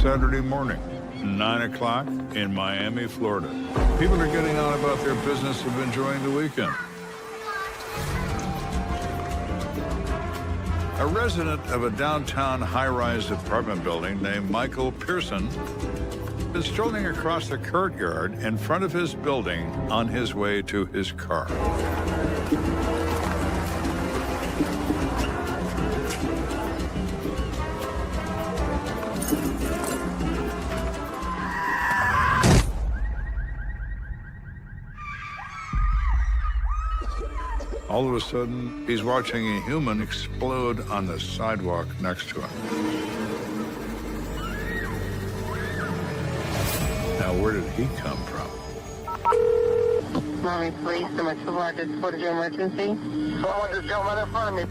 Saturday morning, 9 o'clock in Miami, Florida. People are getting on about their business of enjoying the weekend. A resident of a downtown high-rise apartment building named Michael Pearson is strolling across the courtyard in front of his building on his way to his car. All of a sudden, he's watching a human explode on the sidewalk next to him. Now, where did he come from? Miami Police, so much for what? What is your emergency? Someone just jumped right in front of me.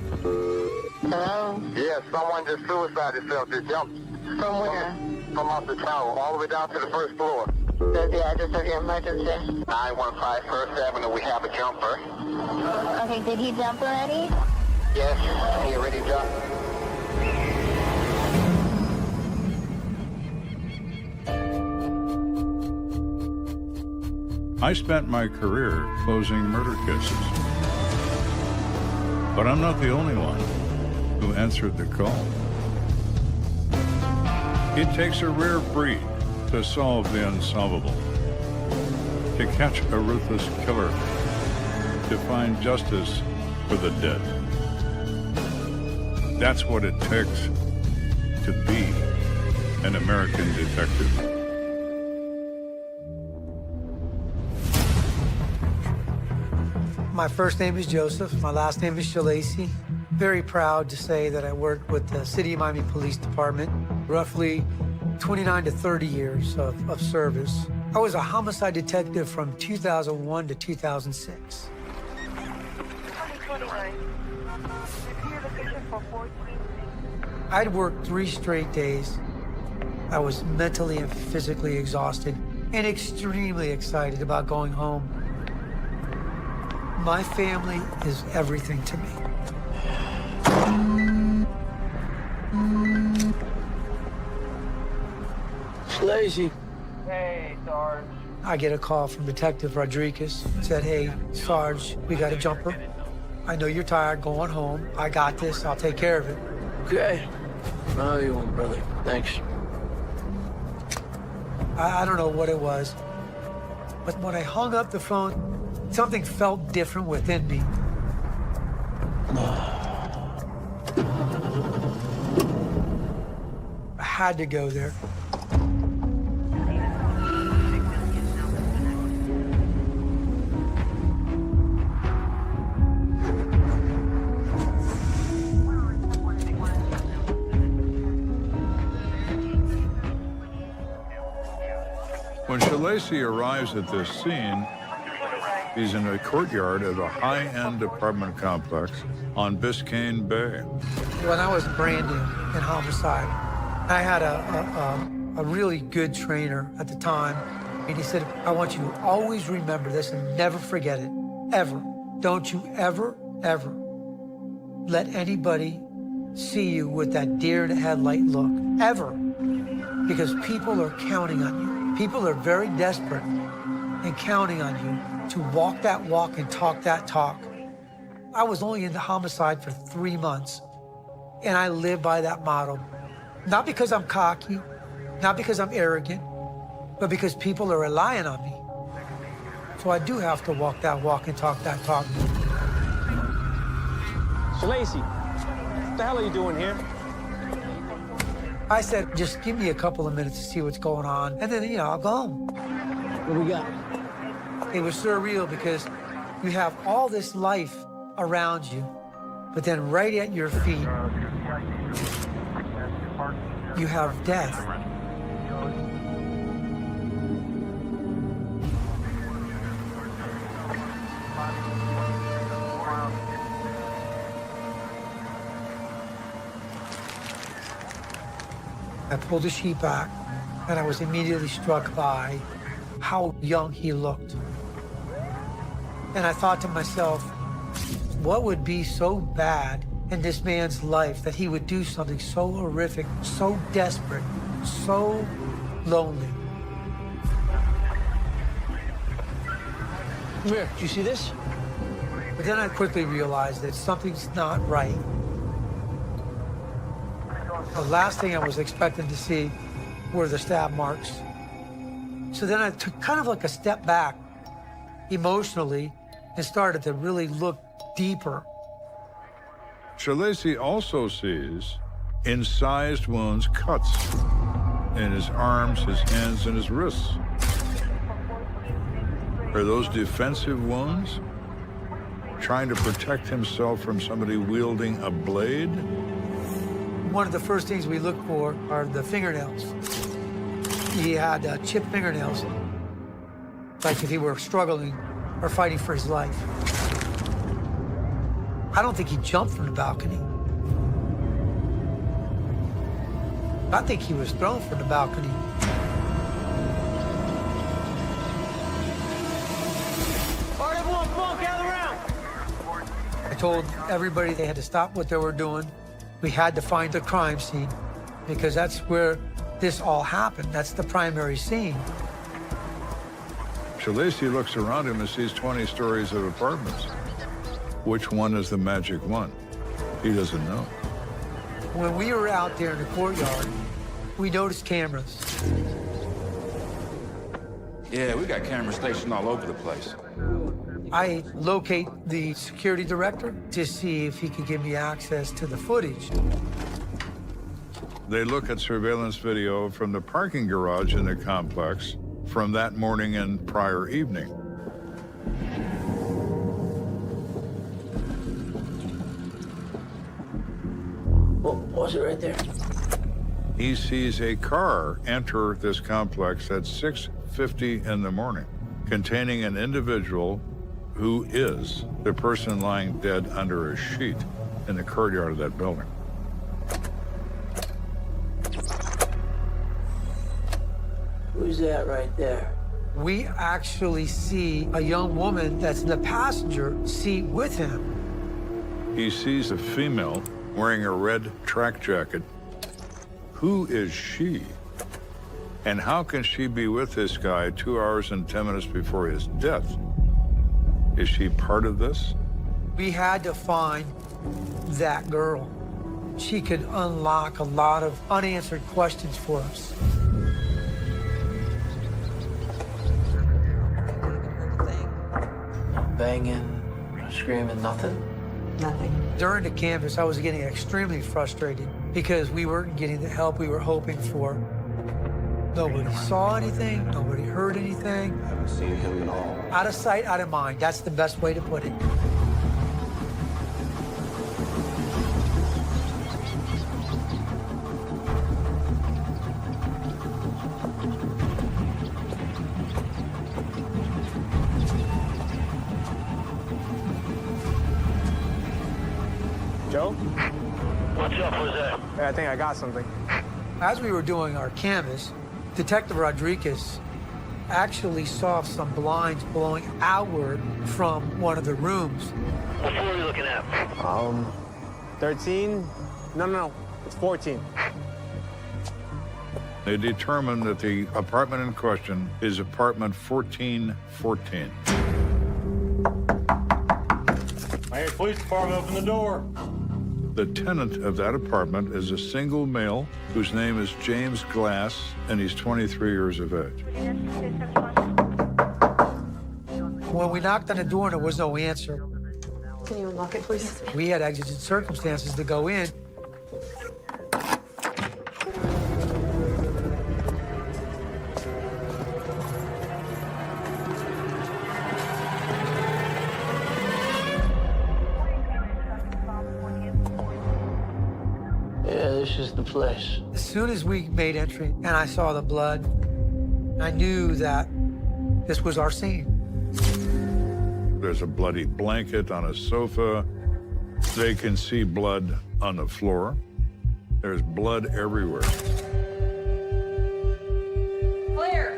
Hello? Yes, someone just suicided themselves. Just jumped. From where? From off the tower, all the way down to the first floor. There's the address of your emergency. 915 First Avenue, we have a jumper. Okay, did he jump already? Yes, he already jumped. I spent my career closing murder cases. But I'm not the only one who answered the call. It takes a rare breed to solve the unsolvable, to catch a ruthless killer, to find justice for the dead. That's what it takes to be an American detective. My first name is Joseph. My last name is Shalacy. Very proud to say that I worked with the City of Miami Police Department, roughly 29 to 30 years of service. I was a homicide detective from 2001 to 2006. 2029. Repeat location for 14. I'd worked 3 straight days. I was mentally and physically exhausted and extremely excited about going home. My family is everything to me. Lazy. Hey, Sarge. I get a call from Detective Rodriguez. Said, hey, Sarge, we got a jumper. I know you're tired going home. I got this. I'll take care of it. Okay. How you want, brother? Thanks. I don't know what it was, but when I hung up the phone, something felt different within me. I had to go there. When Shalacy arrives at this scene, he's in a courtyard of a high-end apartment complex on Biscayne Bay. When I was brand new in homicide, I had a really good trainer at the time, and he said, I want you to always remember this and never forget it, ever. Don't you ever, ever let anybody see you with that deer-in-the-headlight look, ever, because people are counting on you. People are very desperate and counting on you to walk that walk and talk that talk. I was only into homicide for 3 months, and I live by that motto. Not because I'm cocky, not because I'm arrogant, but because people are relying on me. So I do have to walk that walk and talk that talk. Shalacy, what the hell are you doing here? I said, just give me a couple of minutes to see what's going on, and then, I'll go home. What do we got? It was surreal because you have all this life around you, but then right at your feet, you have death. I pulled the sheet back, and I was immediately struck by how young he looked. And I thought to myself, what would be so bad in this man's life that he would do something so horrific, so desperate, so lonely. Come here. Do you see this? But then I quickly realized that something's not right. The last thing I was expecting to see were the stab marks. So then I took kind of like a step back emotionally and started to really look deeper. Shalacy also sees incised wounds, cuts in his arms, his hands, and his wrists. Are those defensive wounds? Trying to protect himself from somebody wielding a blade? One of the first things we look for are the fingernails. He had chipped fingernails, like if he were struggling or fighting for his life. I don't think he jumped from the balcony. I think he was thrown from the balcony. All right, everyone, come on, gather around. I told everybody they had to stop what they were doing. We had to find the crime scene because that's where this all happened. That's the primary scene. Shalacy looks around him and sees 20 stories of apartments. Which one is the magic one? He doesn't know. When we were out there in the courtyard, we noticed cameras. Yeah, we got cameras stationed all over the place. I locate the security director to see if he could give me access to the footage. They look at surveillance video from the parking garage in the complex from that morning and prior evening. What was it right there? He sees a car enter this complex at 6:50 in the morning, containing an individual who is the person lying dead under a sheet in the courtyard of that building. Who's that right there? We actually see a young woman that's in the passenger seat with him. He sees a female wearing a red track jacket. Who is she? And how can she be with this guy 2 hours and 10 minutes before his death? Is she part of this? We had to find that girl. She could unlock a lot of unanswered questions for us. Banging, screaming, nothing? Nothing. During the canvass, I was getting extremely frustrated because we weren't getting the help we were hoping for. Nobody saw anything, nobody heard anything. I haven't seen him at all. Out of sight, out of mind. That's the best way to put it. Joe? What's up, Jose? Hey, I think I got something. As we were doing our canvass, Detective Rodriguez actually saw some blinds blowing outward from one of the rooms. What floor are you looking at? 13? No, it's 14. They determined that the apartment in question is apartment 1414. Miami Police Department, open the door. The tenant of that apartment is a single male whose name is James Glass, and he's 23 years of age. When we knocked on the door and there was no answer, Can you unlock it, please? we had exigent circumstances to go in. Yeah, this is the place. As soon as we made entry and I saw the blood, I knew that this was our scene. There's a bloody blanket on a sofa. They can see blood on the floor. There's blood everywhere. Clear.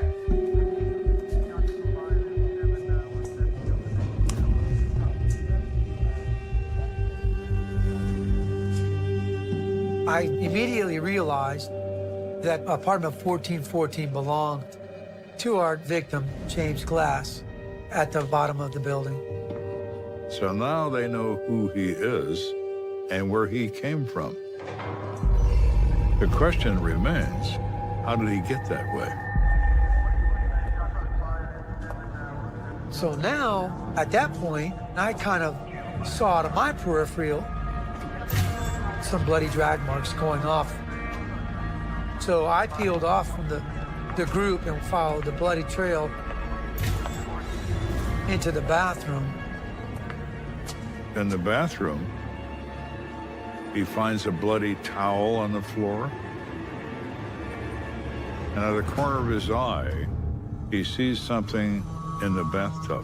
I immediately realized that apartment 1414 belonged to our victim, James Glass, at the bottom of the building. So now they know who he is and where he came from. The question remains, how did he get that way? So now, at that point, I kind of saw out of my peripheral some bloody drag marks going off. So I peeled off from the group and followed the bloody trail into the bathroom. In the bathroom, he finds a bloody towel on the floor. And out of the corner of his eye, he sees something in the bathtub.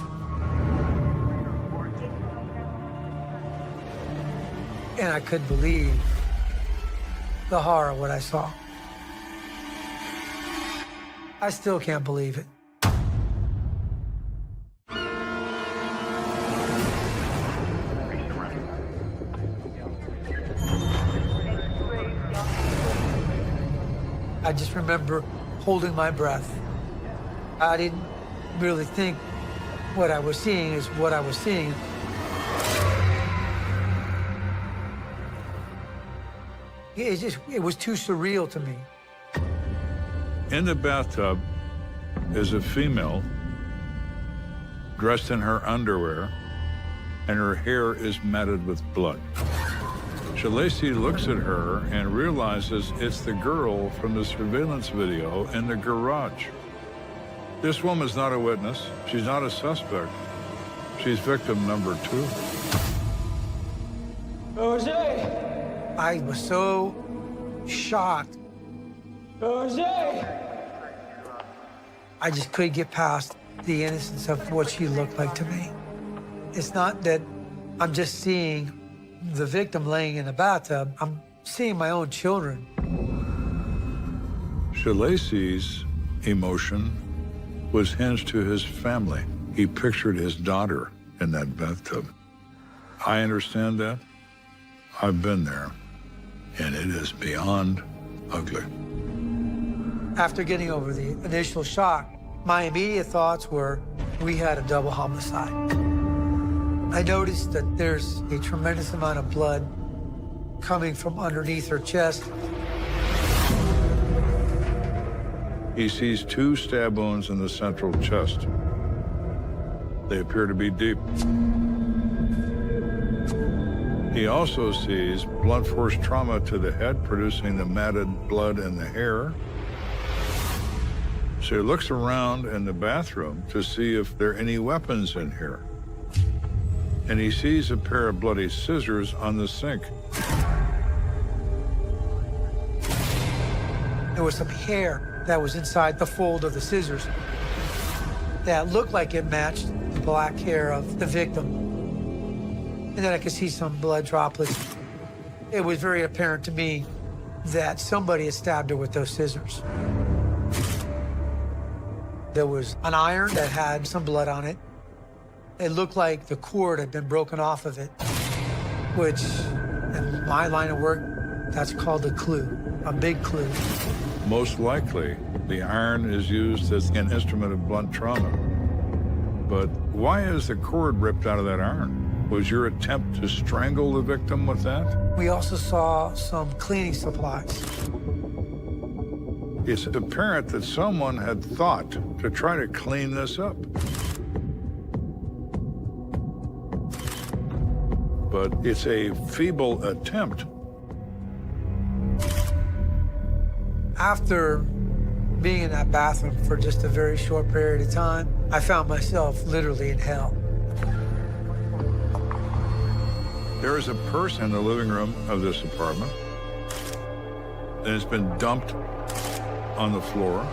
And I couldn't believe the horror of what I saw. I still can't believe it. I just remember holding my breath. I didn't really think what I was seeing is what I was seeing. It was too surreal to me. In the bathtub is a female dressed in her underwear, and her hair is matted with blood. Shalacy looks at her and realizes it's the girl from the surveillance video in the garage. This woman's not a witness. She's not a suspect. She's victim number 2. Jose! I was so shocked. Jose! I just couldn't get past the innocence of what she looked like to me. It's not that I'm just seeing the victim laying in a bathtub. I'm seeing my own children. Shalacy's emotion was hinged to his family. He pictured his daughter in that bathtub. I understand that. I've been there, and it is beyond ugly. After getting over the initial shock, my immediate thoughts were, we had a double homicide. I noticed that there's a tremendous amount of blood coming from underneath her chest. He sees 2 stab wounds in the central chest. They appear to be deep. He also sees blunt force trauma to the head, producing the matted blood in the hair. So he looks around in the bathroom to see if there are any weapons in here. And he sees a pair of bloody scissors on the sink. There was some hair that was inside the fold of the scissors that looked like it matched the black hair of the victim. And then I could see some blood droplets. It was very apparent to me that somebody had stabbed her with those scissors. There was an iron that had some blood on it. It looked like the cord had been broken off of it, which, in my line of work, that's called a clue, a big clue. Most likely, the iron is used as an instrument of blunt trauma. But why is the cord ripped out of that iron? Was your attempt to strangle the victim with that? We also saw some cleaning supplies. It's apparent that someone had thought to try to clean this up. But it's a feeble attempt. After being in that bathroom for just a very short period of time, I found myself literally in hell. There is a purse in the living room of this apartment, and it's been dumped on the floor.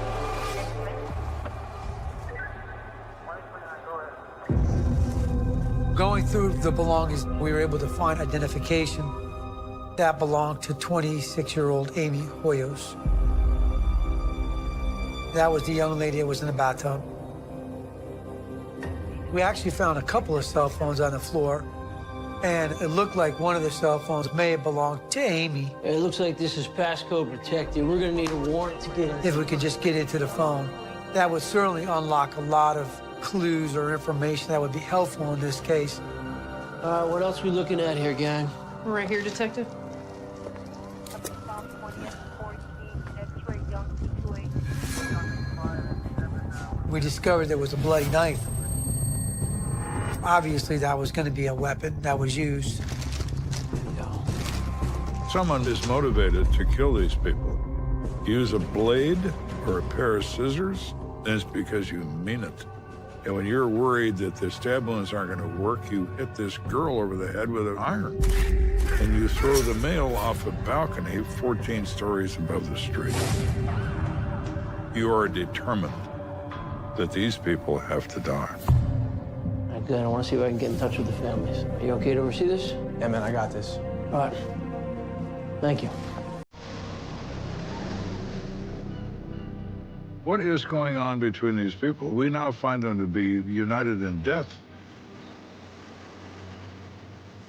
Going through the belongings, we were able to find identification that belonged to 26-year-old Amy Hoyos. That was the young lady that was in the bathtub. We actually found a couple of cell phones on the floor, And it looked like one of the cell phones may have belonged to Amy. It looks like this is passcode protected. We're gonna need a warrant to get in. If we could just get into the phone, that would certainly unlock a lot of clues or information that would be helpful in this case. What else we looking at here, gang? Right here, detective. We discovered there was a bloody knife. Obviously, that was going to be a weapon that was used. Someone is motivated to kill these people. Use a blade or a pair of scissors, then it's because you mean it. And when you're worried that the stab wounds aren't going to work, you hit this girl over the head with an iron. And you throw the male off a balcony 14 stories above the street. You are determined that these people have to die. All right, good. I want to see if I can get in touch with the families. Are you okay to oversee this? Yeah, man, I got this. All right. Thank you. What is going on between these people? We now find them to be united in death.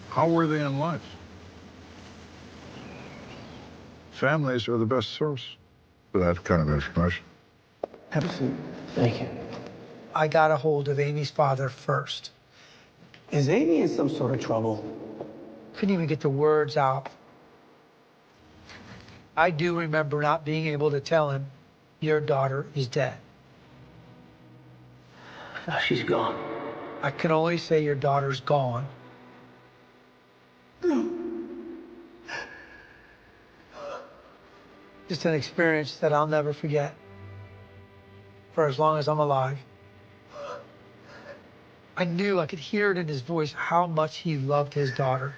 How were they in life? Families are the best source for that kind of information. Absolutely. Thank you. I got a hold of Amy's father first. Is Amy in some sort of trouble? Couldn't even get the words out. I do remember not being able to tell him, your daughter is dead. Now she's gone. I can only say your daughter's gone. Just an experience that I'll never forget for as long as I'm alive. I knew, I could hear it in his voice, how much he loved his daughter.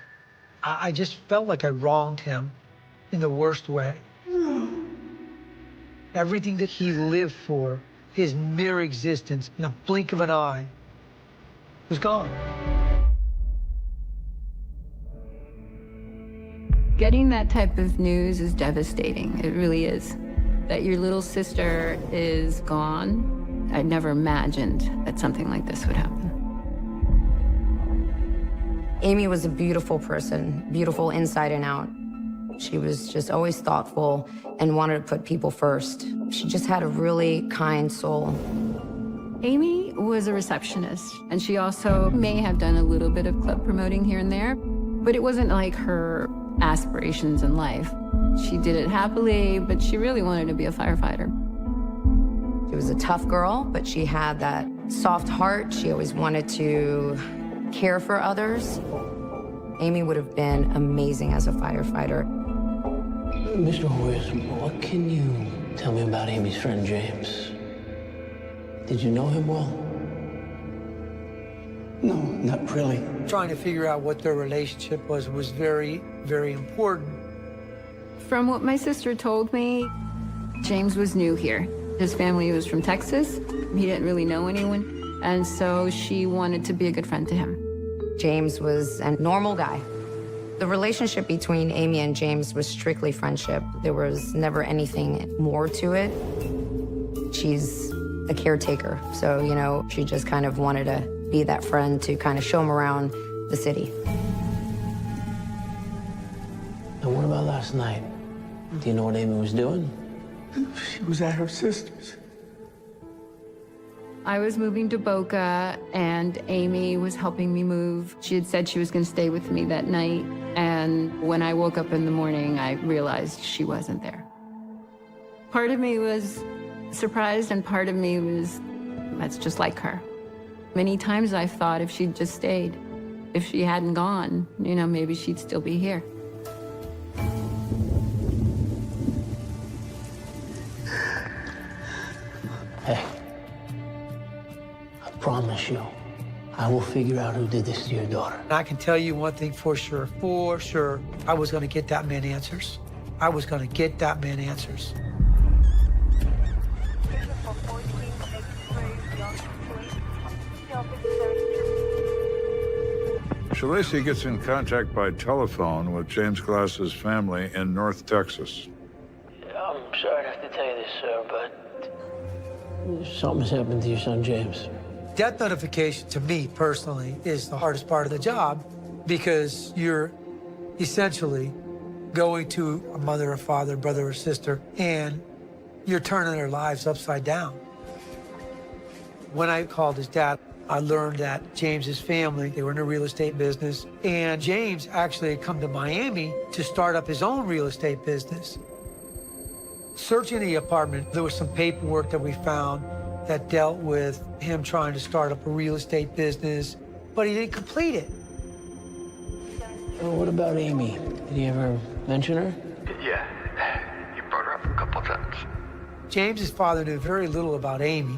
I just felt like I wronged him in the worst way. Everything that he lived for, his mere existence, in a blink of an eye, was gone. Getting that type of news is devastating. It really is. That your little sister is gone. I'd never imagined that something like this would happen. Amy was a beautiful person, beautiful inside and out. She was just always thoughtful and wanted to put people first. She just had a really kind soul. Amy was a receptionist, and she also may have done a little bit of club promoting here and there, but it wasn't like her aspirations in life. She did it happily, but she really wanted to be a firefighter. She was a tough girl, but she had that soft heart. She always wanted to care for others. Amy would have been amazing as a firefighter. Mr. Hoyes, what can you tell me about Amy's friend, James? Did you know him well? No, not really. Trying to figure out what their relationship was very, very important. From what my sister told me, James was new here. His family was from Texas. He didn't really know anyone, and so she wanted to be a good friend to him. James was a normal guy. The relationship between Amy and James was strictly friendship. There was never anything more to it. She's a caretaker, so, you know, she just kind of wanted to be that friend to kind of show him around the city. And what about last night? Do you know what Amy was doing? She was at her sister's. I was moving to Boca, and Amy was helping me move. She had said she was going to stay with me that night, and when I woke up in the morning, I realized she wasn't there. Part of me was surprised, and part of me was, that's just like her. Many times I've thought if she'd just stayed, if she hadn't gone, you know, maybe she'd still be here. Hey, I promise you, I will figure out who did this to your daughter. And I can tell you one thing for sure, I was going to get that man answers. I was going to get that man answers. Shalacy gets in contact by telephone with James Glass's family in North Texas. I'm sorry to have to tell you this, sir, but something's happened to your son, James. Death notification, to me personally, is the hardest part of the job. because you're essentially going to a mother or father, brother or sister, and you're turning their lives upside down. When I called his dad, I learned that James's family, they were in the real estate business, and James actually had come to Miami to start up his own real estate business. Searching the apartment, there was some paperwork that we found that dealt with him trying to start up a real estate business, but he didn't complete it. Well, what about Amy? Did he ever mention her? Yeah, you brought her up a couple times. James's father knew very little about Amy,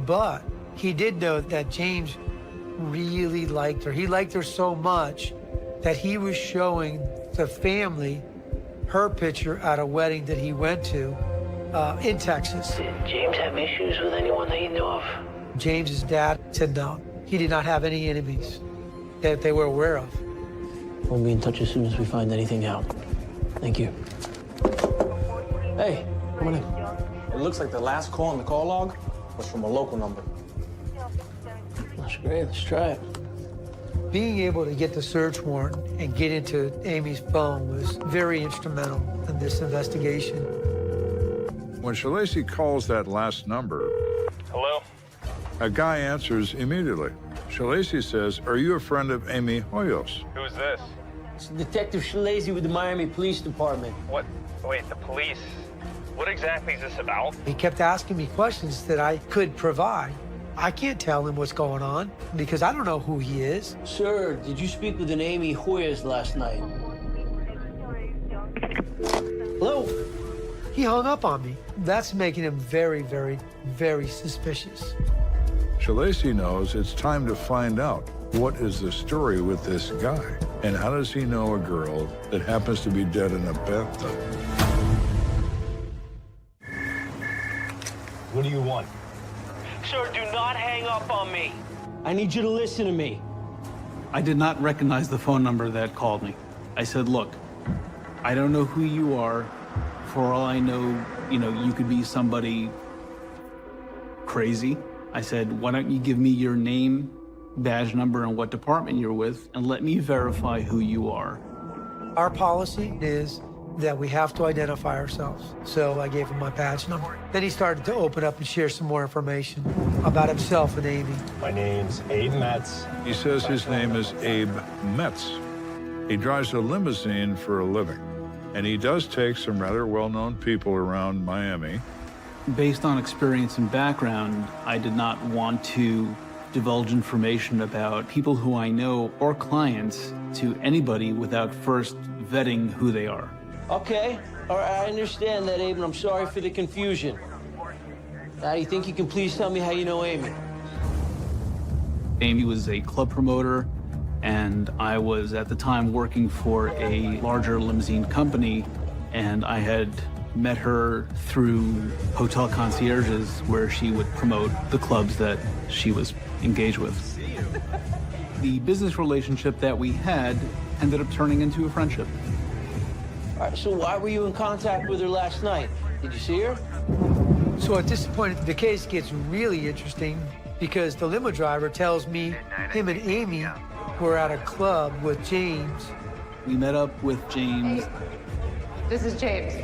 but he did know that James really liked her. He liked her so much that he was showing the family her picture at a wedding that he went to in Texas. Did James have issues with anyone that you knew of? James's dad said no. He did not have any enemies that they were aware of. We'll be in touch as soon as we find anything out. Thank you. Hey, come on in. It looks like the last call in the call log was from a local number. That's great. Let's try it. Being able to get the search warrant and get into Amy's phone was very instrumental in this investigation. When Shalacy calls that last number, Hello? a guy answers immediately. Shalacy says, "Are you a friend of Amy Hoyos?" Who's this? It's Detective Shalazy with the Miami Police Department. What? Wait, the police? What exactly is this about? He kept asking me questions that I could provide. I can't tell him what's going on because I don't know who he is. Sir, did you speak with an Amy Hoyos last night? Hello? He hung up on me. That's making him very, very, very suspicious. Shalacy knows it's time to find out what is the story with this guy and how does he know a girl that happens to be dead in a bathtub. What do you want? Sir, do not hang up on me. I need you to listen to me. I did not recognize the phone number that called me. I said, look, I don't know who you are. For all I know, you could be somebody crazy. I said, why don't you give me your name, badge number, and what department you're with, and let me verify who you are. Our policy is that we have to identify ourselves. So I gave him my badge number. Then he started to open up and share some more information about himself and Amy. My name's Abe Metz. He says his name is Abe Metz. He drives a limousine for a living, and he does take some rather well-known people around Miami. Based on experience and background, I did not want to divulge information about people who I know or clients to anybody without first vetting who they are. Okay. All right, I understand that, Abe, and I'm sorry for the confusion. Now, do you think you can please tell me how you know Amy? Amy was a club promoter, and I was at the time working for a larger limousine company, and I had met her through hotel concierges where she would promote the clubs that she was engaged with. The business relationship that we had ended up turning into a friendship. All right, so why were you in contact with her last night? Did you see her? So at this point, the case gets really interesting because the limo driver tells me him and Amy were at a club with James. We met up with James. This is James.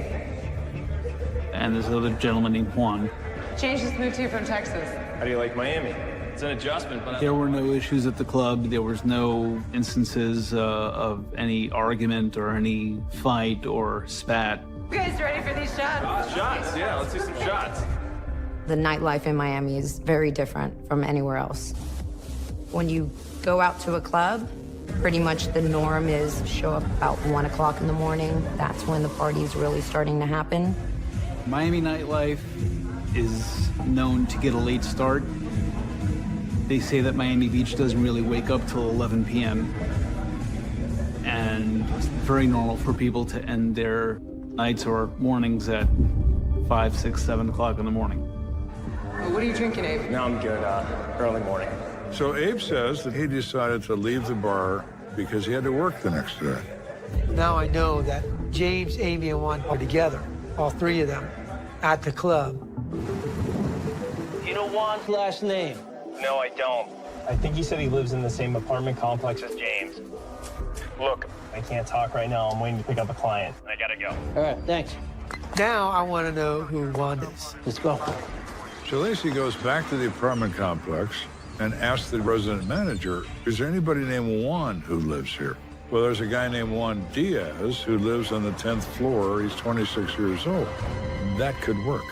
And this other gentleman named Juan. James just moved here from Texas. How do you like Miami? It's an adjustment, but There were no issues at the club. There was no instances of any argument or any fight or spat. You guys ready for these shots? shots. Yeah, let's do some shots. The nightlife in Miami is very different from anywhere else. When you go out to a club, pretty much the norm is show up about 1 o'clock in the morning. That's when the party's really starting to happen. Miami nightlife is known to get a late start. They say that Miami Beach doesn't really wake up till 11 p.m. And it's very normal for people to end their nights or mornings at 5, 6, 7 o'clock in the morning. What are you drinking, Abe? No, I'm good. Early morning. So Abe says that he decided to leave the bar because he had to work the next day. Now I know that James, Amy, and Juan are together, all three of them, at the club. You know Juan's last name? No, I don't. I think he said he lives in the same apartment complex as James. Look, I can't talk right now. I'm waiting to pick up a client. I gotta go. All right, thanks. Now I want to know who Juan is. Let's go. So Lacey goes back to the apartment complex and asks the resident manager, is there anybody named Juan who lives here? Well, there's a guy named Juan Diaz who lives on the 10th floor. He's 26 years old. That could work.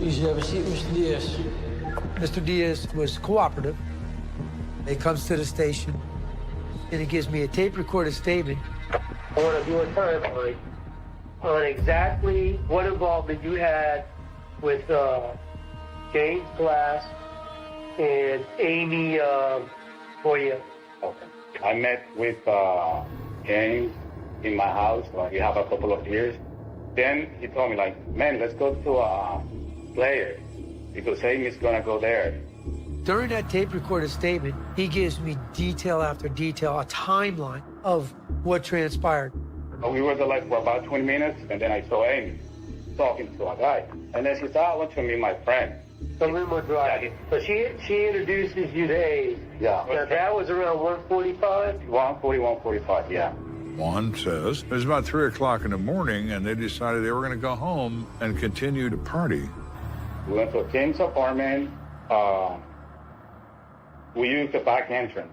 You should have a seat, Mr. Diaz. Mr. Diaz was cooperative. He comes to the station, and he gives me a tape-recorded statement. I want to do a timeline on exactly what involvement you had with James Glass and Amy Boya. Okay. I met with James in my house. We have a couple of years. Then he told me, like, man, let's go to Player because Amy's gonna go there. During that tape-recorded statement, he gives me detail after detail, a timeline of what transpired. We were there like for about 20 minutes, and then I saw Amy talking to a guy. And then she said, I want to meet my friend. The limo driver. Yeah. So she introduces you to Amy. Yeah. Now, that was around 1:45? 1:45, yeah. Juan says it was about 3 o'clock in the morning, and they decided they were going to go home and continue to party. We went to James' apartment. We used the back entrance.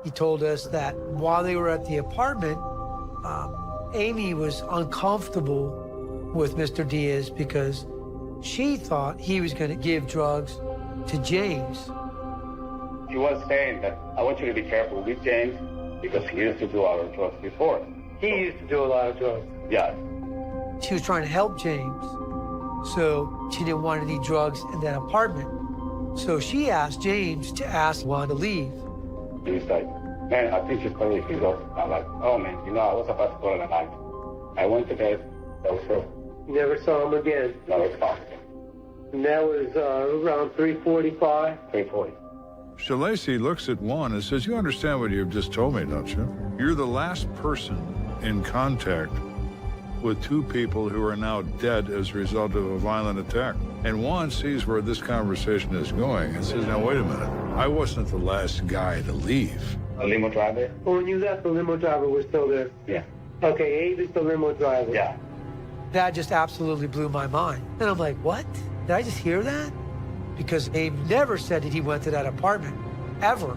He told us that while they were at the apartment, Amy was uncomfortable with Mr. Diaz because she thought he was going to give drugs to James. She was saying that I want you to be careful with James because he used to do other drugs before. He used to do a lot of drugs. Yeah. She was trying to help James, so she didn't want any drugs in that apartment. So she asked James to ask Juan to leave. He was like, man, I think she's going to leave. I'm like, oh, man, you know, I was about to go to the night. I went to bed. That was her. You never saw him again? Never saw him again. And that was around 3:45? 3:40. So Lacey looks at Juan and says, you understand what you've just told me, don't you? You're the last person in contact with two people who are now dead as a result of a violent attack. And Juan sees where this conversation is going and says, now, wait a minute. I wasn't the last guy to leave. A limo driver? Well, when you left, the limo driver was still there? Yeah. Okay, Abe is the limo driver. Yeah. That just absolutely blew my mind. And I'm like, what? Did I just hear that? Because Abe never said that he went to that apartment, ever.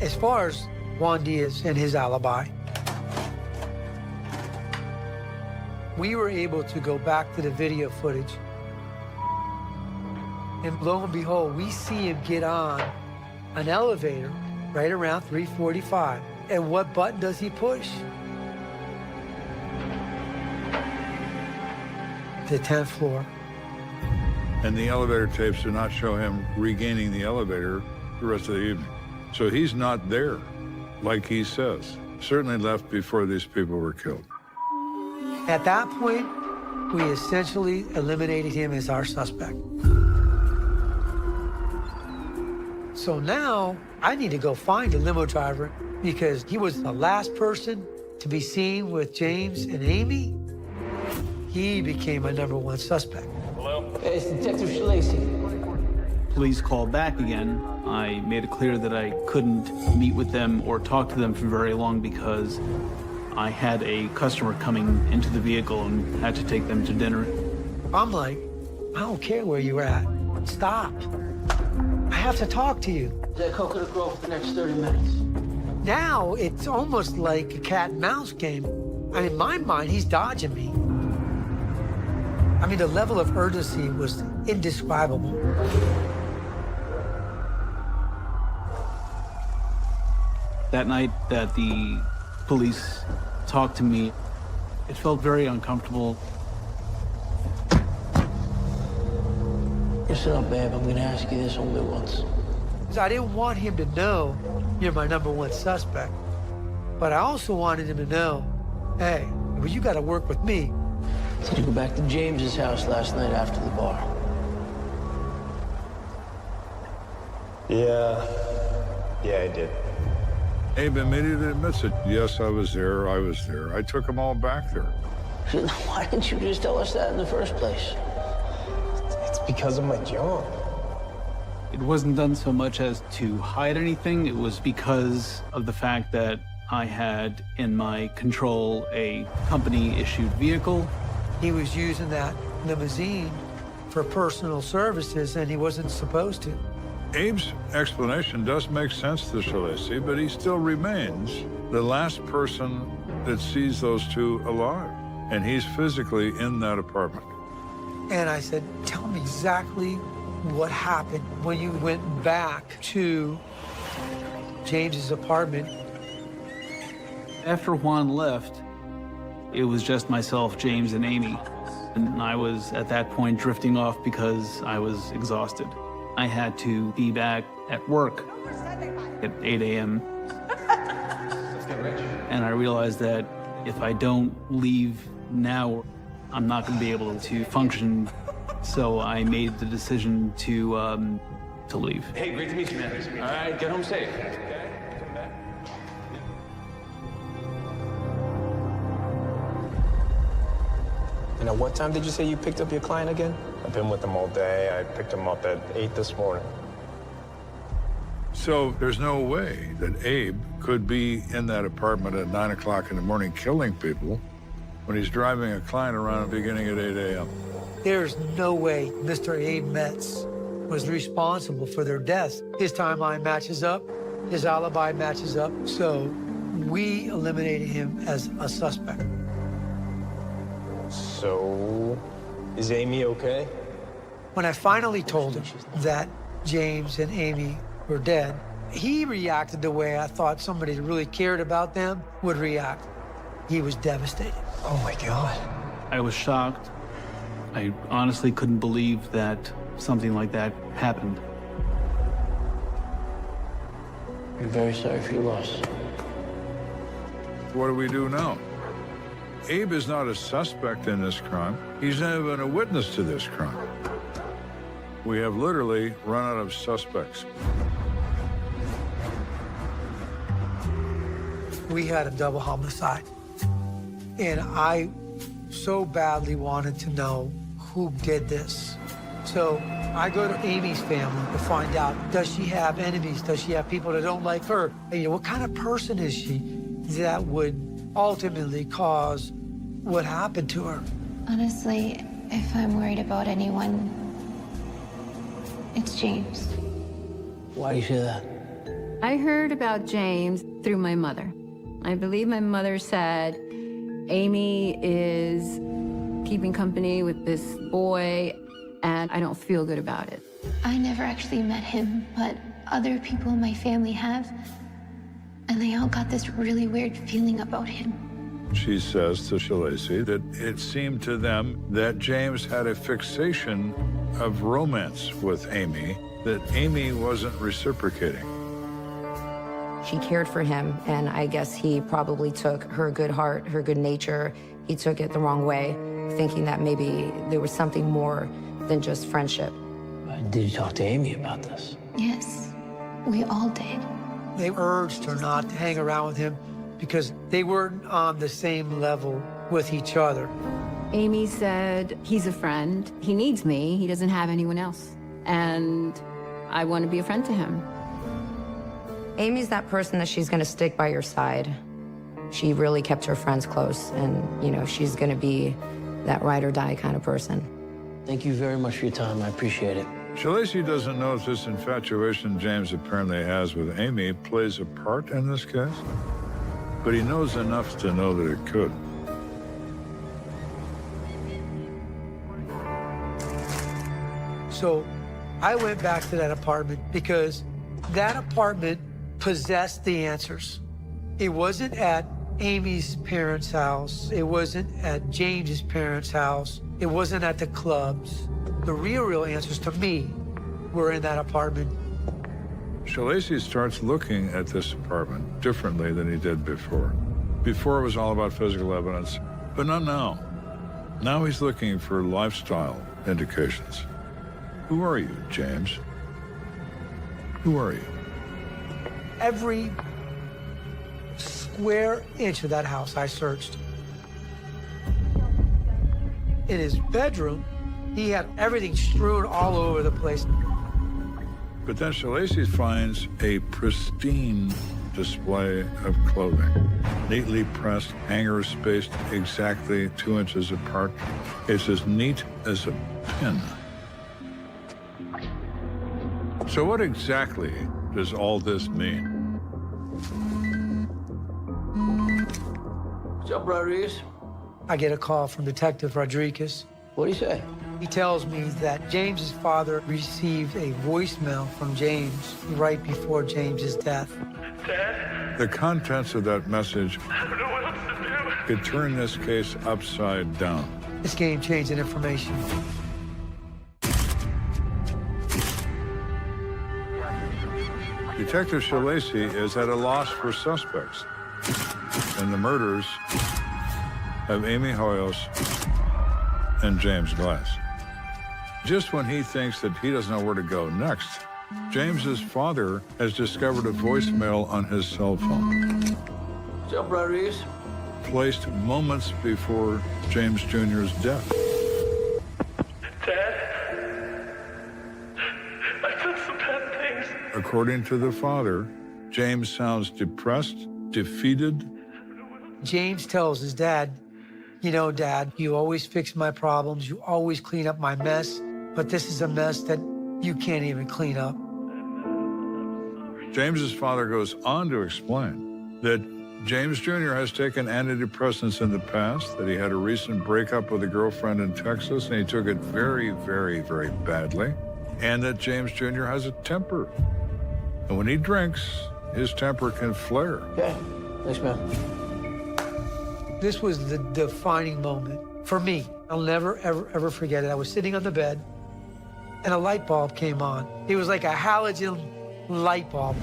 As far as Juan Diaz and his alibi, we were able to go back to the video footage. And lo and behold, we see him get on an elevator right around 3:45. And what button does he push? The 10th floor. And the elevator tapes do not show him regaining the elevator the rest of the evening. So he's not there, like he says. Certainly left before these people were killed. At that point, we essentially eliminated him as our suspect. So now I need to go find the limo driver because he was the last person to be seen with James and Amy. He became my #1 suspect. Hello? It's Detective Lacey. Police called back again. I made it clear that I couldn't meet with them or talk to them for very long because I had a customer coming into the vehicle and had to take them to dinner. I'm like, I don't care where you're at. Stop. I have to talk to you. That Coconut Grove for the next 30 minutes. Now it's almost like a cat and mouse game. I mean, in my mind, he's dodging me. I mean, the level of urgency was indescribable. That night that the police talked to me, it felt very uncomfortable. Listen up, babe. I'm gonna ask you this only once. I didn't want him to know you're my #1 suspect, but I also wanted him to know, hey, well, you got to work with me. Did you go back to James's house last night after the bar? Yeah, I did. Abe immediately admits it. Yes, I was there. I took them all back there. Why didn't you just tell us that in the first place? It's because of my job. It wasn't done so much as to hide anything. It was because of the fact that I had in my control a company-issued vehicle. He was using that limousine for personal services, and he wasn't supposed to. Abe's explanation does make sense to Shalacy, but he still remains the last person that sees those two alive, and he's physically in that apartment. And I said, tell me exactly what happened when you went back to James's apartment. After Juan left, it was just myself, James, and Amy. And I was, at that point, drifting off because I was exhausted. I had to be back at work at 8 a.m. And I realized that if I don't leave now, I'm not going to be able to function. So I made the decision to leave. Hey, great to meet you, man. All right, get home safe. And at what time did you say you picked up your client again? I've been with him all day. I picked him up at 8 this morning. So there's no way that Abe could be in that apartment at 9 o'clock in the morning killing people when he's driving a client around beginning at 8 a.m. There's no way Mr. Abe Metz was responsible for their deaths. His timeline matches up, his alibi matches up, so we eliminated him as a suspect. So, is Amy okay? When I finally told him that James and Amy were dead, he reacted the way I thought somebody that really cared about them would react. He was devastated. Oh my God. I was shocked. I honestly couldn't believe that something like that happened. I'm very sorry for your loss. What do we do now? Abe is not a suspect in this crime. He's not even a witness to this crime. We have literally run out of suspects. We had a double homicide, and I so badly wanted to know who did this. So I go to Amy's family to find out, does she have enemies? Does she have people that don't like her? You know, what kind of person is she that would ultimately cause what happened to her? Honestly, if I'm worried about anyone, it's James. Why do you say that? I heard about James through my mother. I believe my mother said Amy is keeping company with this boy, and I don't feel good about it. I never actually met him, but other people in my family have, and they all got this really weird feeling about him. She says to Shalacy that it seemed to them that James had a fixation of romance with Amy, that Amy wasn't reciprocating. She cared for him, and I guess he probably took her good heart, her good nature. He took it the wrong way, thinking that maybe there was something more than just friendship. Did you talk to Amy about this? Yes, we all did. They urged her not to hang around with him because they weren't on the same level with each other. Amy said, he's a friend. He needs me. He doesn't have anyone else. And I want to be a friend to him. Amy's that person that she's going to stick by your side. She really kept her friends close, and, you know, she's going to be that ride or die kind of person. Thank you very much for your time. I appreciate it. Shalacy doesn't know if this infatuation James apparently has with Amy plays a part in this case, but he knows enough to know that it could. So I went back to that apartment because that apartment possessed the answers. It wasn't at Amy's parents' house. It wasn't at James's parents' house. It wasn't at the clubs. The real answers to me were in that apartment. Shalacy starts looking at this apartment differently than he did before. Before it was all about physical evidence, but not now. Now he's looking for lifestyle indications. Who are you, James? Who are you? Every square inch of that house I searched. in his bedroom, he had everything strewn all over the place. But then Shalacy finds a pristine display of clothing. Neatly pressed, hangers spaced exactly 2 inches apart. It's as neat as a pin. So what exactly does all this mean? What's up, Rodriguez? I get a call from Detective Rodriguez. What'd he say? He tells me that James's father received a voicemail from James right before James's death. The contents of that message could turn this case upside down. It's game-changing information. Detective Shalacy is at a loss for suspects in the murders of Amy Hoyos and James Glass. Just when he thinks that he doesn't know where to go next, James's father has discovered a voicemail on his cell phone. What's up, Rodriguez? Placed moments before James Jr.'s death. Dad? I've done some bad things. According to the father, James sounds depressed, defeated. James tells his dad, "You know, Dad, you always fix my problems. You always clean up my mess. But this is a mess that you can't even clean up." James's father goes on to explain that James Jr. has taken antidepressants in the past, that he had a recent breakup with a girlfriend in Texas, and he took it very, very, very badly, and that James Jr. has a temper. And when he drinks, his temper can flare. Okay, thanks, man. This was the defining moment for me. I'll never, ever, ever forget it. I was sitting on the bed, and a light bulb came on. It was like a halogen light bulb.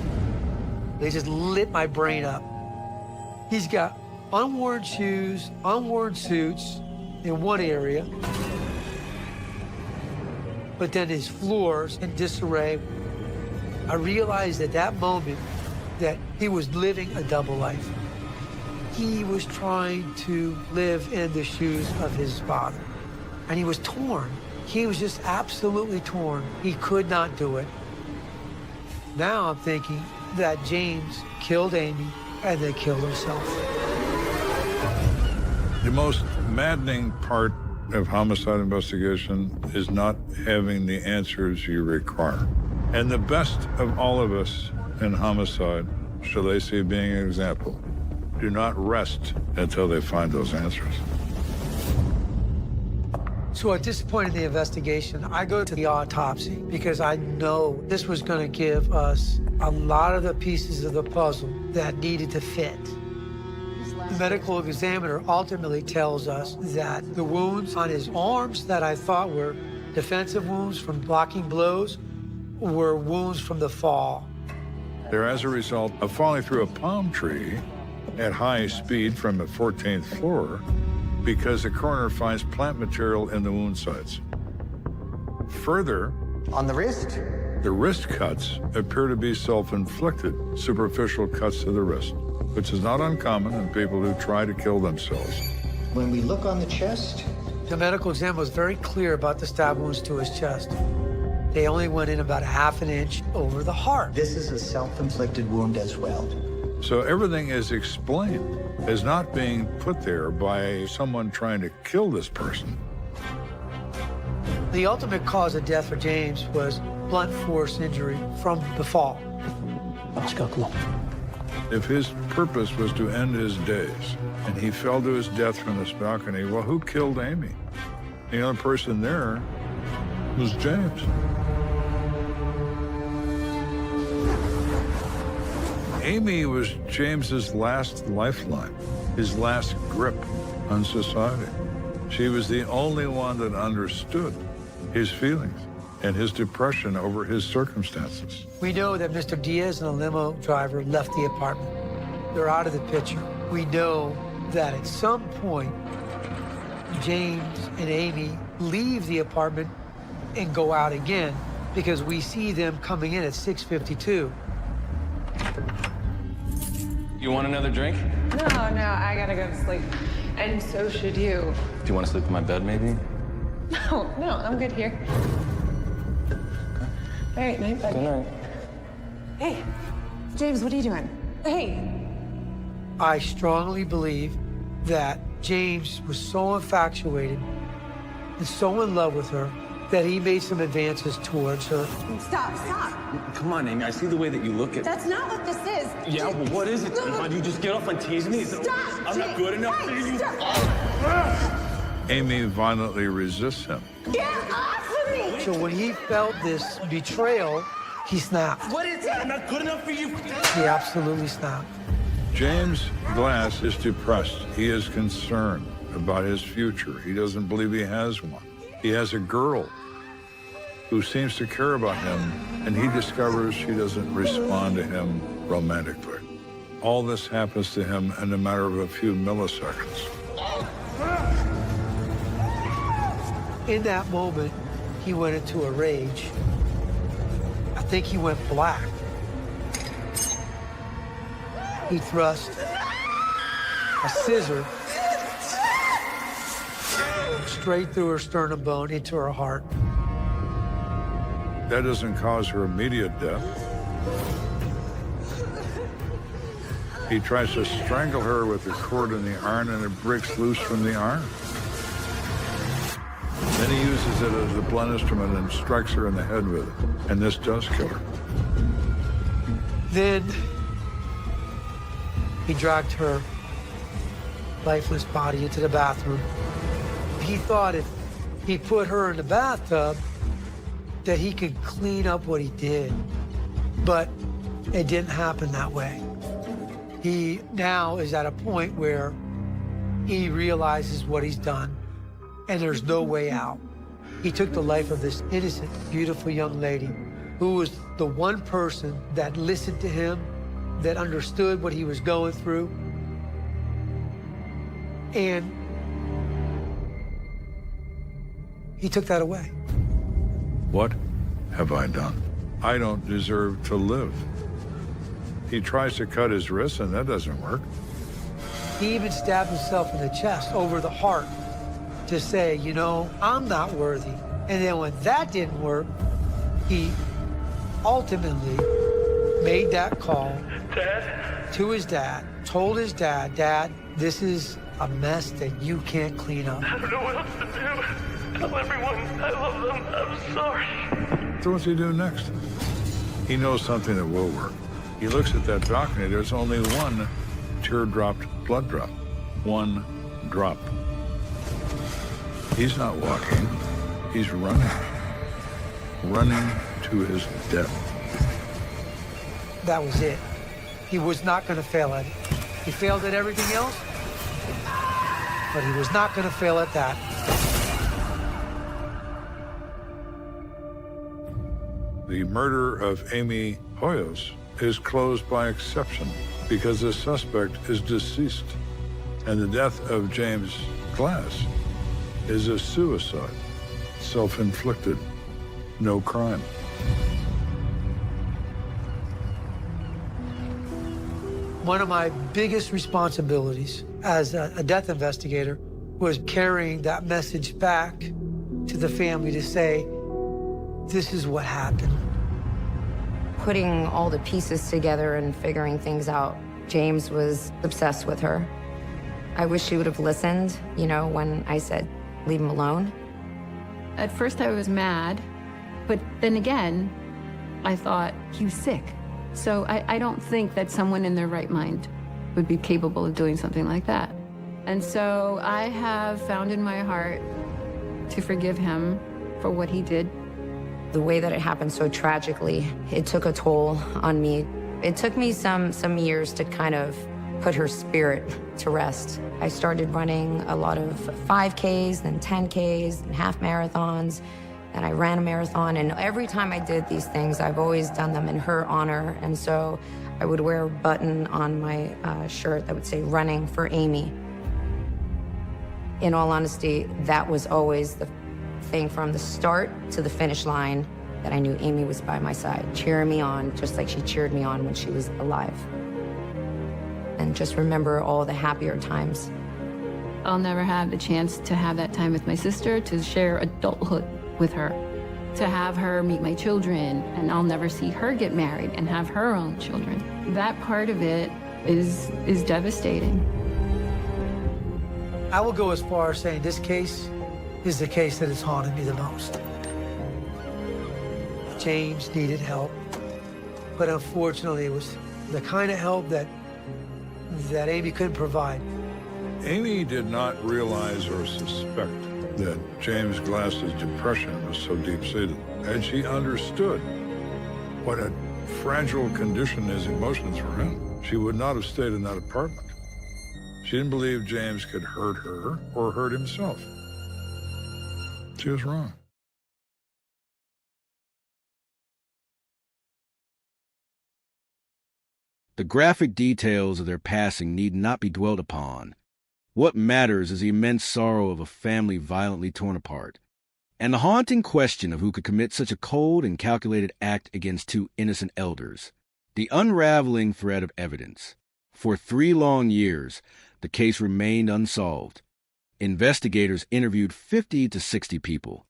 They just lit my brain up. He's got unworn shoes, unworn suits in one area, but then his floor's in disarray. I realized at that moment that he was living a double life. He was trying to live in the shoes of his father, and he was torn. He was just absolutely torn. He could not do it. Now I'm thinking that James killed Amy and then killed himself. The most maddening part of homicide investigation is not having the answers you require. And the best of all of us in homicide, Shalacy being an example, do not rest until they find those answers. So at this point in the investigation, I go to the autopsy because I know this was going to give us a lot of the pieces of the puzzle that needed to fit. The medical examiner ultimately tells us that the wounds on his arms that I thought were defensive wounds from blocking blows were wounds from the fall. They're as a result of falling through a palm tree at high speed from the 14th floor because the coroner finds plant material in the wound sites. Further, on the wrist? The wrist cuts appear to be self-inflicted, superficial cuts to the wrist, which is not uncommon in people who try to kill themselves. When we look on the chest, the medical exam was very clear about the stab wounds to his chest. They only went in about a ½ an inch over the heart. This is a self-inflicted wound as well. So everything is explained as not being put there by someone trying to kill this person. The ultimate cause of death for James was blunt force injury from the fall. Let's go, come on. If his purpose was to end his days and he fell to his death from this balcony, well, who killed Amy? The only person there was James. Amy was James's last lifeline, his last grip on society. She was the only one that understood his feelings and his depression over his circumstances. We know that Mr. Diaz and a limo driver left the apartment. They're out of the picture. We know that at some point, James and Amy leave the apartment and go out again because we see them coming in at 6:52. You want another drink? No, I gotta go to sleep. And so should you. Do you want to sleep in my bed, maybe? No, I'm good here. All right, night, buddy. Good night. Hey, James, what are you doing? Hey. I strongly believe that James was so infatuated and so in love with her that he made some advances towards her. Stop. Come on, Amy. I see the way that you look at. That's not what this is. Yeah, well, what is it? No. Do you just get off on teasing me? Stop, I'm not good enough for you. Amy violently resists him. Get off of me! So when he felt this betrayal, he snapped. What is it? I'm not good enough for you. He absolutely snapped. James Glass is depressed. He is concerned about his future. He doesn't believe he has one. He has a girl who seems to care about him, and he discovers she doesn't respond to him romantically. All this happens to him in a matter of a few milliseconds. In that moment, he went into a rage. I think he went black. He thrust a scissor straight through her sternum bone into her heart. That doesn't cause her immediate death. He tries to strangle her with the cord in the iron, and it breaks loose from the iron. Then he uses it as a blunt instrument and strikes her in the head with it. And this does kill her. Then he dragged her lifeless body into the bathroom. He thought if he put her in the bathtub, that he could clean up what he did. But it didn't happen that way. He now is at a point where he realizes what he's done, and there's no way out. He took the life of this innocent, beautiful young lady who was the one person that listened to him, that understood what he was going through. And he took that away. What have I done? I don't deserve to live. He tries to cut his wrist, and that doesn't work. He even stabbed himself in the chest over the heart to say, you know, I'm not worthy. And then when that didn't work, he ultimately made that call to his dad, told his dad, Dad, this is a mess that you can't clean up. I don't know what else to do. Tell everyone I love them. I'm sorry. So what's he do next? He knows something that will work. He looks at that balcony. There's only one teardropped blood drop. One drop. He's not walking. He's running. Running to his death. That was it. He was not going to fail at it. He failed at everything else, but he was not going to fail at that. The murder of Amy Hoyos is closed by exception because the suspect is deceased, and the death of James Glass is a suicide, self-inflicted, no crime. One of my biggest responsibilities as a death investigator was carrying that message back to the family to say, this is what happened. Putting all the pieces together and figuring things out, James was obsessed with her. I wish she would have listened, you know, when I said, leave him alone. At first I was mad, but then again, I thought he was sick. So I don't think that someone in their right mind would be capable of doing something like that. And so I have found in my heart to forgive him for what he did. The way that it happened so tragically, it took a toll on me. It took me some years to kind of put her spirit to rest. I started running a lot of 5Ks, then 10Ks, and half marathons, and I ran a marathon. And every time I did these things, I've always done them in her honor. And so I would wear a button on my shirt that would say, running for Amy. In all honesty, that was always the thing from the start to the finish line, that I knew Amy was by my side, cheering me on, just like she cheered me on when she was alive. And just remember all the happier times I'll never have the chance to have that time with my sister, to share adulthood with her, to have her meet my children, and I'll never see her get married and have her own children. That part of it is devastating. I will go as far as saying this case is the case that has haunted me the most. James needed help, but unfortunately it was the kind of help that Amy couldn't provide. Amy did not realize or suspect that James Glass's depression was so deep-seated, and she understood what a fragile condition his emotions were in. She would not have stayed in that apartment. She didn't believe James could hurt her or hurt himself. She was wrong. The graphic details of their passing need not be dwelt upon. What matters is the immense sorrow of a family violently torn apart, and the haunting question of who could commit such a cold and calculated act against two innocent elders. The unraveling thread of evidence. For 3 long years, the case remained unsolved. Investigators interviewed 50 to 60 people,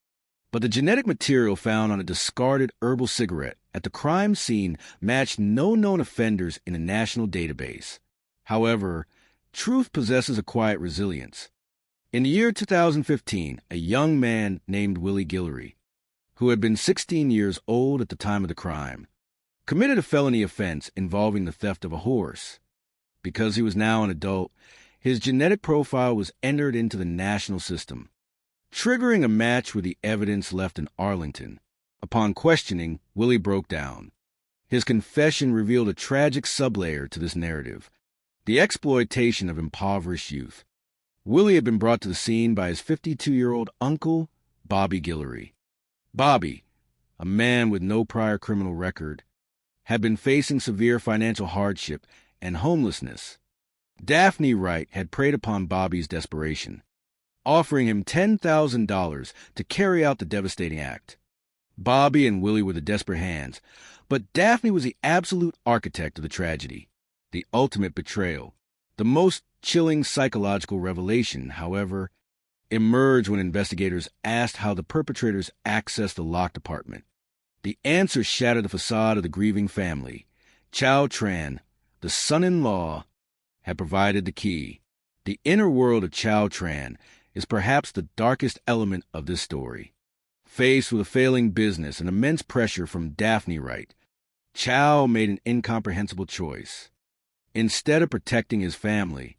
but the genetic material found on a discarded herbal cigarette at the crime scene matched no known offenders in a national database. However, truth possesses a quiet resilience. In the year 2015, a young man named Willie Guillory, who had been 16 years old at the time of the crime, committed a felony offense involving the theft of a horse. Because he was now an adult, his genetic profile was entered into the national system, triggering a match with the evidence left in Arlington. Upon questioning, Willie broke down. His confession revealed a tragic sublayer to this narrative, the exploitation of impoverished youth. Willie had been brought to the scene by his 52-year-old uncle, Bobby Guillory. Bobby, a man with no prior criminal record, had been facing severe financial hardship and homelessness. Daphne Wright had preyed upon Bobby's desperation, offering him $10,000 to carry out the devastating act. Bobby and Willie were the desperate hands, but Daphne was the absolute architect of the tragedy, the ultimate betrayal. The most chilling psychological revelation, however, emerged when investigators asked how the perpetrators accessed the locked apartment. The answer shattered the facade of the grieving family. Chow Tran, the son-in-law, had provided the key. The inner world of Chow Tran is perhaps the darkest element of this story. Faced with a failing business and immense pressure from Daphne Wright, Chow made an incomprehensible choice. Instead of protecting his family,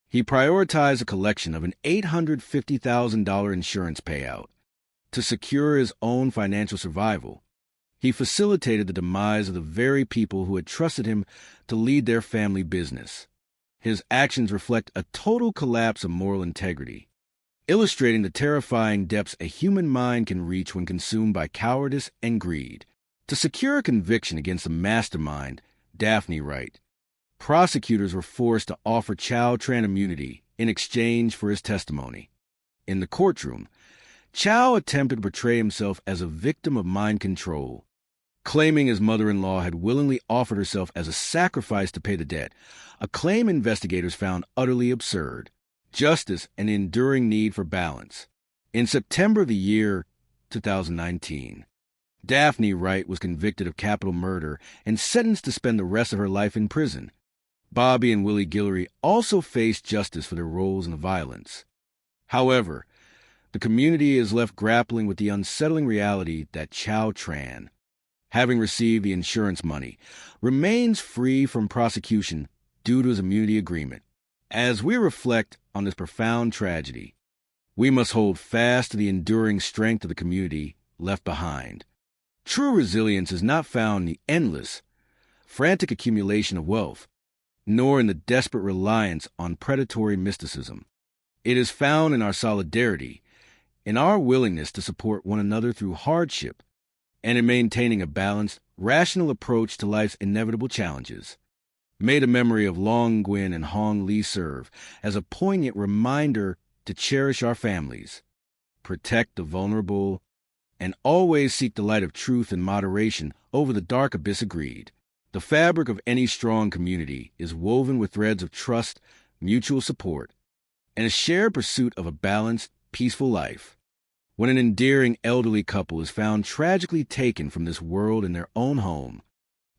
he prioritized a collection of an $850,000 insurance payout. To secure his own financial survival, he facilitated the demise of the very people who had trusted him to lead their family business. His actions reflect a total collapse of moral integrity, illustrating the terrifying depths a human mind can reach when consumed by cowardice and greed. To secure a conviction against the mastermind, Daphne Wright, prosecutors were forced to offer Chow Tran immunity in exchange for his testimony. In the courtroom, Chow attempted to portray himself as a victim of mind control, claiming his mother-in-law had willingly offered herself as a sacrifice to pay the debt, a claim investigators found utterly absurd. Justice and enduring need for balance. In September of the year 2019, Daphne Wright was convicted of capital murder and sentenced to spend the rest of her life in prison. Bobby and Willie Guillory also faced justice for their roles in the violence. However, the community is left grappling with the unsettling reality that Chow Tran, having received the insurance money, remains free from prosecution due to his immunity agreement. As we reflect on this profound tragedy, we must hold fast to the enduring strength of the community left behind. True resilience is not found in the endless, frantic accumulation of wealth, nor in the desperate reliance on predatory mysticism. It is found in our solidarity, in our willingness to support one another through hardship, and in maintaining a balanced, rational approach to life's inevitable challenges. May the memory of Long Nguyen and Hong Lee serve as a poignant reminder to cherish our families, protect the vulnerable, and always seek the light of truth and moderation over the dark abyss of greed. The fabric of any strong community is woven with threads of trust, mutual support, and a shared pursuit of a balanced, peaceful life. When an endearing elderly couple is found tragically taken from this world in their own home,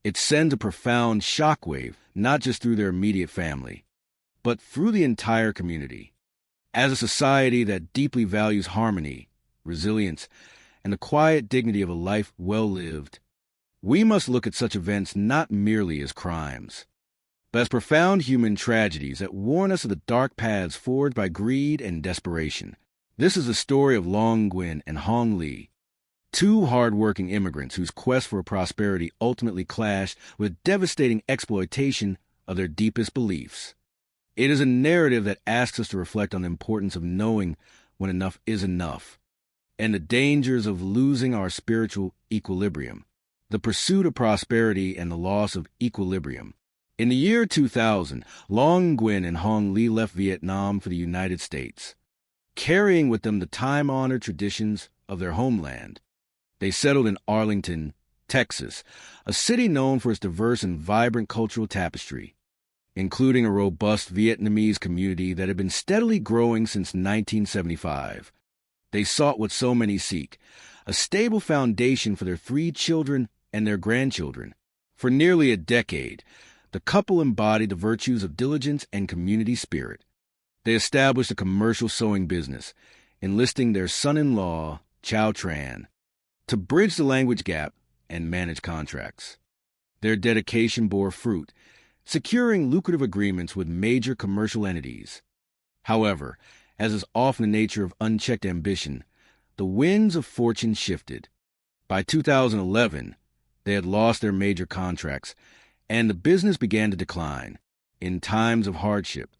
it sends a profound shockwave not just through their immediate family, but through the entire community. As a society that deeply values harmony, resilience, and the quiet dignity of a life well lived, we must look at such events not merely as crimes, but as profound human tragedies that warn us of the dark paths forged by greed and desperation. This is the story of Long Nguyen and Hong Lee, two hard-working immigrants whose quest for prosperity ultimately clashed with devastating exploitation of their deepest beliefs. It is a narrative that asks us to reflect on the importance of knowing when enough is enough, and the dangers of losing our spiritual equilibrium, the pursuit of prosperity and the loss of equilibrium. In the year 2000, Long Nguyen and Hong Lee left Vietnam for the United States, carrying with them the time-honored traditions of their homeland. They settled in Arlington, Texas, a city known for its diverse and vibrant cultural tapestry, including a robust Vietnamese community that had been steadily growing since 1975. They sought what so many seek, a stable foundation for their 3 children and their grandchildren. For nearly a decade, the couple embodied the virtues of diligence and community spirit. They established a commercial sewing business, enlisting their son-in-law, Chow Tran, to bridge the language gap and manage contracts. Their dedication bore fruit, securing lucrative agreements with major commercial entities. However, as is often the nature of unchecked ambition, the winds of fortune shifted. By 2011, they had lost their major contracts, and the business began to decline. In times of hardship,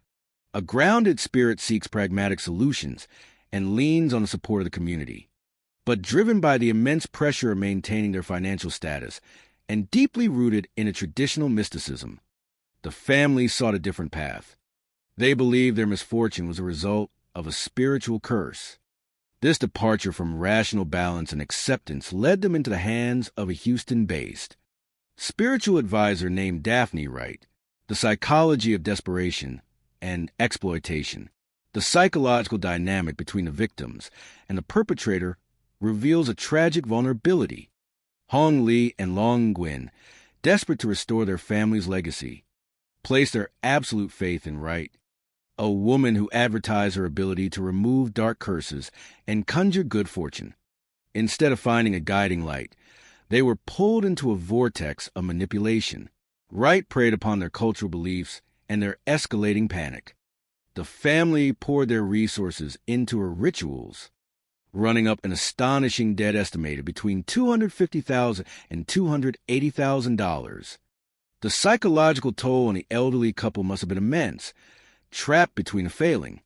a grounded spirit seeks pragmatic solutions and leans on the support of the community. But driven by the immense pressure of maintaining their financial status and deeply rooted in a traditional mysticism, the family sought a different path. They believed their misfortune was a result of a spiritual curse. This departure from rational balance and acceptance led them into the hands of a Houston-based spiritual advisor named Daphne Wright. The psychology of desperation and exploitation, the psychological dynamic between the victims and the perpetrator, reveals a tragic vulnerability. Hong Lee and Long Nguyen, desperate to restore their family's legacy, placed their absolute faith in Wright, a woman who advertised her ability to remove dark curses and conjure good fortune. Instead of finding a guiding light, they were pulled into a vortex of manipulation. Wright preyed upon their cultural beliefs and their escalating panic. The family poured their resources into her rituals, running up an astonishing debt estimated between $250,000 and $280,000. The psychological toll on the elderly couple must have been immense, trapped between a failing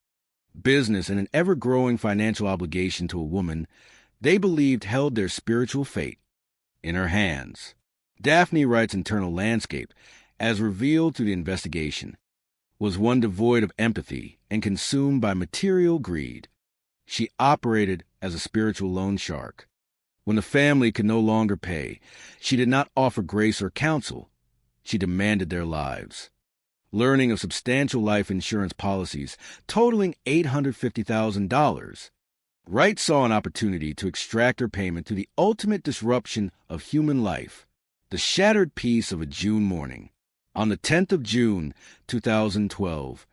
business and an ever-growing financial obligation to a woman they believed held their spiritual fate in her hands. Daphne Wright's internal landscape, as revealed through the investigation, was one devoid of empathy and consumed by material greed. She operated as a spiritual loan shark. When the family could no longer pay, she did not offer grace or counsel. She demanded their lives. Learning of substantial life insurance policies totaling $850,000, Wright saw an opportunity to extract her payment through the ultimate disruption of human life, the shattered peace of a June morning. On the 10th of June, 2012,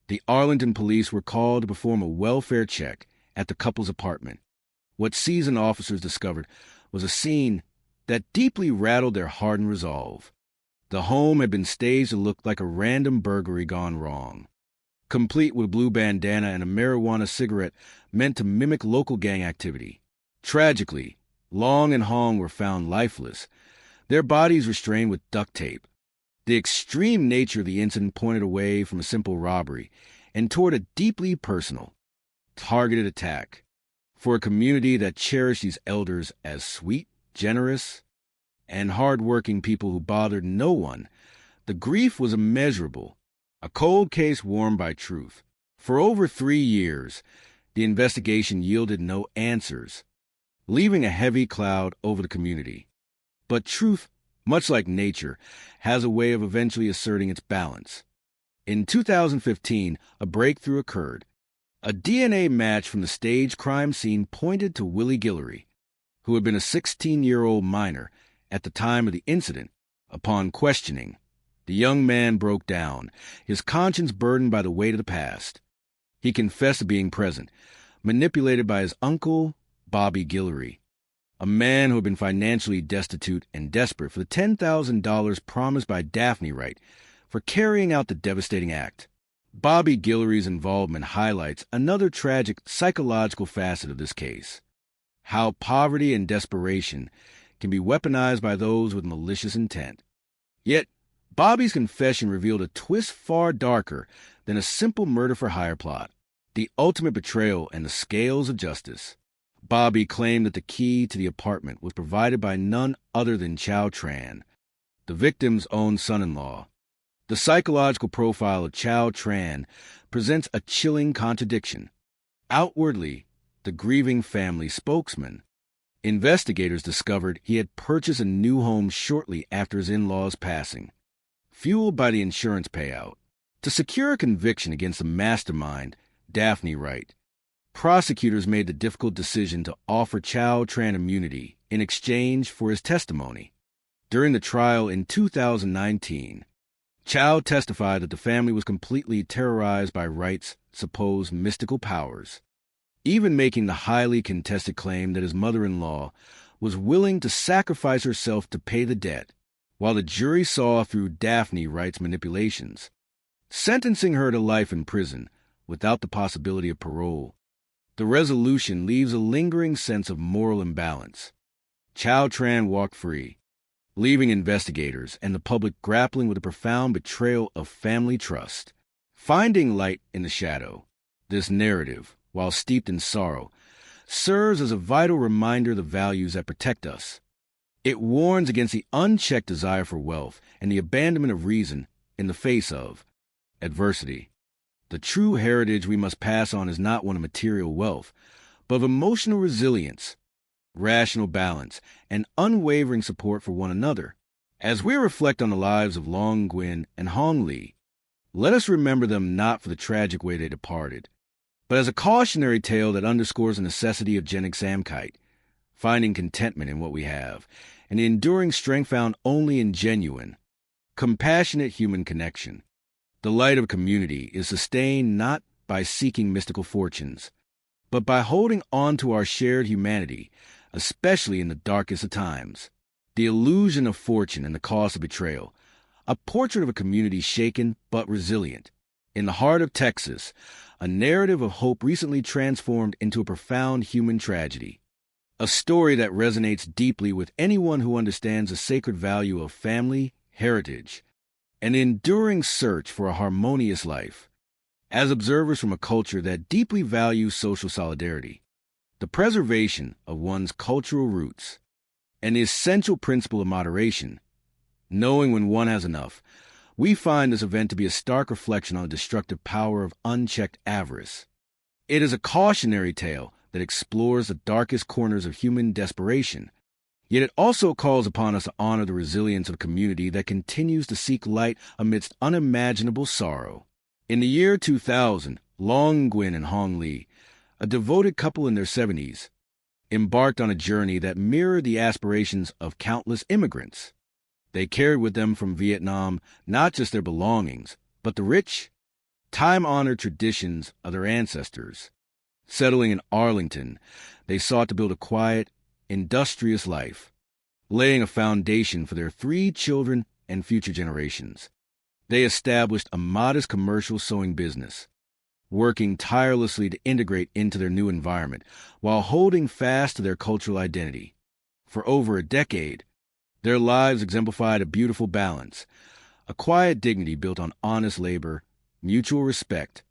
the Arlington police were called to perform a welfare check at the couple's apartment. What seasoned officers discovered was a scene that deeply rattled their hardened resolve. The home had been staged to look like a random burglary gone wrong, complete with blue bandana and a marijuana cigarette meant to mimic local gang activity. Tragically, Long and Hong were found lifeless, their bodies restrained with duct tape. The extreme nature of the incident pointed away from a simple robbery and toward a deeply personal, targeted attack. For a community that cherished these elders as sweet, generous, and hard-working people who bothered no one, the grief was immeasurable, a cold case warmed by truth. For over 3 years, the investigation yielded no answers, leaving a heavy cloud over the community. But truth, much like nature, has a way of eventually asserting its balance. In 2015, a breakthrough occurred. A DNA match from the stage crime scene pointed to Willie Guillory, who had been a 16-year-old minor at the time of the incident. Upon questioning, the young man broke down, his conscience burdened by the weight of the past. He confessed to being present, manipulated by his uncle, Bobby Guillory, a man who had been financially destitute and desperate for the $10,000 promised by Daphne Wright for carrying out the devastating act. Bobby Guillory's involvement highlights another tragic psychological facet of this case: how poverty and desperation can be weaponized by those with malicious intent. Yet, Bobby's confession revealed a twist far darker than a simple murder-for-hire plot: the ultimate betrayal and the scales of justice. Bobby claimed that the key to the apartment was provided by none other than Chow Tran, the victim's own son-in-law. The psychological profile of Chow Tran presents a chilling contradiction. Outwardly, the grieving family spokesman, investigators discovered he had purchased a new home shortly after his in-laws' passing, fueled by the insurance payout. To secure a conviction against the mastermind, Daphne Wright, prosecutors made the difficult decision to offer Chow Tran immunity in exchange for his testimony. During the trial in 2019, Chow testified that the family was completely terrorized by Wright's supposed mystical powers, even making the highly contested claim that his mother-in-law was willing to sacrifice herself to pay the debt, while the jury saw through Daphne Wright's manipulations, sentencing her to life in prison without the possibility of parole. The resolution leaves a lingering sense of moral imbalance. Chow Tran walked free, leaving investigators and the public grappling with the profound betrayal of family trust. Finding light in the shadow, this narrative, while steeped in sorrow, serves as a vital reminder of the values that protect us. It warns against the unchecked desire for wealth and the abandonment of reason in the face of adversity. The true heritage we must pass on is not one of material wealth, but of emotional resilience, rational balance, and unwavering support for one another. As we reflect on the lives of Long Nguyen and Hong Lee, let us remember them not for the tragic way they departed, but as a cautionary tale that underscores the necessity of Genik Samkite, finding contentment in what we have, and the enduring strength found only in genuine, compassionate human connection. The light of community is sustained not by seeking mystical fortunes, but by holding on to our shared humanity, especially in the darkest of times. The illusion of fortune and the cost of betrayal, a portrait of a community shaken but resilient. In the heart of Texas, a narrative of hope recently transformed into a profound human tragedy. A story that resonates deeply with anyone who understands the sacred value of family, heritage, an enduring search for a harmonious life. As observers from a culture that deeply values social solidarity, the preservation of one's cultural roots, and the essential principle of moderation, knowing when one has enough, we find this event to be a stark reflection on the destructive power of unchecked avarice. It is a cautionary tale that explores the darkest corners of human desperation, yet it also calls upon us to honor the resilience of a community that continues to seek light amidst unimaginable sorrow. In the year 2000, Long Nguyen and Hong Lee, a devoted couple in their 70s, embarked on a journey that mirrored the aspirations of countless immigrants. They carried with them from Vietnam not just their belongings, but the rich, time-honored traditions of their ancestors. Settling in Arlington, they sought to build a quiet, industrious life, laying a foundation for their 3 children and future generations. They established a modest commercial sewing business, working tirelessly to integrate into their new environment while holding fast to their cultural identity. For over a decade, their lives exemplified a beautiful balance, a quiet dignity built on honest labor, mutual respect,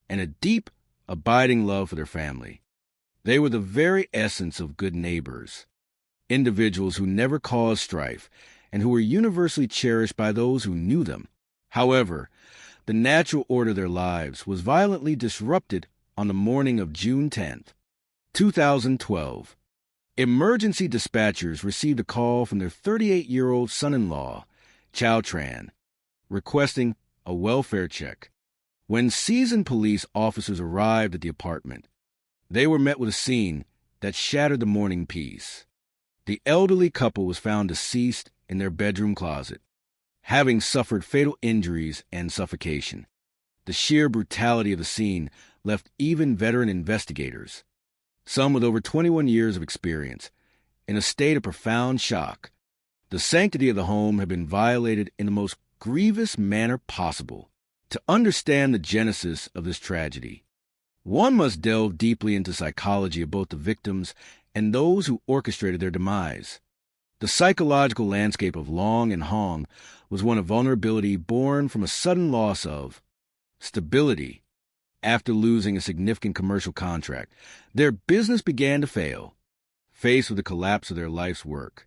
and a deep, abiding love for their family. They were the very essence of good neighbors, individuals who never caused strife and who were universally cherished by those who knew them. However, the natural order of their lives was violently disrupted on the morning of June 10th, 2012. Emergency dispatchers received a call from their 38-year-old son-in-law, Chow Tran, requesting a welfare check. When seasoned police officers arrived at the apartment, they were met with a scene that shattered the morning peace. The elderly couple was found deceased in their bedroom closet, having suffered fatal injuries and suffocation. The sheer brutality of the scene left even veteran investigators, some with over 21 years of experience, in a state of profound shock. The sanctity of the home had been violated in the most grievous manner possible. To understand the genesis of this tragedy, one must delve deeply into psychology of both the victims and those who orchestrated their demise. The psychological landscape of Long and Hong was one of vulnerability born from a sudden loss of stability. After losing a significant commercial contract, their business began to fail. Faced with the collapse of their life's work,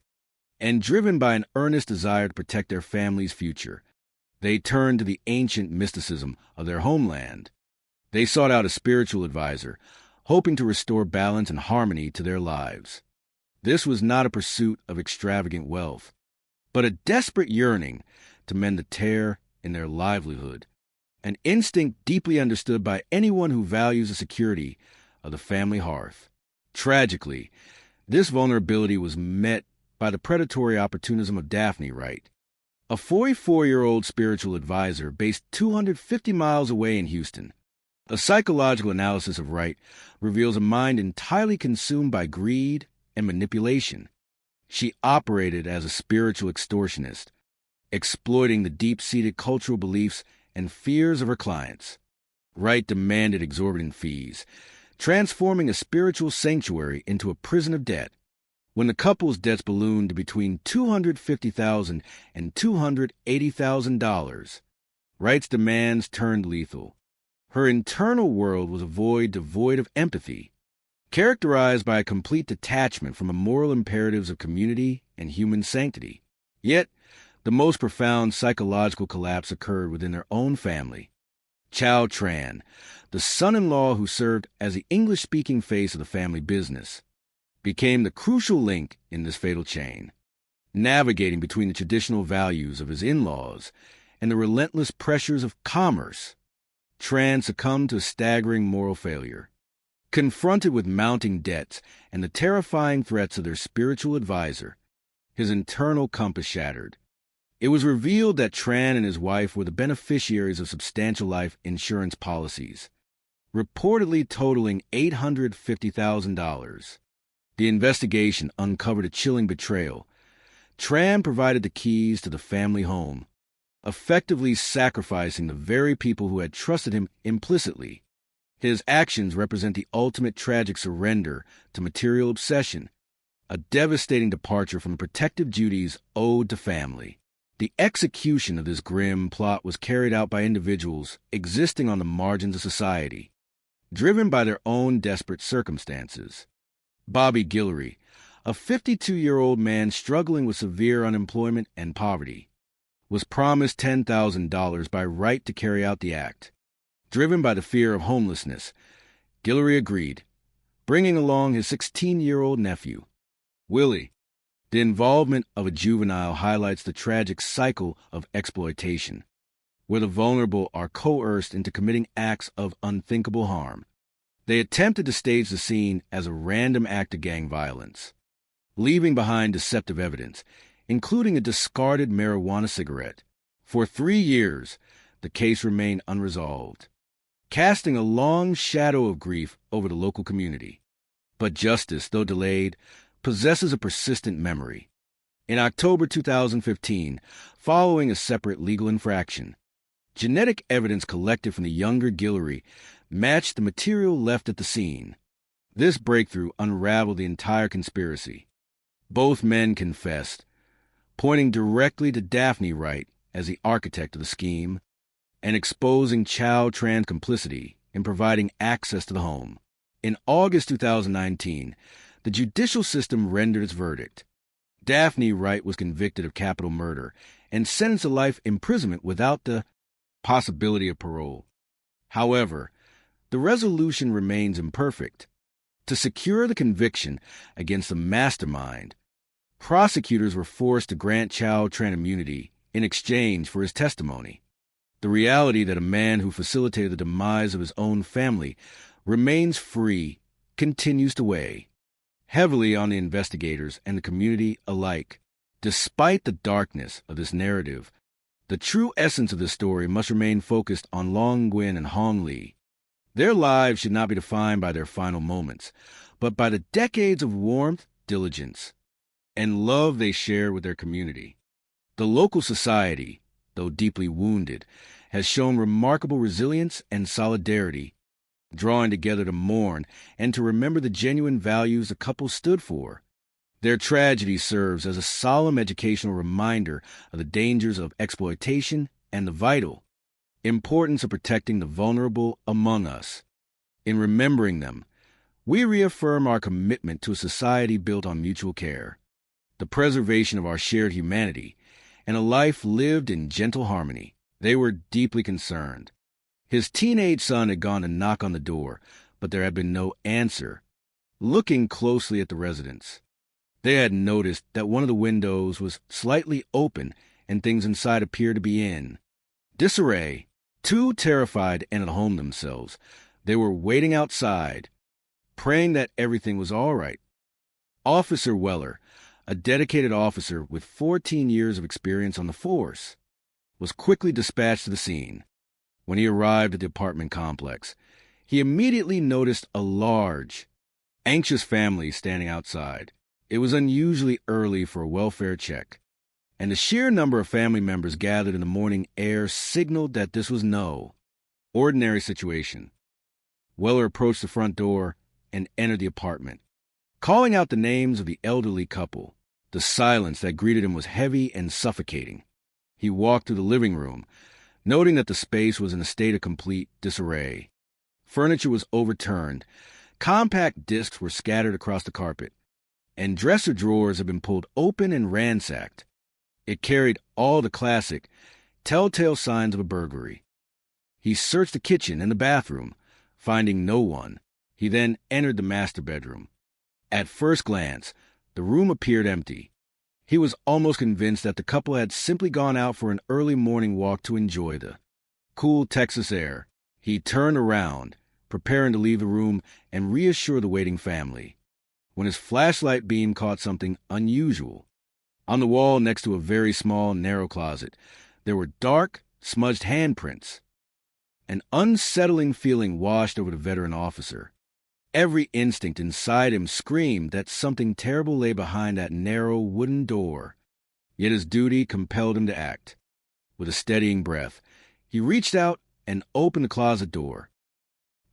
and driven by an earnest desire to protect their family's future, they turned to the ancient mysticism of their homeland. They sought out a spiritual advisor, hoping to restore balance and harmony to their lives. This was not a pursuit of extravagant wealth, but a desperate yearning to mend the tear in their livelihood, an instinct deeply understood by anyone who values the security of the family hearth. Tragically, this vulnerability was met by the predatory opportunism of Daphne Wright, a 44-year-old spiritual advisor based 250 miles away in Houston. A psychological analysis of Wright reveals a mind entirely consumed by greed and manipulation. She operated as a spiritual extortionist, exploiting the deep-seated cultural beliefs and fears of her clients. Wright demanded exorbitant fees, transforming a spiritual sanctuary into a prison of debt. When the couple's debts ballooned to between $250,000 and $280,000, Wright's demands turned lethal. Her internal world was a void devoid of empathy, characterized by a complete detachment from the moral imperatives of community and human sanctity. Yet, the most profound psychological collapse occurred within their own family. Chow Tran, the son-in-law who served as the English-speaking face of the family business, became the crucial link in this fatal chain. Navigating between the traditional values of his in-laws and the relentless pressures of commerce, Tran succumbed to a staggering moral failure. Confronted with mounting debts and the terrifying threats of their spiritual advisor, his internal compass shattered. It was revealed that Tran and his wife were the beneficiaries of substantial life insurance policies, reportedly totaling $850,000. The investigation uncovered a chilling betrayal. Tran provided the keys to the family home, effectively sacrificing the very people who had trusted him implicitly. His actions represent the ultimate tragic surrender to material obsession, a devastating departure from the protective duties owed to family. The execution of this grim plot was carried out by individuals existing on the margins of society, driven by their own desperate circumstances. Bobby Guillory, a 52-year-old man struggling with severe unemployment and poverty, was promised $10,000 by Wright to carry out the act. Driven by the fear of homelessness, Guillory agreed, bringing along his 16-year-old nephew. Willie, the involvement of a juvenile highlights the tragic cycle of exploitation, where the vulnerable are coerced into committing acts of unthinkable harm. They attempted to stage the scene as a random act of gang violence, leaving behind deceptive evidence, including a discarded marijuana cigarette. For 3 years, the case remained unresolved, casting a long shadow of grief over the local community. But justice, though delayed, possesses a persistent memory. In October 2015, following a separate legal infraction, genetic evidence collected from the younger Guillory matched the material left at the scene. This breakthrough unraveled the entire conspiracy. Both men confessed, pointing directly to Daphne Wright as the architect of the scheme, and exposing Chow Tran's complicity in providing access to the home. In August 2019, the judicial system rendered its verdict. Daphne Wright was convicted of capital murder and sentenced to life imprisonment without the possibility of parole. However, the resolution remains imperfect. To secure the conviction against the mastermind, prosecutors were forced to grant Chow Tran immunity in exchange for his testimony. The reality that a man who facilitated the demise of his own family remains free continues to weigh heavily on the investigators and the community alike. Despite the darkness of this narrative, the true essence of this story must remain focused on Long Nguyen and Hong Lee. Their lives should not be defined by their final moments, but by the decades of warmth, diligence, and love they shared with their community. The local society, though deeply wounded, has shown remarkable resilience and solidarity, drawing together to mourn and to remember the genuine values the couple stood for. Their tragedy serves as a solemn educational reminder of the dangers of exploitation and the vital importance of protecting the vulnerable among us. In remembering them, we reaffirm our commitment to a society built on mutual care, the preservation of our shared humanity, and a life lived in gentle harmony. They were deeply concerned. His teenage son had gone to knock on the door, but there had been no answer. Looking closely at the residence, they had noticed that one of the windows was slightly open and things inside appeared to be in disarray. Too terrified and at home themselves, they were waiting outside, praying that everything was all right. Officer Weller, a dedicated officer with 14 years of experience on the force, was quickly dispatched to the scene. When he arrived at the apartment complex, he immediately noticed a large, anxious family standing outside. It was unusually early for a welfare check, and the sheer number of family members gathered in the morning air signaled that this was no ordinary situation. Weller approached the front door and entered the apartment. Calling out the names of the elderly couple, the silence that greeted him was heavy and suffocating. He walked through the living room, noting that the space was in a state of complete disarray. Furniture was overturned, compact discs were scattered across the carpet, and dresser drawers had been pulled open and ransacked. It carried all the classic, telltale signs of a burglary. He searched the kitchen and the bathroom, finding no one. He then entered the master bedroom. At first glance, the room appeared empty. He was almost convinced that the couple had simply gone out for an early morning walk to enjoy the cool Texas air. He turned around, preparing to leave the room and reassure the waiting family, when his flashlight beam caught something unusual. On the wall next to a very small, narrow closet, there were dark, smudged handprints. An unsettling feeling washed over the veteran officer. Every instinct inside him screamed that something terrible lay behind that narrow wooden door. Yet his duty compelled him to act. With a steadying breath, he reached out and opened the closet door.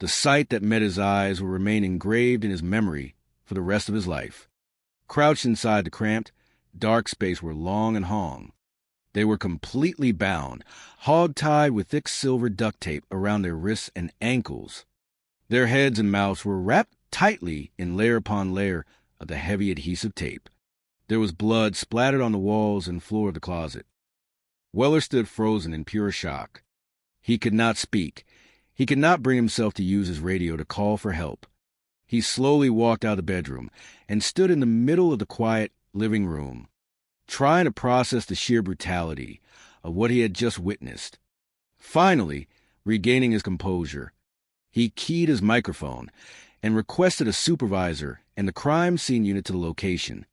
The sight that met his eyes will remain engraved in his memory for the rest of his life. Crouched inside the cramped, dark space were Long and Hong. They were completely bound, hog-tied with thick silver duct tape around their wrists and ankles. Their heads and mouths were wrapped tightly in layer upon layer of the heavy adhesive tape. There was blood splattered on the walls and floor of the closet. Weller stood frozen in pure shock. He could not speak. He could not bring himself to use his radio to call for help. He slowly walked out of the bedroom and stood in the middle of the quiet living room, trying to process the sheer brutality of what he had just witnessed. Finally, regaining his composure, he keyed his microphone and requested a supervisor and the crime scene unit to the location.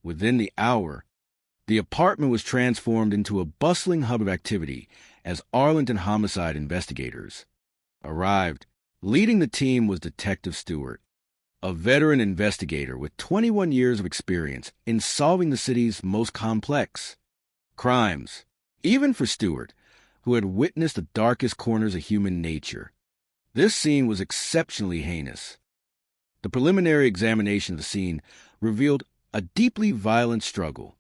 Within the hour, the apartment was transformed into a bustling hub of activity as Arlington homicide investigators arrived. Leading the team was Detective Stewart, a veteran investigator with 21 years of experience in solving the city's most complex crimes, even for Stewart, who had witnessed the darkest corners of human nature. This scene was exceptionally heinous. The preliminary examination of the scene revealed a deeply violent struggle.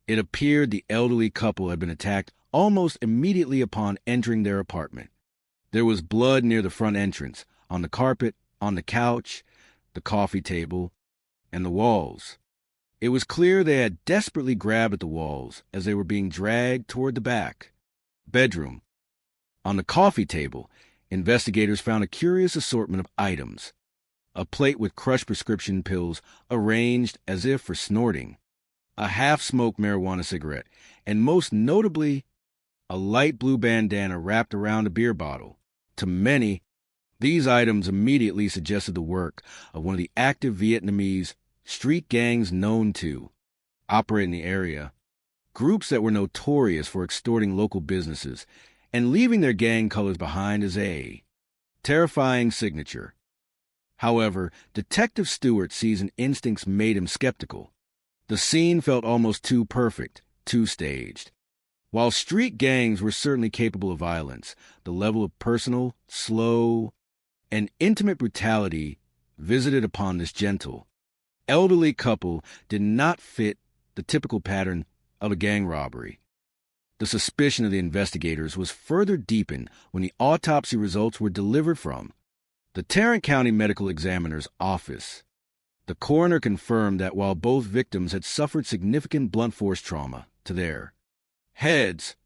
It appeared the elderly couple had been attacked almost immediately upon entering their apartment. There was blood near the front entrance, on the carpet, on the couch, the coffee table, and the walls. It was clear they had desperately grabbed at the walls as they were being dragged toward the back bedroom. On the coffee table, investigators found a curious assortment of items. A plate with crushed prescription pills arranged as if for snorting, a half-smoked marijuana cigarette, and most notably, a light blue bandana wrapped around a beer bottle. To many, these items immediately suggested the work of one of the active Vietnamese street gangs known to operate in the area, groups that were notorious for extorting local businesses and leaving their gang colors behind as a terrifying signature. However, Detective Stewart's seasoned instincts made him skeptical. The scene felt almost too perfect, too staged. While street gangs were certainly capable of violence, the level of personal, slow, and intimate brutality visited upon this gentle, elderly couple did not fit the typical pattern of a gang robbery. The suspicion of the investigators was further deepened when the autopsy results were delivered from the Tarrant County Medical Examiner's office. The coroner confirmed that while both victims had suffered significant blunt force trauma to their heads,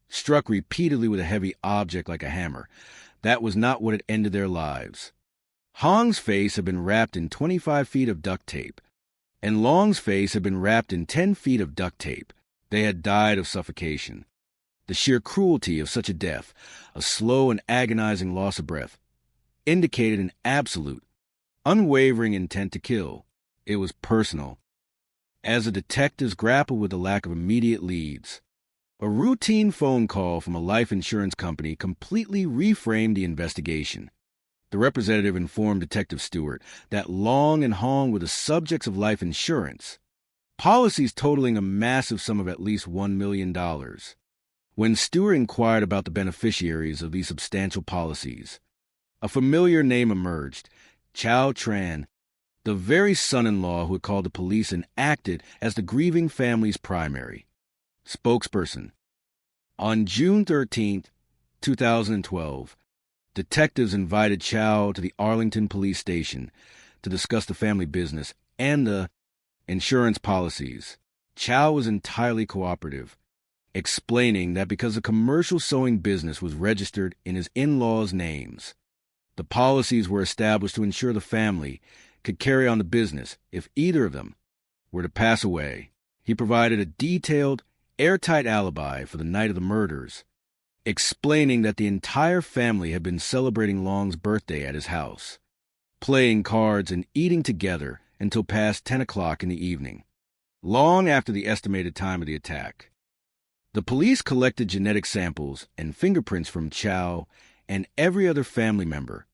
struck repeatedly with a heavy object like a hammer, that was not what had ended their lives. Hong's face had been wrapped in 25 feet of duct tape, and Long's face had been wrapped in 10 feet of duct tape. They had died of suffocation. The sheer cruelty of such a death, a slow and agonizing loss of breath, indicated an absolute, unwavering intent to kill. It was personal. As the detectives grappled with the lack of immediate leads, a routine phone call from a life insurance company completely reframed the investigation. The representative informed Detective Stewart that Long and Hong were the subjects of life insurance, policies totaling a massive sum of at least $1 million. When Stewart inquired about the beneficiaries of these substantial policies, a familiar name emerged: Chow Tran, the very son-in-law who had called the police and acted as the grieving family's primary spokesperson. On June 13, 2012, detectives invited Chow to the Arlington Police Station to discuss the family business and the insurance policies. Chow was entirely cooperative, explaining that because the commercial sewing business was registered in his in-laws' names, the policies were established to ensure the family could carry on the business if either of them were to pass away. He provided a detailed, airtight alibi for the night of the murders, explaining that the entire family had been celebrating Long's birthday at his house, playing cards and eating together until past 10 o'clock in the evening, long after the estimated time of the attack. The police collected genetic samples and fingerprints from Chow and every other family member,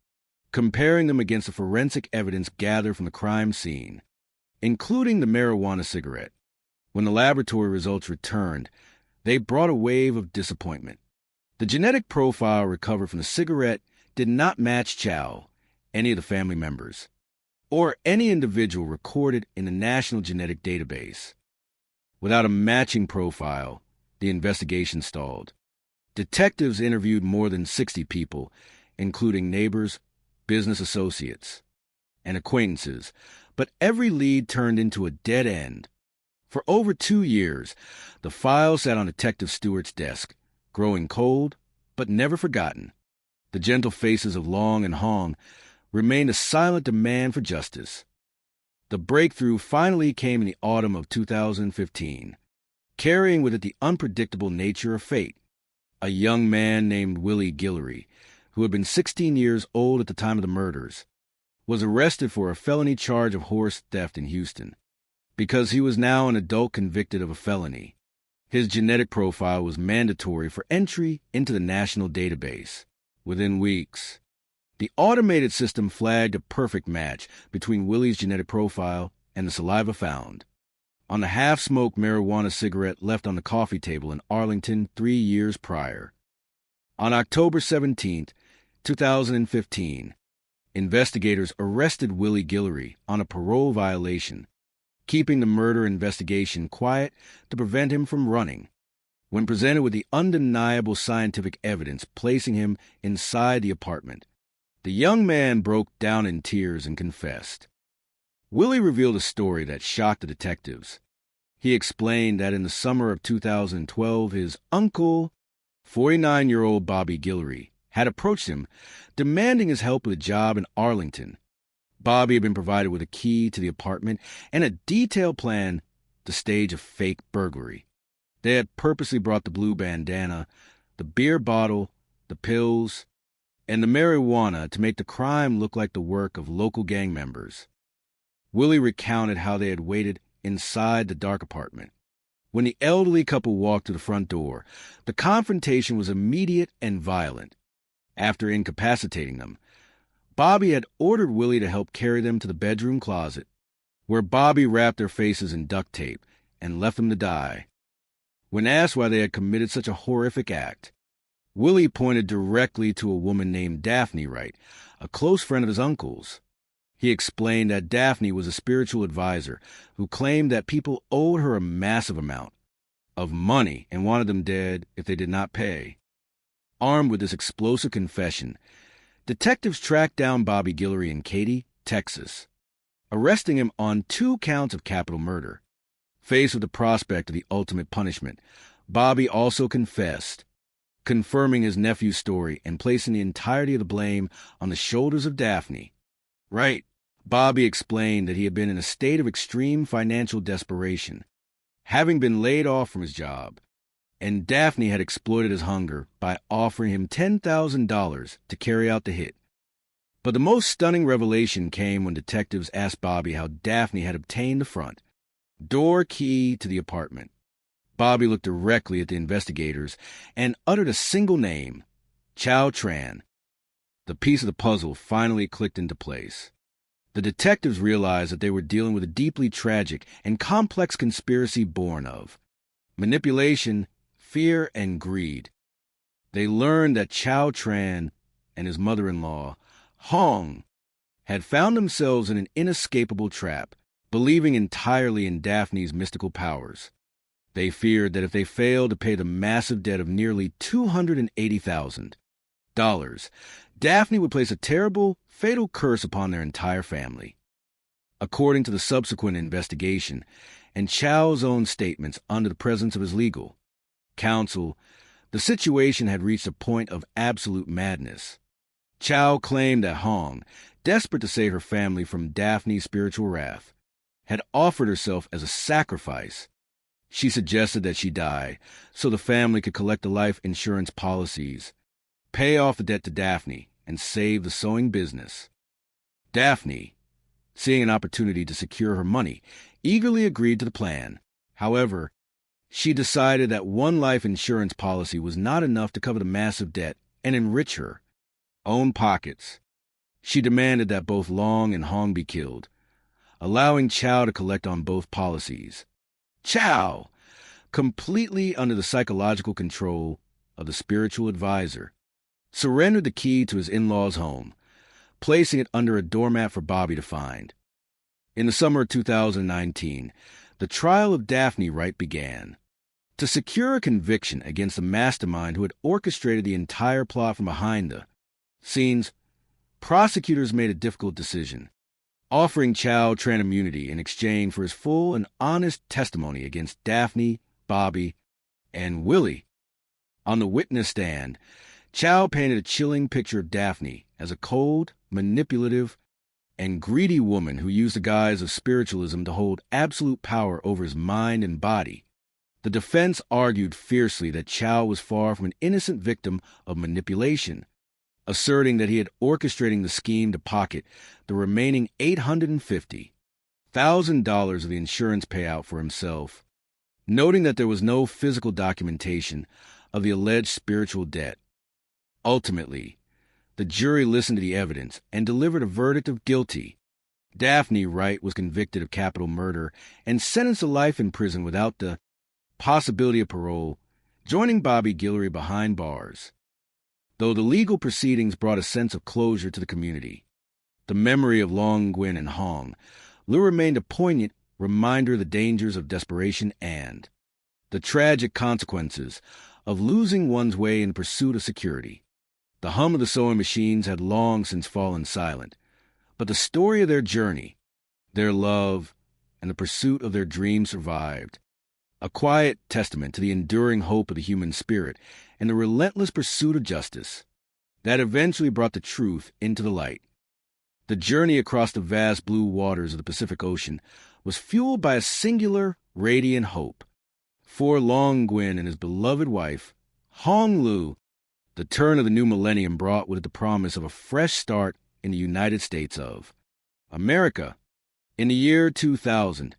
comparing them against the forensic evidence gathered from the crime scene, including the marijuana cigarette. When the laboratory results returned, they brought a wave of disappointment. The genetic profile recovered from the cigarette did not match Chow, any of the family members, or any individual recorded in the National Genetic Database. Without a matching profile, the investigation stalled. Detectives interviewed more than 60 people, including neighbors, business associates, and acquaintances, but every lead turned into a dead end. For over 2 years, the file sat on Detective Stewart's desk, growing cold, but never forgotten. The gentle faces of Long and Hong remained a silent demand for justice. The breakthrough finally came in the autumn of 2015, carrying with it the unpredictable nature of fate. A young man named Willie Guillory, who had been 16 years old at the time of the murders, was arrested for a felony charge of horse theft in Houston. Because he was now an adult convicted of a felony, his genetic profile was mandatory for entry into the national database. Within weeks, the automated system flagged a perfect match between Willie's genetic profile and the saliva found on the half-smoked marijuana cigarette left on the coffee table in Arlington 3 years prior. On October 17, 2015, investigators arrested Willie Guillory on a parole violation, keeping the murder investigation quiet to prevent him from running. When presented with the undeniable scientific evidence placing him inside the apartment, the young man broke down in tears and confessed. Willie revealed a story that shocked the detectives. He explained that in the summer of 2012, his uncle, 49-year-old Bobby Guillory, had approached him, demanding his help with a job in Arlington. Bobby had been provided with a key to the apartment and a detailed plan to stage a fake burglary. They had purposely brought the blue bandana, the beer bottle, the pills, and the marijuana to make the crime look like the work of local gang members. Willie recounted how they had waited inside the dark apartment. When the elderly couple walked to the front door, the confrontation was immediate and violent. After incapacitating them, Bobby had ordered Willie to help carry them to the bedroom closet, where Bobby wrapped their faces in duct tape and left them to die. When asked why they had committed such a horrific act, Willie pointed directly to a woman named Daphne Wright, a close friend of his uncle's. He explained that Daphne was a spiritual advisor who claimed that people owed her a massive amount of money and wanted them dead if they did not pay. Armed with this explosive confession, detectives tracked down Bobby Guillory in Katy, Texas, arresting him on 2 counts of capital murder. Faced with the prospect of the ultimate punishment, Bobby also confessed, confirming his nephew's story and placing the entirety of the blame on the shoulders of Daphne. Right. Bobby explained that he had been in a state of extreme financial desperation, having been laid off from his job, and Daphne had exploited his hunger by offering him $10,000 to carry out the hit. But the most stunning revelation came when detectives asked Bobby how Daphne had obtained the front door key to the apartment. Bobby looked directly at the investigators and uttered a single name, Chow Tran. The piece of the puzzle finally clicked into place. The detectives realized that they were dealing with a deeply tragic and complex conspiracy born of manipulation, fear, and greed. They learned that Chow Tran and his mother-in-law, Hong, had found themselves in an inescapable trap, believing entirely in Daphne's mystical powers. They feared that if they failed to pay the massive debt of nearly $280,000, Daphne would place a terrible, fatal curse upon their entire family. According to the subsequent investigation and Chow's own statements under the presence of his legal counsel, the situation had reached a point of absolute madness. Chow claimed that Hong, desperate to save her family from Daphne's spiritual wrath, had offered herself as a sacrifice. She suggested that she die so the family could collect the life insurance policies, pay off the debt to Daphne, and save the sewing business. Daphne, seeing an opportunity to secure her money, eagerly agreed to the plan. However, she decided that one life insurance policy was not enough to cover the massive debt and enrich her own pockets. She demanded that both Long and Hong be killed, allowing Chow to collect on both policies. Chow, completely under the psychological control of the spiritual advisor, surrendered the key to his in-laws' home, placing it under a doormat for Bobby to find. In the summer of 2019, the trial of Daphne Wright began. To secure a conviction against the mastermind who had orchestrated the entire plot from behind the scenes, prosecutors made a difficult decision, offering Chow Tran immunity in exchange for his full and honest testimony against Daphne, Bobby, and Willie. On the witness stand, Chow painted a chilling picture of Daphne as a cold, manipulative, and greedy woman who used the guise of spiritualism to hold absolute power over his mind and body. The defense argued fiercely that Chow was far from an innocent victim of manipulation, asserting that he had orchestrated the scheme to pocket the remaining $850,000 of the insurance payout for himself, noting that there was no physical documentation of the alleged spiritual debt. Ultimately, the jury listened to the evidence and delivered a verdict of guilty. Daphne Wright was convicted of capital murder and sentenced to life in prison without the possibility of parole, joining Bobby Guillory behind bars. Though the legal proceedings brought a sense of closure to the community, the memory of Long Nguyen and Hong remained a poignant reminder of the dangers of desperation and the tragic consequences of losing one's way in pursuit of security. The hum of the sewing machines had long since fallen silent, but the story of their journey, their love, and the pursuit of their dreams survived, a quiet testament to the enduring hope of the human spirit and the relentless pursuit of justice that eventually brought the truth into the light. The journey across the vast blue waters of the Pacific Ocean was fueled by a singular, radiant hope. For Long Nguyen and his beloved wife, Hong Lu, the turn of the new millennium brought with it the promise of a fresh start in the United States of America. In the year 2000,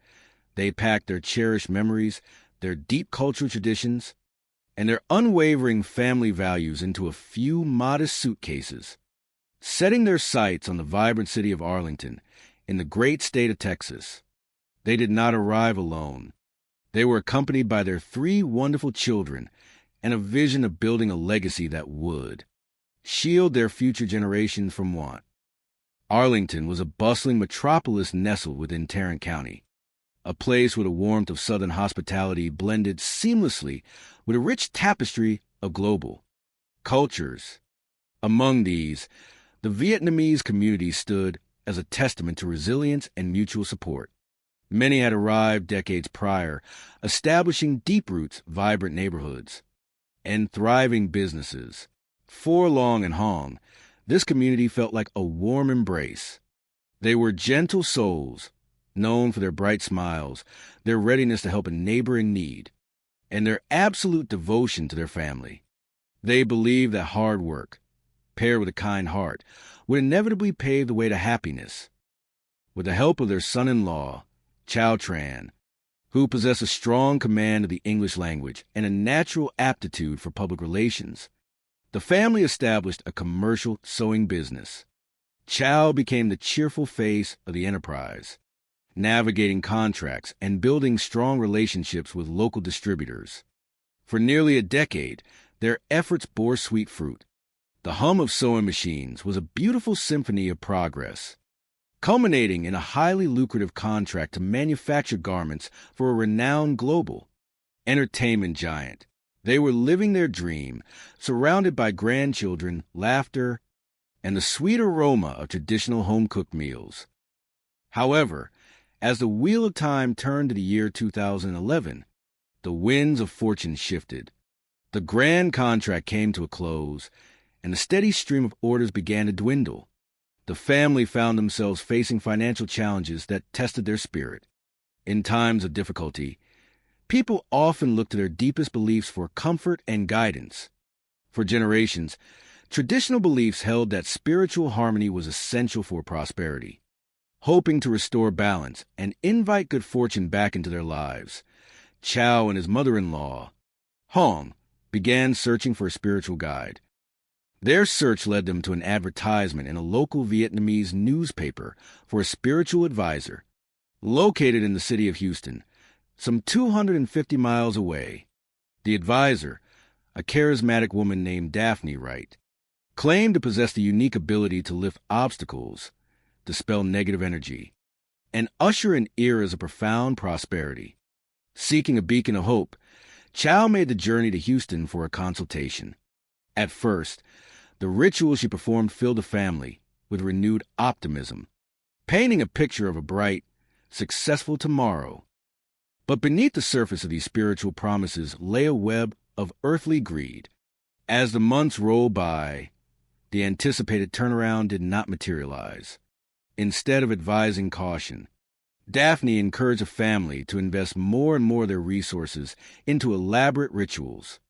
they packed their cherished memories, their deep cultural traditions, and their unwavering family values into a few modest suitcases, setting their sights on the vibrant city of Arlington in the great state of Texas. They did not arrive alone. They were accompanied by their 3 wonderful children and a vision of building a legacy that would shield their future generations from want. Arlington was a bustling metropolis nestled within Tarrant County, a place where the warmth of Southern hospitality blended seamlessly with a rich tapestry of global cultures. Among these, the Vietnamese community stood as a testament to resilience and mutual support. Many had arrived decades prior, establishing deep roots, vibrant neighborhoods, and thriving businesses. For Long and Hong, this community felt like a warm embrace. They were gentle souls, known for their bright smiles, their readiness to help a neighbor in need, and their absolute devotion to their family. They believed that hard work, paired with a kind heart, would inevitably pave the way to happiness. With the help of their son-in-law, Chow Tran, who possessed a strong command of the English language and a natural aptitude for public relations, the family established a commercial sewing business. Chow became the cheerful face of the enterprise, navigating contracts and building strong relationships with local distributors. For nearly a decade, their efforts bore sweet fruit. The hum of sewing machines was a beautiful symphony of progress, culminating in a highly lucrative contract to manufacture garments for a renowned global entertainment giant. They were living their dream, surrounded by grandchildren, laughter, and the sweet aroma of traditional home-cooked meals. However, as the wheel of time turned to the year 2011, the winds of fortune shifted. The grand contract came to a close, and the steady stream of orders began to dwindle. The family found themselves facing financial challenges that tested their spirit. In times of difficulty, people often look to their deepest beliefs for comfort and guidance. For generations, traditional beliefs held that spiritual harmony was essential for prosperity. Hoping to restore balance and invite good fortune back into their lives, Chow and his mother-in-law, Hong, began searching for a spiritual guide. Their search led them to an advertisement in a local Vietnamese newspaper for a spiritual advisor, located in the city of Houston, some 250 miles away. The advisor, a charismatic woman named Daphne Wright, claimed to possess the unique ability to lift obstacles, dispel negative energy, and usher in eras of profound prosperity. Seeking a beacon of hope, Chow made the journey to Houston for a consultation. At first, the rituals she performed filled the family with renewed optimism, painting a picture of a bright, successful tomorrow. But beneath the surface of these spiritual promises lay a web of earthly greed. As the months rolled by, the anticipated turnaround did not materialize. Instead of advising caution, Daphne encouraged the family to invest more and more of their resources into elaborate rituals.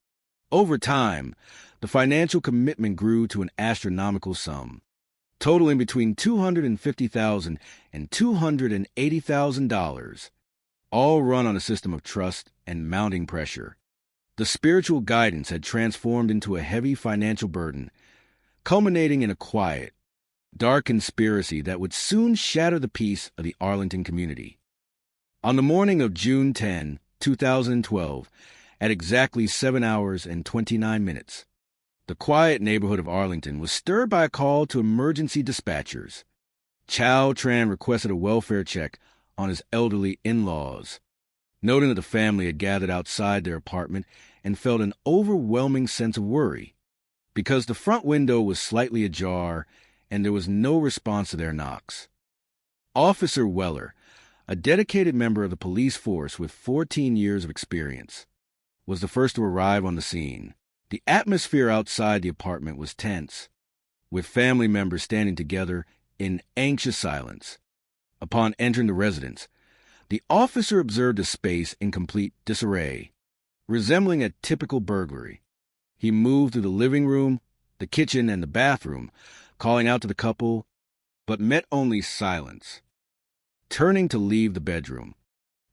Over time, the financial commitment grew to an astronomical sum, totaling between $250,000 and $280,000, all run on a system of trust and mounting pressure. The spiritual guidance had transformed into a heavy financial burden, culminating in a quiet, dark conspiracy that would soon shatter the peace of the Arlington community. On the morning of June 10, 2012, at exactly 7 hours and 29 minutes, the quiet neighborhood of Arlington was stirred by a call to emergency dispatchers. Chow Tran requested a welfare check on his elderly in-laws, noting that the family had gathered outside their apartment and felt an overwhelming sense of worry, because the front window was slightly ajar and there was no response to their knocks. Officer Weller, a dedicated member of the police force with 14 years of experience, was the first to arrive on the scene. The atmosphere outside the apartment was tense, with family members standing together in anxious silence. Upon entering the residence, the officer observed a space in complete disarray, resembling a typical burglary. He moved through the living room, the kitchen, and the bathroom, calling out to the couple, but met only silence. Turning to leave the bedroom,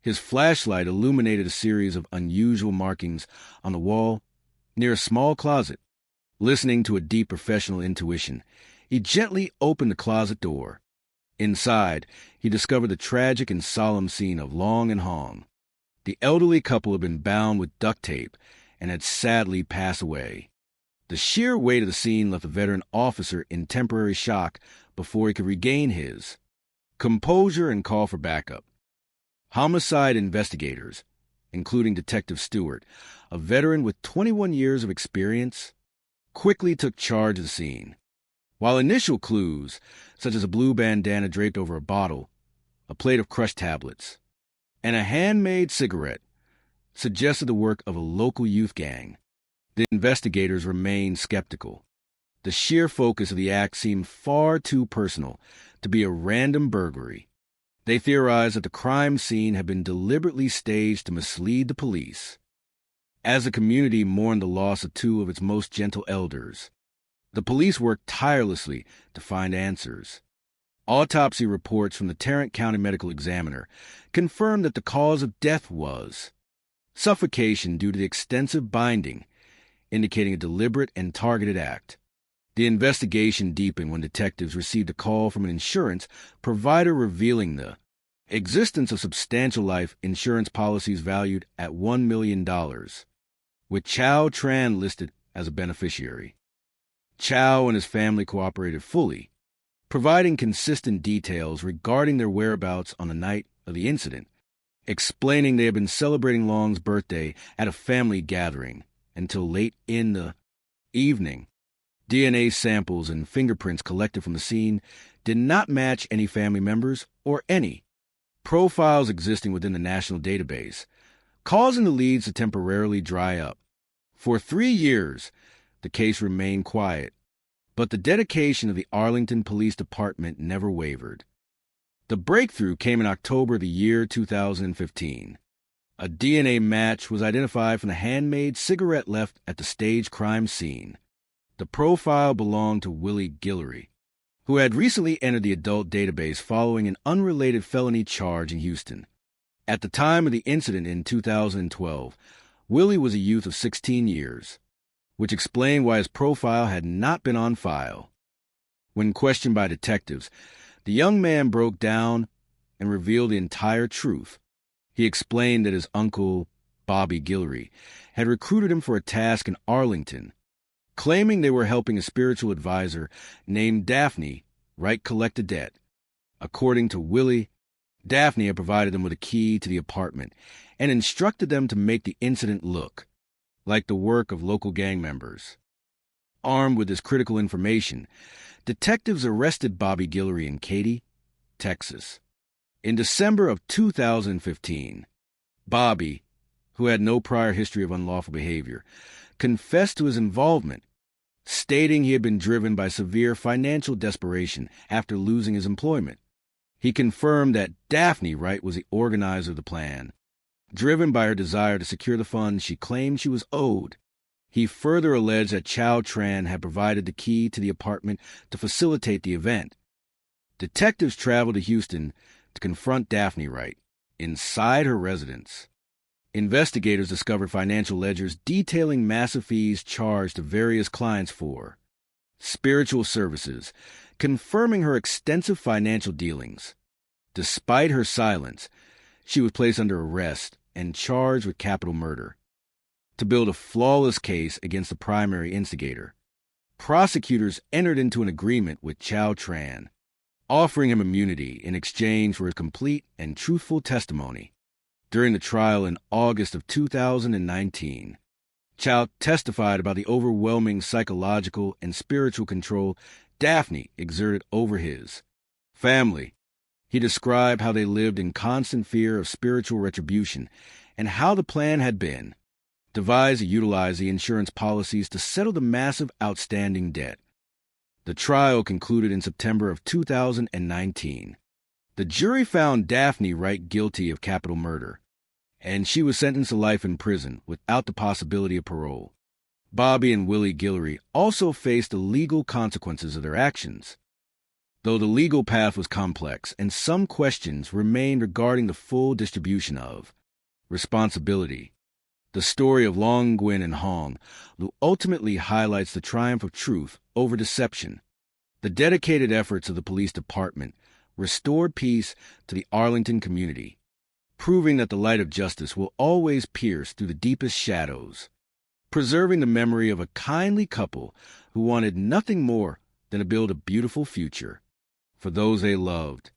his flashlight illuminated a series of unusual markings on the wall near a small closet. Listening to a deep professional intuition, he gently opened the closet door. Inside, he discovered the tragic and solemn scene of Long and Hong. The elderly couple had been bound with duct tape and had sadly passed away. The sheer weight of the scene left the veteran officer in temporary shock before he could regain his composure and call for backup. Homicide investigators, including Detective Stewart, a veteran with 21 years of experience, quickly took charge of the scene. While initial clues, such as a blue bandana draped over a bottle, a plate of crushed tablets, and a handmade cigarette, suggested the work of a local youth gang, the investigators remained skeptical. The sheer focus of the act seemed far too personal to be a random burglary. They theorized that the crime scene had been deliberately staged to mislead the police. As the community mourned the loss of two of its most gentle elders, the police worked tirelessly to find answers. Autopsy reports from the Tarrant County Medical Examiner confirmed that the cause of death was suffocation due to the extensive binding, indicating a deliberate and targeted act. The investigation deepened when detectives received a call from an insurance provider revealing the existence of substantial life insurance policies valued at $1 million, with Chow Tran listed as a beneficiary. Chow and his family cooperated fully, providing consistent details regarding their whereabouts on the night of the incident, explaining they had been celebrating Long's birthday at a family gathering until late in the evening. DNA samples and fingerprints collected from the scene did not match any family members or any profiles existing within the national database, causing the leads to temporarily dry up. For 3 years, the case remained quiet, but the dedication of the Arlington Police Department never wavered. The breakthrough came in October of the year 2015. A DNA match was identified from the handmade cigarette left at the staged crime scene. The profile belonged to Willie Guillory, who had recently entered the adult database following an unrelated felony charge in Houston. At the time of the incident in 2012, Willie was a youth of 16 years, which explained why his profile had not been on file. When questioned by detectives, the young man broke down and revealed the entire truth. He explained that his uncle, Bobby Guillory, had recruited him for a task in Arlington, claiming they were helping a spiritual advisor named Daphne collect a debt. According to Willie, Daphne had provided them with a key to the apartment and instructed them to make the incident look like the work of local gang members. Armed with this critical information, detectives arrested Bobby Guillory in Katy, Texas. In December of 2015, Bobby, who had no prior history of unlawful behavior, confessed to his involvement, stating he had been driven by severe financial desperation after losing his employment. He confirmed that Daphne Wright was the organizer of the plan, driven by her desire to secure the funds she claimed she was owed. He further alleged that Chow Tran had provided the key to the apartment to facilitate the event. Detectives traveled to Houston to confront Daphne Wright inside her residence. Investigators discovered financial ledgers detailing massive fees charged to various clients for spiritual services, confirming her extensive financial dealings. Despite her silence, she was placed under arrest and charged with capital murder. To build a flawless case against the primary instigator, prosecutors entered into an agreement with Chow Tran, offering him immunity in exchange for his complete and truthful testimony. During the trial in August of 2019, Chow testified about the overwhelming psychological and spiritual control Daphne exerted over his family. He described how they lived in constant fear of spiritual retribution and how the plan had been devised to utilize the insurance policies to settle the massive outstanding debt. The trial concluded in September of 2019. The jury found Daphne Wright guilty of capital murder, and she was sentenced to life in prison without the possibility of parole. Bobby and Willie Guillory also faced the legal consequences of their actions. Though the legal path was complex and some questions remained regarding the full distribution of responsibility, the story of Long, Nguyen, and Hong ultimately highlights the triumph of truth over deception. The dedicated efforts of the police department restored peace to the Arlington community, proving that the light of justice will always pierce through the deepest shadows, preserving the memory of a kindly couple who wanted nothing more than to build a beautiful future for those they loved.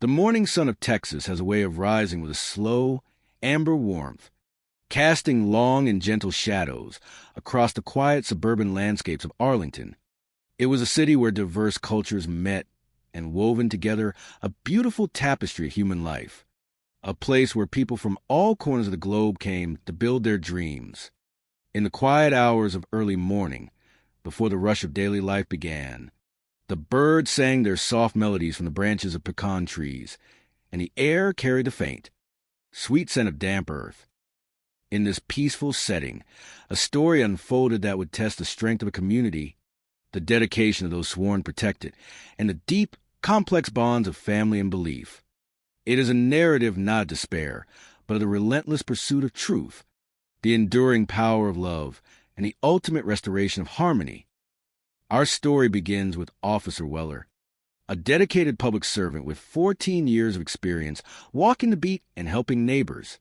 The morning sun of Texas has a way of rising with a slow, amber warmth, casting long and gentle shadows across the quiet suburban landscapes of Arlington. It was a city where diverse cultures met and woven together a beautiful tapestry of human life, a place where people from all corners of the globe came to build their dreams. In the quiet hours of early morning, before the rush of daily life began, the birds sang their soft melodies from the branches of pecan trees, and the air carried a faint, sweet scent of damp earth. In this peaceful setting, a story unfolded that would test the strength of a community, the dedication of those sworn protected, and the deep, complex bonds of family and belief. It is a narrative not of despair, but of the relentless pursuit of truth, the enduring power of love, and the ultimate restoration of harmony. Our story begins with Officer Weller, a dedicated public servant with 14 years of experience walking the beat and helping neighbors.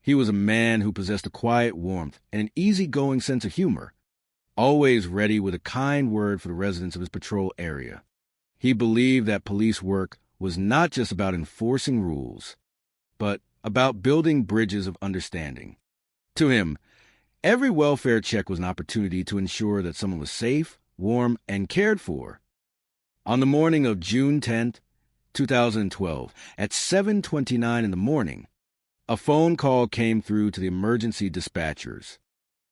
He was a man who possessed a quiet warmth and an easygoing sense of humor, always ready with a kind word for the residents of his patrol area. He believed that police work was not just about enforcing rules, but about building bridges of understanding. To him, every welfare check was an opportunity to ensure that someone was safe, warm, and cared for. On the morning of June 10th, 2012, at 7:29 in the morning, a phone call came through to the emergency dispatchers.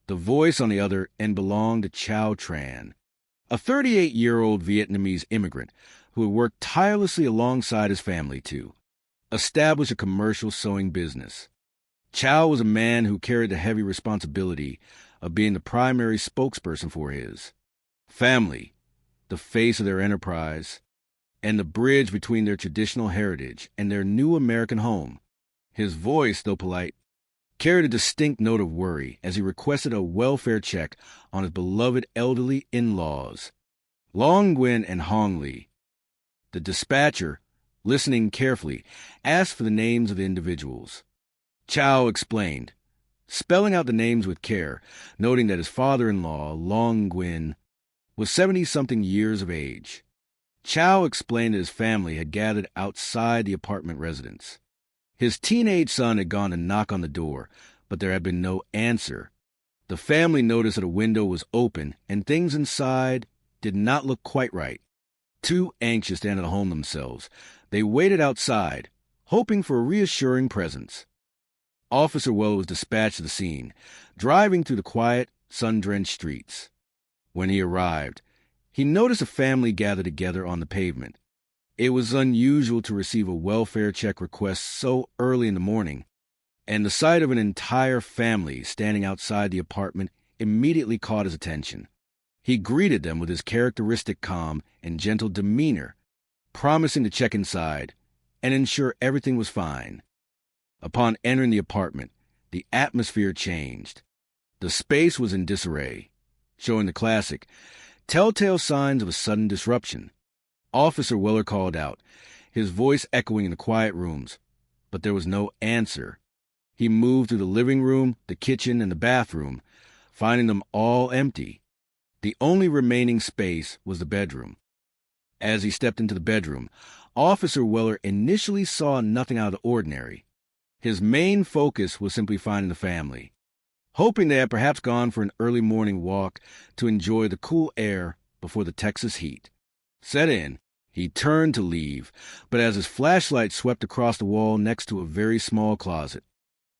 The voice on the other end belonged to Chow Tran, a 38-year-old Vietnamese immigrant who had worked tirelessly alongside his family to establish a commercial sewing business. Chow was a man who carried the heavy responsibility of being the primary spokesperson for his family, the face of their enterprise, and the bridge between their traditional heritage and their new American home. His voice, though polite, carried a distinct note of worry as he requested a welfare check on his beloved elderly in-laws, Long Nguyen and Hong Lee. The dispatcher, listening carefully, asked for the names of the individuals. Chow explained, spelling out the names with care, noting that his father-in-law, Long Nguyen, was 70-something years of age. Chow explained that his family had gathered outside the apartment residence. His teenage son had gone to knock on the door, but there had been no answer. The family noticed that a window was open and things inside did not look quite right. Too anxious to enter the home themselves, they waited outside, hoping for a reassuring presence. Officer Weller was dispatched to the scene, driving through the quiet, sun-drenched streets. When he arrived, he noticed a family gathered together on the pavement. It was unusual to receive a welfare check request so early in the morning, and the sight of an entire family standing outside the apartment immediately caught his attention. He greeted them with his characteristic calm and gentle demeanor, promising to check inside and ensure everything was fine. Upon entering the apartment, the atmosphere changed. The space was in disarray, showing the classic telltale signs of a sudden disruption. Officer Weller called out, his voice echoing in the quiet rooms, but there was no answer. He moved through the living room, the kitchen, and the bathroom, finding them all empty. The only remaining space was the bedroom. As he stepped into the bedroom, Officer Weller initially saw nothing out of the ordinary. His main focus was simply finding the family, hoping they had perhaps gone for an early morning walk to enjoy the cool air before the Texas heat set in. He turned to leave, but as his flashlight swept across the wall next to a very small closet,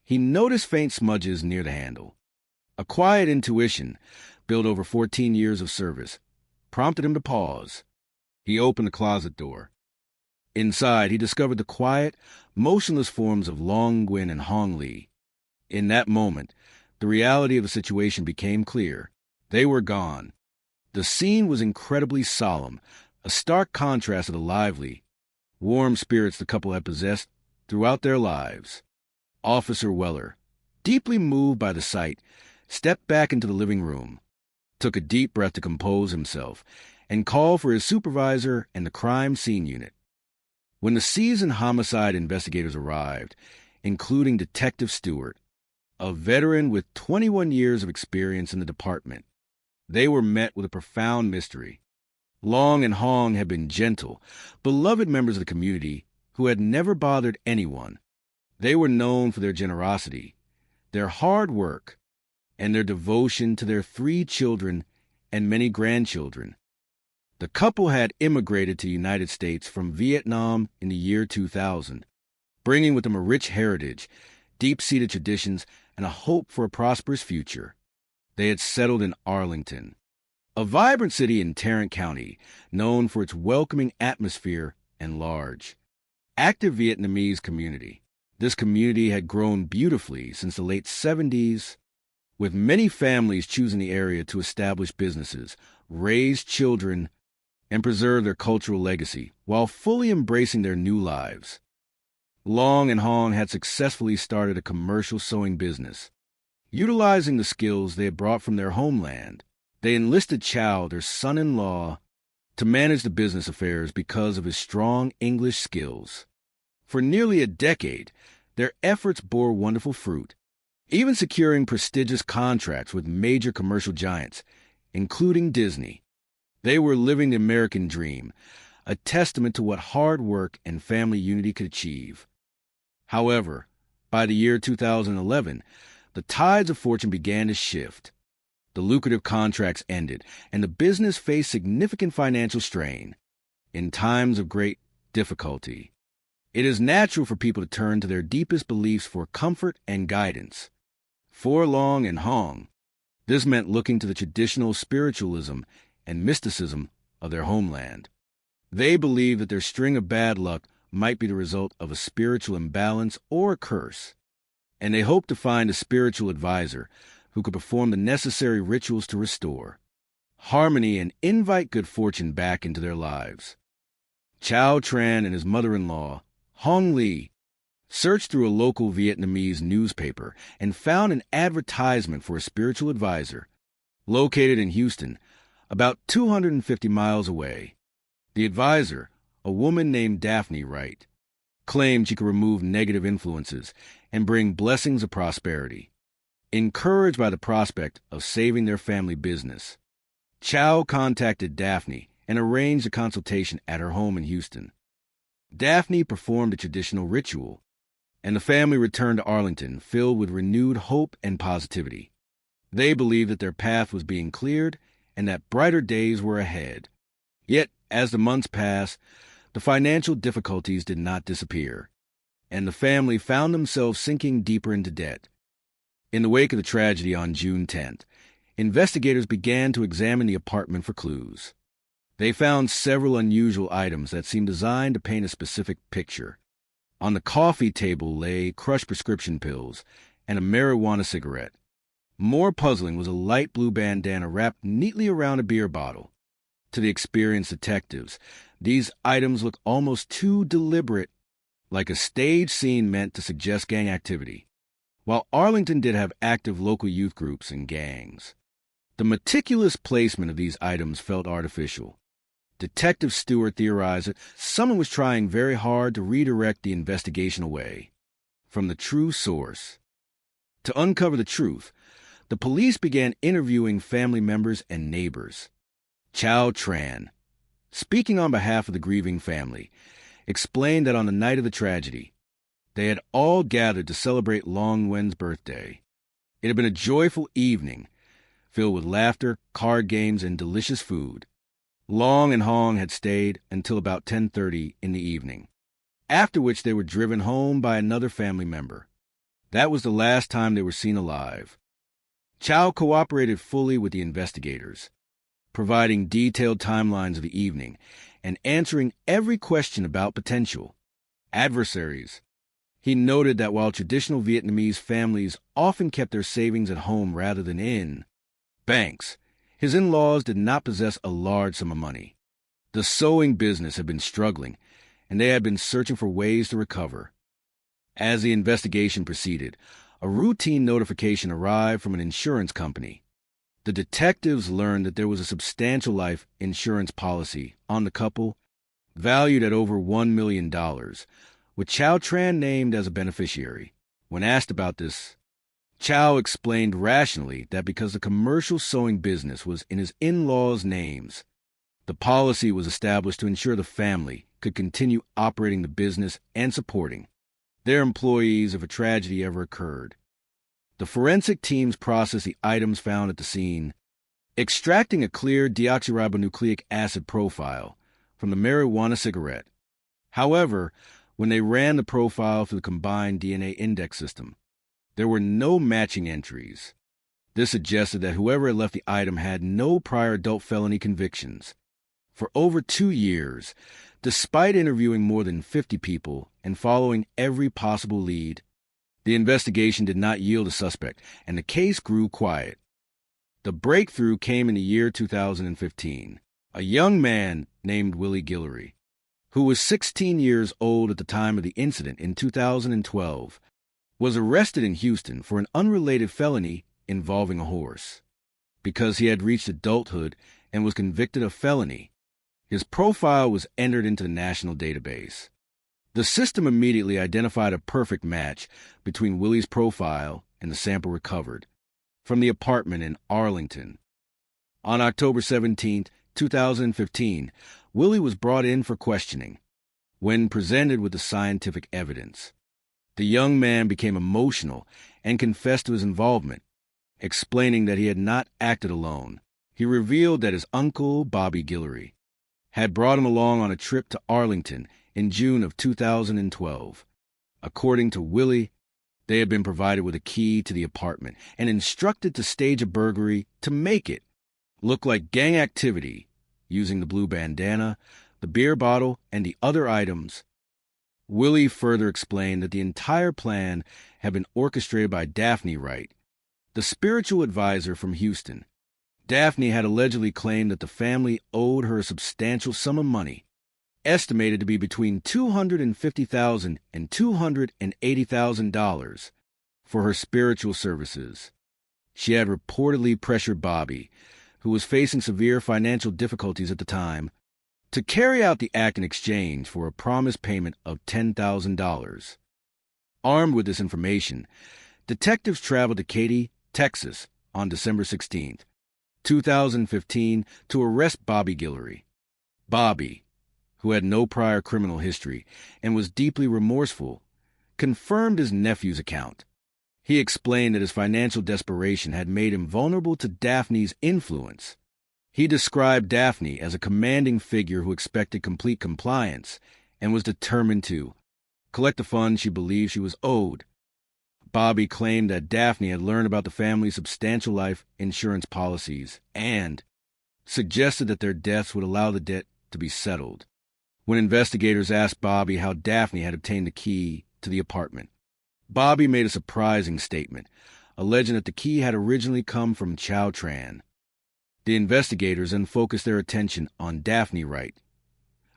he noticed faint smudges near the handle. A quiet intuition, built over 14 years of service, prompted him to pause. He opened the closet door. Inside, he discovered the quiet, motionless forms of Long Nguyen and Hong Lee. In that moment, the reality of the situation became clear. They were gone. The scene was incredibly solemn, a stark contrast to the lively, warm spirits the couple had possessed throughout their lives. Officer Weller, deeply moved by the sight, stepped back into the living room, took a deep breath to compose himself, and called for his supervisor and the crime scene unit. When the seasoned homicide investigators arrived, including Detective Stewart, a veteran with 21 years of experience in the department, they were met with a profound mystery. Long and Hong had been gentle, beloved members of the community who had never bothered anyone. They were known for their generosity, their hard work, and their devotion to their 3 children and many grandchildren. The couple had immigrated to the United States from Vietnam in the year 2000, bringing with them a rich heritage, deep-seated traditions, and a hope for a prosperous future. They had settled in Arlington, a vibrant city in Tarrant County, known for its welcoming atmosphere and large, active Vietnamese community. This community had grown beautifully since the late 70s, with many families choosing the area to establish businesses, raise children, and preserve their cultural legacy while fully embracing their new lives. Long and Hong had successfully started a commercial sewing business. Utilizing the skills they had brought from their homeland, they enlisted Chow, their son-in-law, to manage the business affairs because of his strong English skills. For nearly a decade, their efforts bore wonderful fruit, even securing prestigious contracts with major commercial giants, including Disney. They were living the American dream, a testament to what hard work and family unity could achieve. However, by the year 2011, the tides of fortune began to shift. The lucrative contracts ended, and the business faced significant financial strain. In times of great difficulty, it is natural for people to turn to their deepest beliefs for comfort and guidance. For Long and Hong, this meant looking to the traditional spiritualism and mysticism of their homeland. They believed that their string of bad luck might be the result of a spiritual imbalance or a curse, and they hoped to find a spiritual advisor who could perform the necessary rituals to restore harmony and invite good fortune back into their lives. Chow Tran and his mother-in-law, Hong Lee, searched through a local Vietnamese newspaper and found an advertisement for a spiritual advisor located in Houston, about 250 miles away. The advisor, a woman named Daphne Wright, claimed she could remove negative influences and bring blessings of prosperity. Encouraged by the prospect of saving their family business, Chow contacted Daphne and arranged a consultation at her home in Houston. Daphne performed a traditional ritual, and the family returned to Arlington filled with renewed hope and positivity. They believed that their path was being cleared and that brighter days were ahead. Yet, as the months passed, the financial difficulties did not disappear, and the family found themselves sinking deeper into debt. In the wake of the tragedy on June 10th, investigators began to examine the apartment for clues. They found several unusual items that seemed designed to paint a specific picture. On the coffee table lay crushed prescription pills and a marijuana cigarette. More puzzling was a light blue bandana wrapped neatly around a beer bottle. To the experienced detectives, these items looked almost too deliberate, like a stage scene meant to suggest gang activity. While Arlington did have active local youth groups and gangs, the meticulous placement of these items felt artificial. Detective Stewart theorized that someone was trying very hard to redirect the investigation away from the true source. To uncover the truth, the police began interviewing family members and neighbors. Chow Tran, speaking on behalf of the grieving family, explained that on the night of the tragedy, they had all gathered to celebrate Long Wen's birthday. It had been a joyful evening, filled with laughter, card games, and delicious food. Long and Hong had stayed until about 10:30 in the evening, after which they were driven home by another family member. That was the last time they were seen alive. Chow cooperated fully with the investigators, providing detailed timelines of the evening and answering every question about potential adversaries. He noted that while traditional Vietnamese families often kept their savings at home rather than in banks, His in-laws did not possess a large sum of money. The sewing business had been struggling, and they had been searching for ways to recover. As the investigation proceeded, a routine notification arrived from an insurance company. The detectives learned that there was a substantial life insurance policy on the couple, valued at over $1 million, with Chow Tran named as a beneficiary. When asked about this, Chow explained rationally that because the commercial sewing business was in his in-laws' names, the policy was established to ensure the family could continue operating the business and supporting their employees if a tragedy ever occurred. The forensic teams processed the items found at the scene, extracting a clear deoxyribonucleic acid profile from the marijuana cigarette. However, when they ran the profile through the combined DNA index system, there were no matching entries. This suggested that whoever had left the item had no prior adult felony convictions. For over 2 years, despite interviewing more than 50 people and following every possible lead, the investigation did not yield a suspect, and the case grew quiet. The breakthrough came in the year 2015. A young man named Willie Guillory, who was 16 years old at the time of the incident in 2012, was arrested in Houston for an unrelated felony involving a horse. Because he had reached adulthood and was convicted of felony, his profile was entered into the national database. The system immediately identified a perfect match between Willie's profile and the sample recovered from the apartment in Arlington. On October 17, 2015, Willie was brought in for questioning. When presented with the scientific evidence, the young man became emotional and confessed to his involvement, explaining that he had not acted alone. He revealed that his uncle, Bobby Guillory, had brought him along on a trip to Arlington in June of 2012. According to Willie, they had been provided with a key to the apartment and instructed to stage a burglary to make it look like gang activity, using the blue bandana, the beer bottle, and the other items. Willie further explained that the entire plan had been orchestrated by Daphne Wright, the spiritual advisor from Houston. Daphne had allegedly claimed that the family owed her a substantial sum of money, estimated to be between $250,000 and $280,000, for her spiritual services. She had reportedly pressured Bobby, who was facing severe financial difficulties at the time, to carry out the act in exchange for a promised payment of $10,000. Armed with this information, detectives traveled to Katy, Texas, on December 16, 2015, to arrest Bobby Guillory. Bobby, who had no prior criminal history and was deeply remorseful, confirmed his nephew's account. He explained that his financial desperation had made him vulnerable to Daphne's influence. He described Daphne as a commanding figure who expected complete compliance and was determined to collect the funds she believed she was owed. Bobby claimed that Daphne had learned about the family's substantial life insurance policies and suggested that their deaths would allow the debt to be settled. When investigators asked Bobby how Daphne had obtained the key to the apartment, Bobby made a surprising statement, alleging that the key had originally come from Chow Tran. The investigators then focused their attention on Daphne Wright,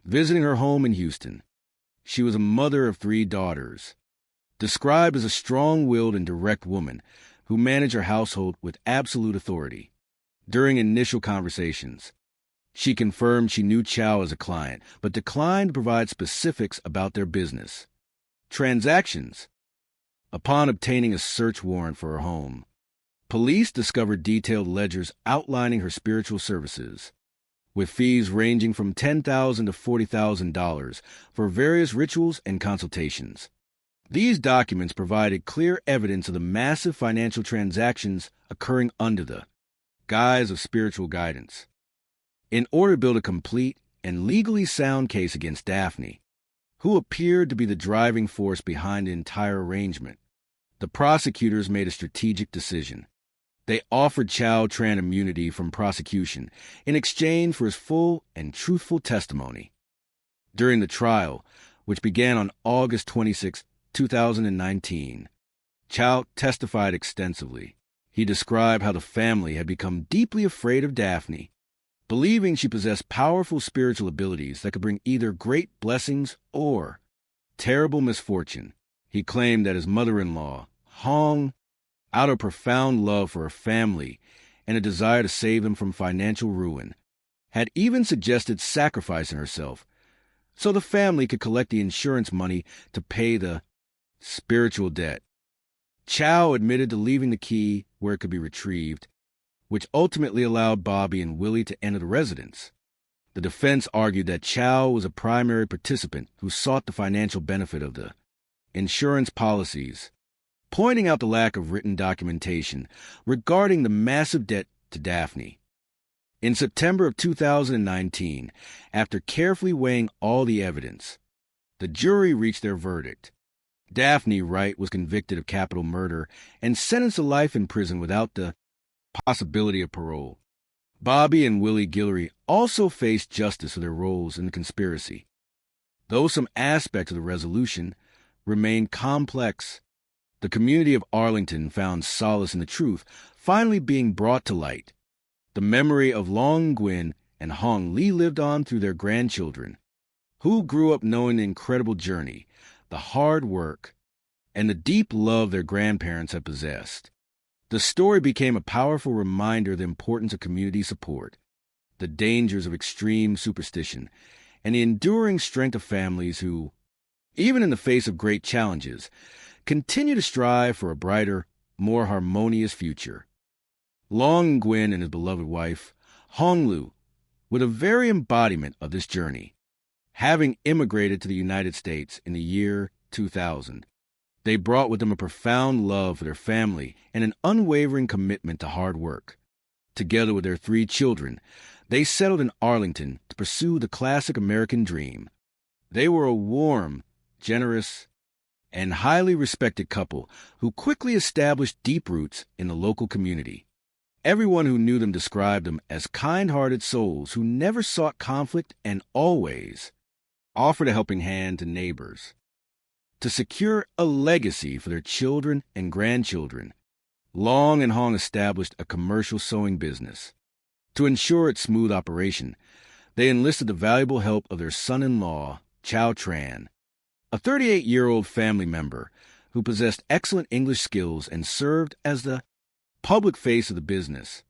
visiting her home in Houston. She was a mother of 3 daughters, described as a strong-willed and direct woman who managed her household with absolute authority. During initial conversations, she confirmed she knew Chow as a client, but declined to provide specifics about their business transactions. Upon obtaining a search warrant for her home, police discovered detailed ledgers outlining her spiritual services, with fees ranging from $10,000 to $40,000 for various rituals and consultations. These documents provided clear evidence of the massive financial transactions occurring under the guise of spiritual guidance. In order to build a complete and legally sound case against Daphne, who appeared to be the driving force behind the entire arrangement, the prosecutors made a strategic decision. They offered Chow Tran immunity from prosecution in exchange for his full and truthful testimony. During the trial, which began on August 26, 2019, Chow testified extensively. He described how the family had become deeply afraid of Daphne, believing she possessed powerful spiritual abilities that could bring either great blessings or terrible misfortune. He claimed that his mother-in-law, Hong, out of profound love for her family and a desire to save them from financial ruin, had even suggested sacrificing herself so the family could collect the insurance money to pay the spiritual debt. Chow admitted to leaving the key where it could be retrieved, which ultimately allowed Bobby and Willie to enter the residence. The defense argued that Chow was a primary participant who sought the financial benefit of the insurance policies, pointing out the lack of written documentation regarding the massive debt to Daphne. In September of 2019, after carefully weighing all the evidence, the jury reached their verdict. Daphne Wright was convicted of capital murder and sentenced to life in prison without the possibility of parole. Bobby and Willie Guillory also faced justice for their roles in the conspiracy. Though some aspects of the resolution remained complex, the community of Arlington found solace in the truth finally being brought to light. The memory of Long Nguyen and Hong Lee lived on through their grandchildren, who grew up knowing the incredible journey, the hard work, and the deep love their grandparents had possessed. The story became a powerful reminder of the importance of community support, the dangers of extreme superstition, and the enduring strength of families who, even in the face of great challenges, continue to strive for a brighter, more harmonious future. Long Nguyen and his beloved wife, Hong Lu, were the very embodiment of this journey. Having immigrated to the United States in the year 2000, they brought with them a profound love for their family and an unwavering commitment to hard work. Together with their 3 children, they settled in Arlington to pursue the classic American dream. They were a warm, generous, and highly respected couple who quickly established deep roots in the local community. Everyone who knew them described them as kind-hearted souls who never sought conflict and always offered a helping hand to neighbors. To secure a legacy for their children and grandchildren, Long and Hong established a commercial sewing business. To ensure its smooth operation, they enlisted the valuable help of their son-in-law, Chow Tran, a 38-year-old family member who possessed excellent English skills and served as the public face of the business,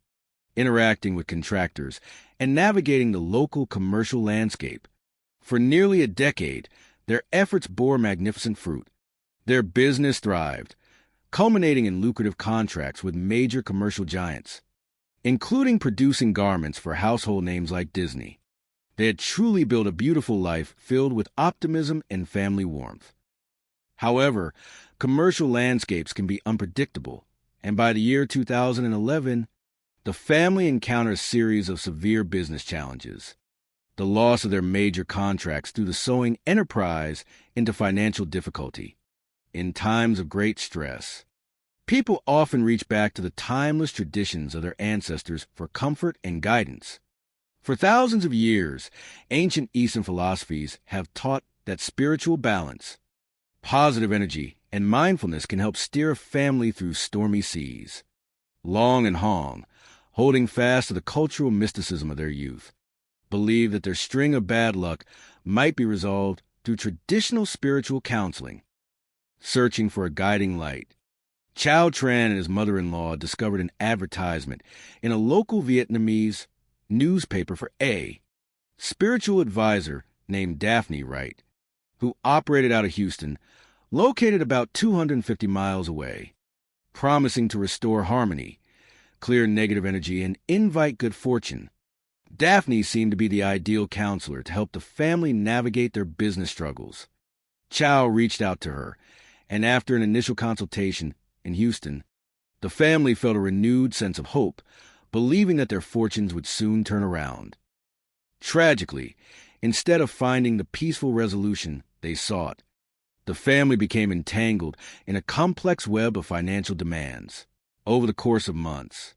interacting with contractors and navigating the local commercial landscape. For nearly a decade, their efforts bore magnificent fruit. Their business thrived, culminating in lucrative contracts with major commercial giants, including producing garments for household names like Disney. They had truly built a beautiful life filled with optimism and family warmth. However, commercial landscapes can be unpredictable, and by the year 2011, the family encountered a series of severe business challenges. The loss of their major contracts threw the sewing enterprise into financial difficulty. In times of great stress, people often reach back to the timeless traditions of their ancestors for comfort and guidance. For thousands of years, ancient Eastern philosophies have taught that spiritual balance, positive energy, and mindfulness can help steer a family through stormy seas. Long and Hong, holding fast to the cultural mysticism of their youth, believed that their string of bad luck might be resolved through traditional spiritual counseling. Searching for a guiding light, Chow Tran and his mother-in-law discovered an advertisement in a local Vietnamese newspaper for a spiritual advisor named Daphne Wright, who operated out of Houston, located about 250 miles away, promising to restore harmony, clear negative energy, and invite good fortune. Daphne seemed to be the ideal counselor to help the family navigate their business struggles. Chow reached out to her, and after an initial consultation in Houston, the family felt a renewed sense of hope, believing that their fortunes would soon turn around. Tragically, instead of finding the peaceful resolution they sought, the family became entangled in a complex web of financial demands. Over the course of months,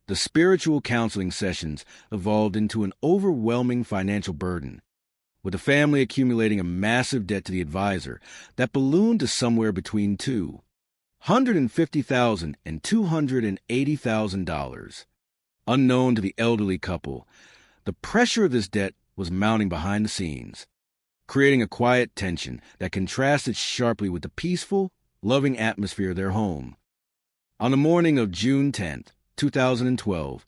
the spiritual counseling sessions evolved into an overwhelming financial burden, with the family accumulating a massive debt to the advisor that ballooned to somewhere between $200,000 $150,000 and $280,000. Unknown to the elderly couple, the pressure of this debt was mounting behind the scenes, creating a quiet tension that contrasted sharply with the peaceful, loving atmosphere of their home. On the morning of June 10, 2012,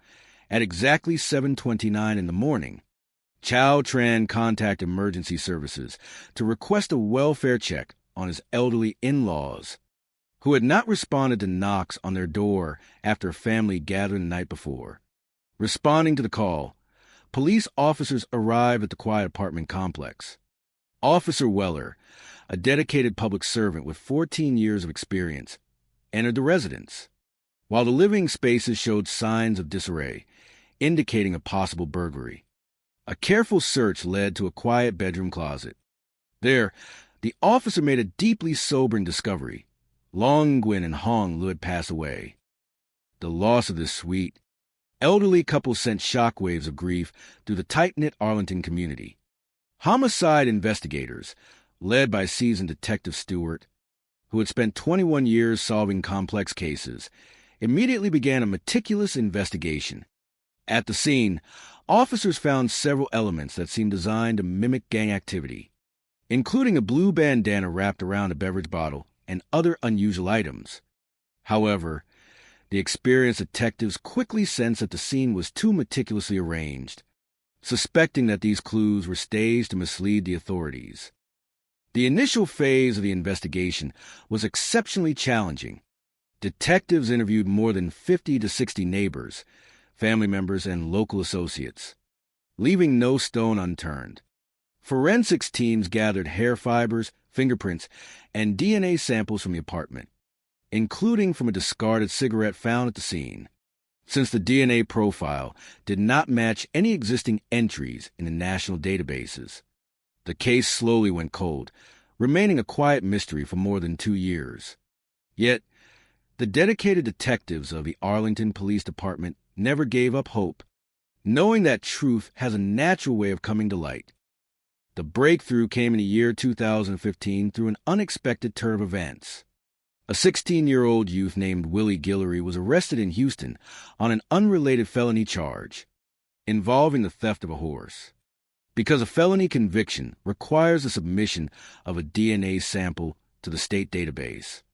at exactly 7:29 in the morning, Chow Tran contacted emergency services to request a welfare check on his elderly in-laws, who had not responded to knocks on their door after a family gathered the night before. Responding to the call, police officers arrived at the quiet apartment complex. Officer Weller, a dedicated public servant with 14 years of experience, entered the residence. While the living spaces showed signs of disarray, indicating a possible burglary, a careful search led to a quiet bedroom closet. There, the officer made a deeply sobering discovery. Long Nguyen and Hong Lu had passed away. The loss of this sweet, elderly couple sent shockwaves of grief through the tight-knit Arlington community. Homicide investigators, led by seasoned Detective Stewart, who had spent 21 years solving complex cases, immediately began a meticulous investigation. At the scene, officers found several elements that seemed designed to mimic gang activity, including a blue bandana wrapped around a beverage bottle and other unusual items. However, the experienced detectives quickly sensed that the scene was too meticulously arranged, suspecting that these clues were staged to mislead the authorities. The initial phase of the investigation was exceptionally challenging. Detectives interviewed more than 50 to 60 neighbors, family members, and local associates, leaving no stone unturned. Forensics teams gathered hair fibers, fingerprints, and DNA samples from the apartment, including from a discarded cigarette found at the scene. Since the DNA profile did not match any existing entries in the national databases, the case slowly went cold, remaining a quiet mystery for more than 2 years. Yet, the dedicated detectives of the Arlington Police Department never gave up hope, knowing that truth has a natural way of coming to light. The breakthrough came in the year 2015 through an unexpected turn of events. A 16-year-old youth named Willie Guillory was arrested in Houston on an unrelated felony charge involving the theft of a horse. Because a felony conviction requires the submission of a DNA sample to the state database,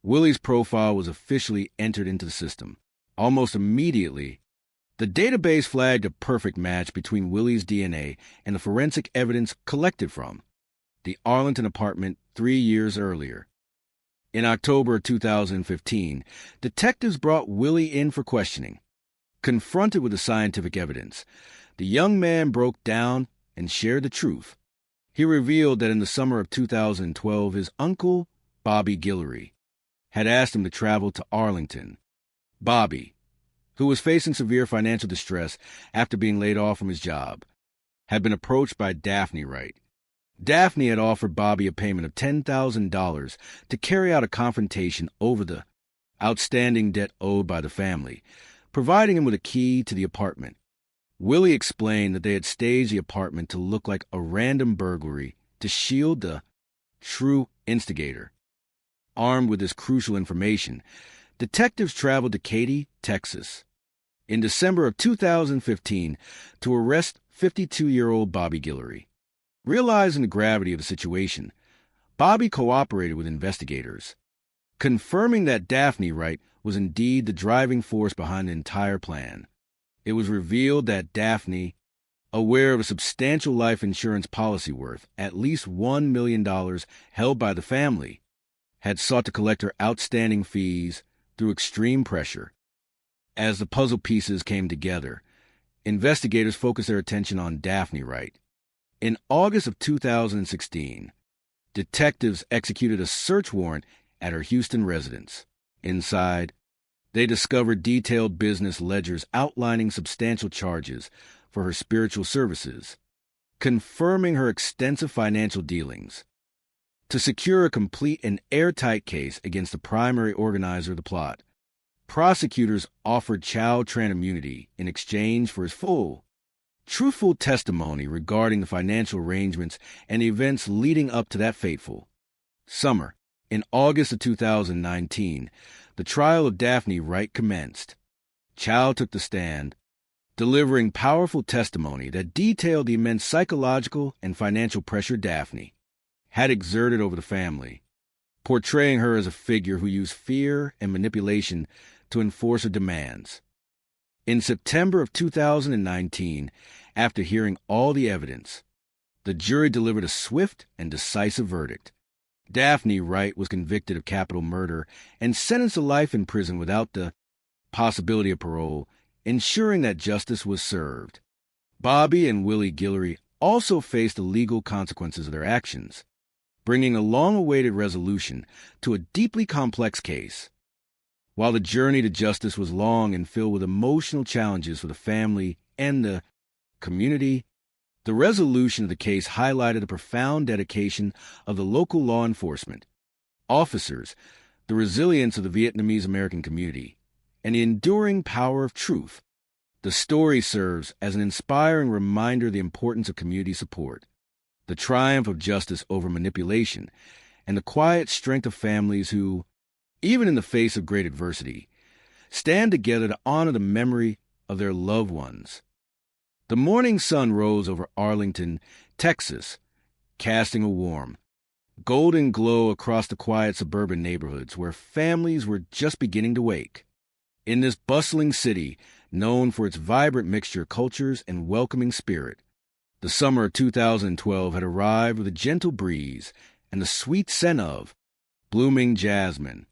Willie's profile was officially entered into the system. Almost immediately, the database flagged a perfect match between Willie's DNA and the forensic evidence collected from the Arlington apartment 3 years earlier. In October 2015, detectives brought Willie in for questioning. Confronted with the scientific evidence, the young man broke down and shared the truth. He revealed that in the summer of 2012, his uncle, Bobby Guillory, had asked him to travel to Arlington. Bobby, who was facing severe financial distress after being laid off from his job, had been approached by Daphne Wright. Daphne had offered Bobby a payment of $10,000 to carry out a confrontation over the outstanding debt owed by the family, providing him with a key to the apartment. Willie explained that they had staged the apartment to look like a random burglary to shield the true instigator. Armed with this crucial information, detectives traveled to Katy, Texas, in December of 2015 to arrest 52-year-old Bobby Guillory. Realizing the gravity of the situation, Bobby cooperated with investigators, confirming that Daphne Wright was indeed the driving force behind the entire plan. It was revealed that Daphne, aware of a substantial life insurance policy worth at least $1 million held by the family, had sought to collect her outstanding fees through extreme pressure. As the puzzle pieces came together, investigators focused their attention on Daphne Wright. In August of 2016, detectives executed a search warrant at her Houston residence. Inside, they discovered detailed business ledgers outlining substantial charges for her spiritual services, confirming her extensive financial dealings. To secure a complete and airtight case against the primary organizer of the plot, prosecutors offered Chow Tran immunity in exchange for his full, truthful testimony regarding the financial arrangements and the events leading up to that fateful summer In August of 2019, the trial of Daphne Wright commenced. Chow took the stand, delivering powerful testimony that detailed the immense psychological and financial pressure Daphne had exerted over the family, portraying her as a figure who used fear and manipulation to enforce her demands. In September of 2019, after hearing all the evidence, the jury delivered a swift and decisive verdict. Daphne Wright was convicted of capital murder and sentenced to life in prison without the possibility of parole, ensuring that justice was served. Bobby and Willie Guillory also faced the legal consequences of their actions, bringing a long-awaited resolution to a deeply complex case. While the journey to justice was long and filled with emotional challenges for the family and the community, the resolution of the case highlighted the profound dedication of the local law enforcement officers, the resilience of the Vietnamese American community, and the enduring power of truth. The story serves as an inspiring reminder of the importance of community support, the triumph of justice over manipulation, and the quiet strength of families who, even in the face of great adversity, stand together to honor the memory of their loved ones. The morning sun rose over Arlington, Texas, casting a warm, golden glow across the quiet suburban neighborhoods where families were just beginning to wake. In this bustling city, known for its vibrant mixture of cultures and welcoming spirit, the summer of 2012 had arrived with a gentle breeze and the sweet scent of blooming jasmine.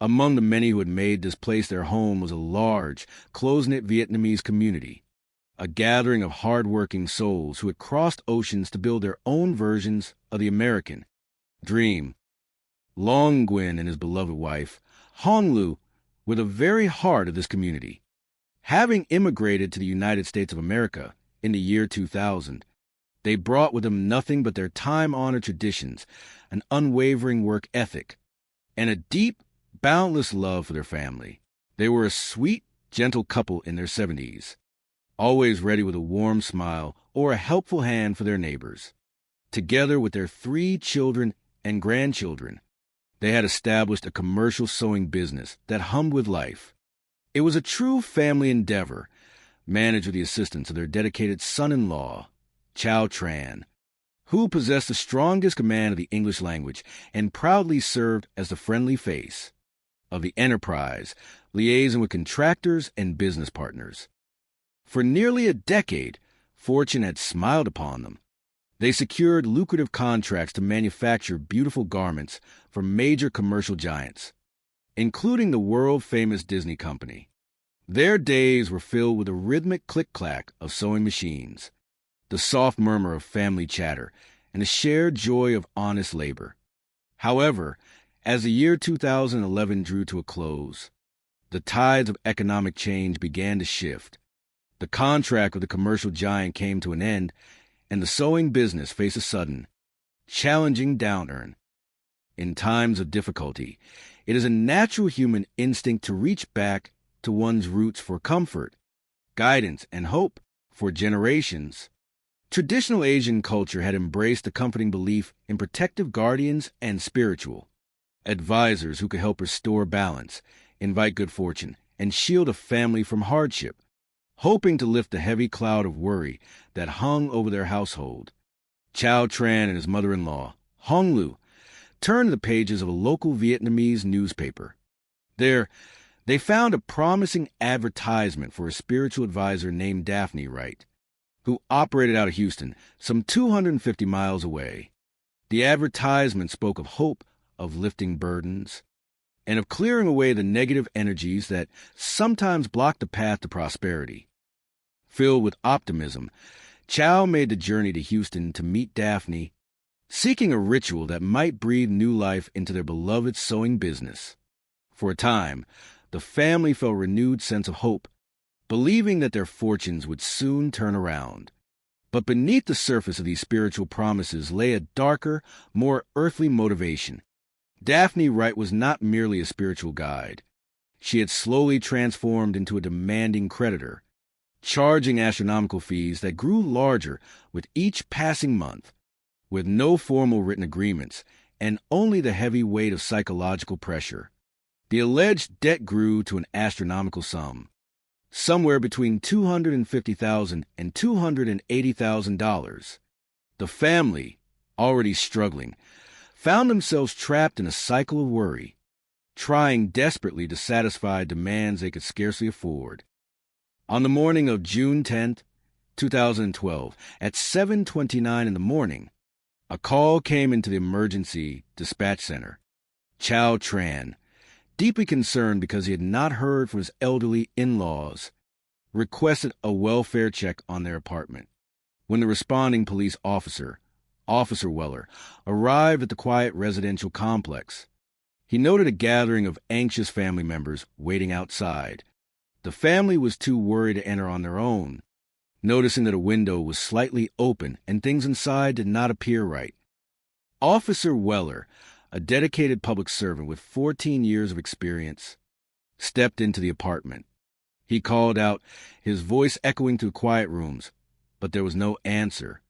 Among the many who had made this place their home was a large, close-knit Vietnamese community, a gathering of hard-working souls who had crossed oceans to build their own versions of the American dream. Long Nguyen and his beloved wife, Hong Lu, were the very heart of this community. Having immigrated to the United States of America in the year 2000, they brought with them nothing but their time-honored traditions, an unwavering work ethic, and a deep, boundless love for their family. They were a sweet, gentle couple in their 70s, always ready with a warm smile or a helpful hand for their neighbors. Together with their 3 children and grandchildren, they had established a commercial sewing business that hummed with life. It was a true family endeavor, managed with the assistance of their dedicated son-in-law, Chow Tran, who possessed the strongest command of the English language and proudly served as the friendly face of the enterprise, liaising with contractors and business partners. For nearly a decade, fortune had smiled upon them. They secured lucrative contracts to manufacture beautiful garments for major commercial giants, including the world-famous Disney Company. Their days were filled with the rhythmic click-clack of sewing machines, the soft murmur of family chatter, and the shared joy of honest labor. However, as the year 2011 drew to a close, the tides of economic change began to shift. The contract with the commercial giant came to an end, and the sewing business faced a sudden, challenging downturn. In times of difficulty, it is a natural human instinct to reach back to one's roots for comfort, guidance, and hope. For generations, traditional Asian culture had embraced the comforting belief in protective guardians and spiritual advisors who could help restore balance, invite good fortune, and shield a family from hardship. Hoping to lift the heavy cloud of worry that hung over their household, Chow Tran and his mother-in-law, Hong Lu, turned to the pages of a local Vietnamese newspaper. There, they found a promising advertisement for a spiritual advisor named Daphne Wright, who operated out of Houston, some 250 miles away. The advertisement spoke of hope, of lifting burdens, and of clearing away the negative energies that sometimes block the path to prosperity. Filled with optimism, Chow made the journey to Houston to meet Daphne, seeking a ritual that might breathe new life into their beloved sewing business. For a time, the family felt a renewed sense of hope, believing that their fortunes would soon turn around. But beneath the surface of these spiritual promises lay a darker, more earthly motivation. Daphne Wright was not merely a spiritual guide. She had slowly transformed into a demanding creditor, charging astronomical fees that grew larger with each passing month. With no formal written agreements and only the heavy weight of psychological pressure. The alleged debt grew to an astronomical sum, somewhere between $250,000 and $280,000. The family, already struggling, found themselves trapped in a cycle of worry, trying desperately to satisfy demands they could scarcely afford. On the morning of June 10, 2012, at 7:29 in the morning, a call came into the emergency dispatch center. Chow Tran, deeply concerned because he had not heard from his elderly in-laws, requested a welfare check on their apartment. When the responding police officer, Officer Weller, arrived at the quiet residential complex, he noted a gathering of anxious family members waiting outside. The family was too worried to enter on their own, noticing that a window was slightly open and things inside did not appear right. Officer Weller, a dedicated public servant with 14 years of experience, stepped into the apartment. He called out, his voice echoing through quiet rooms, but there was no answer.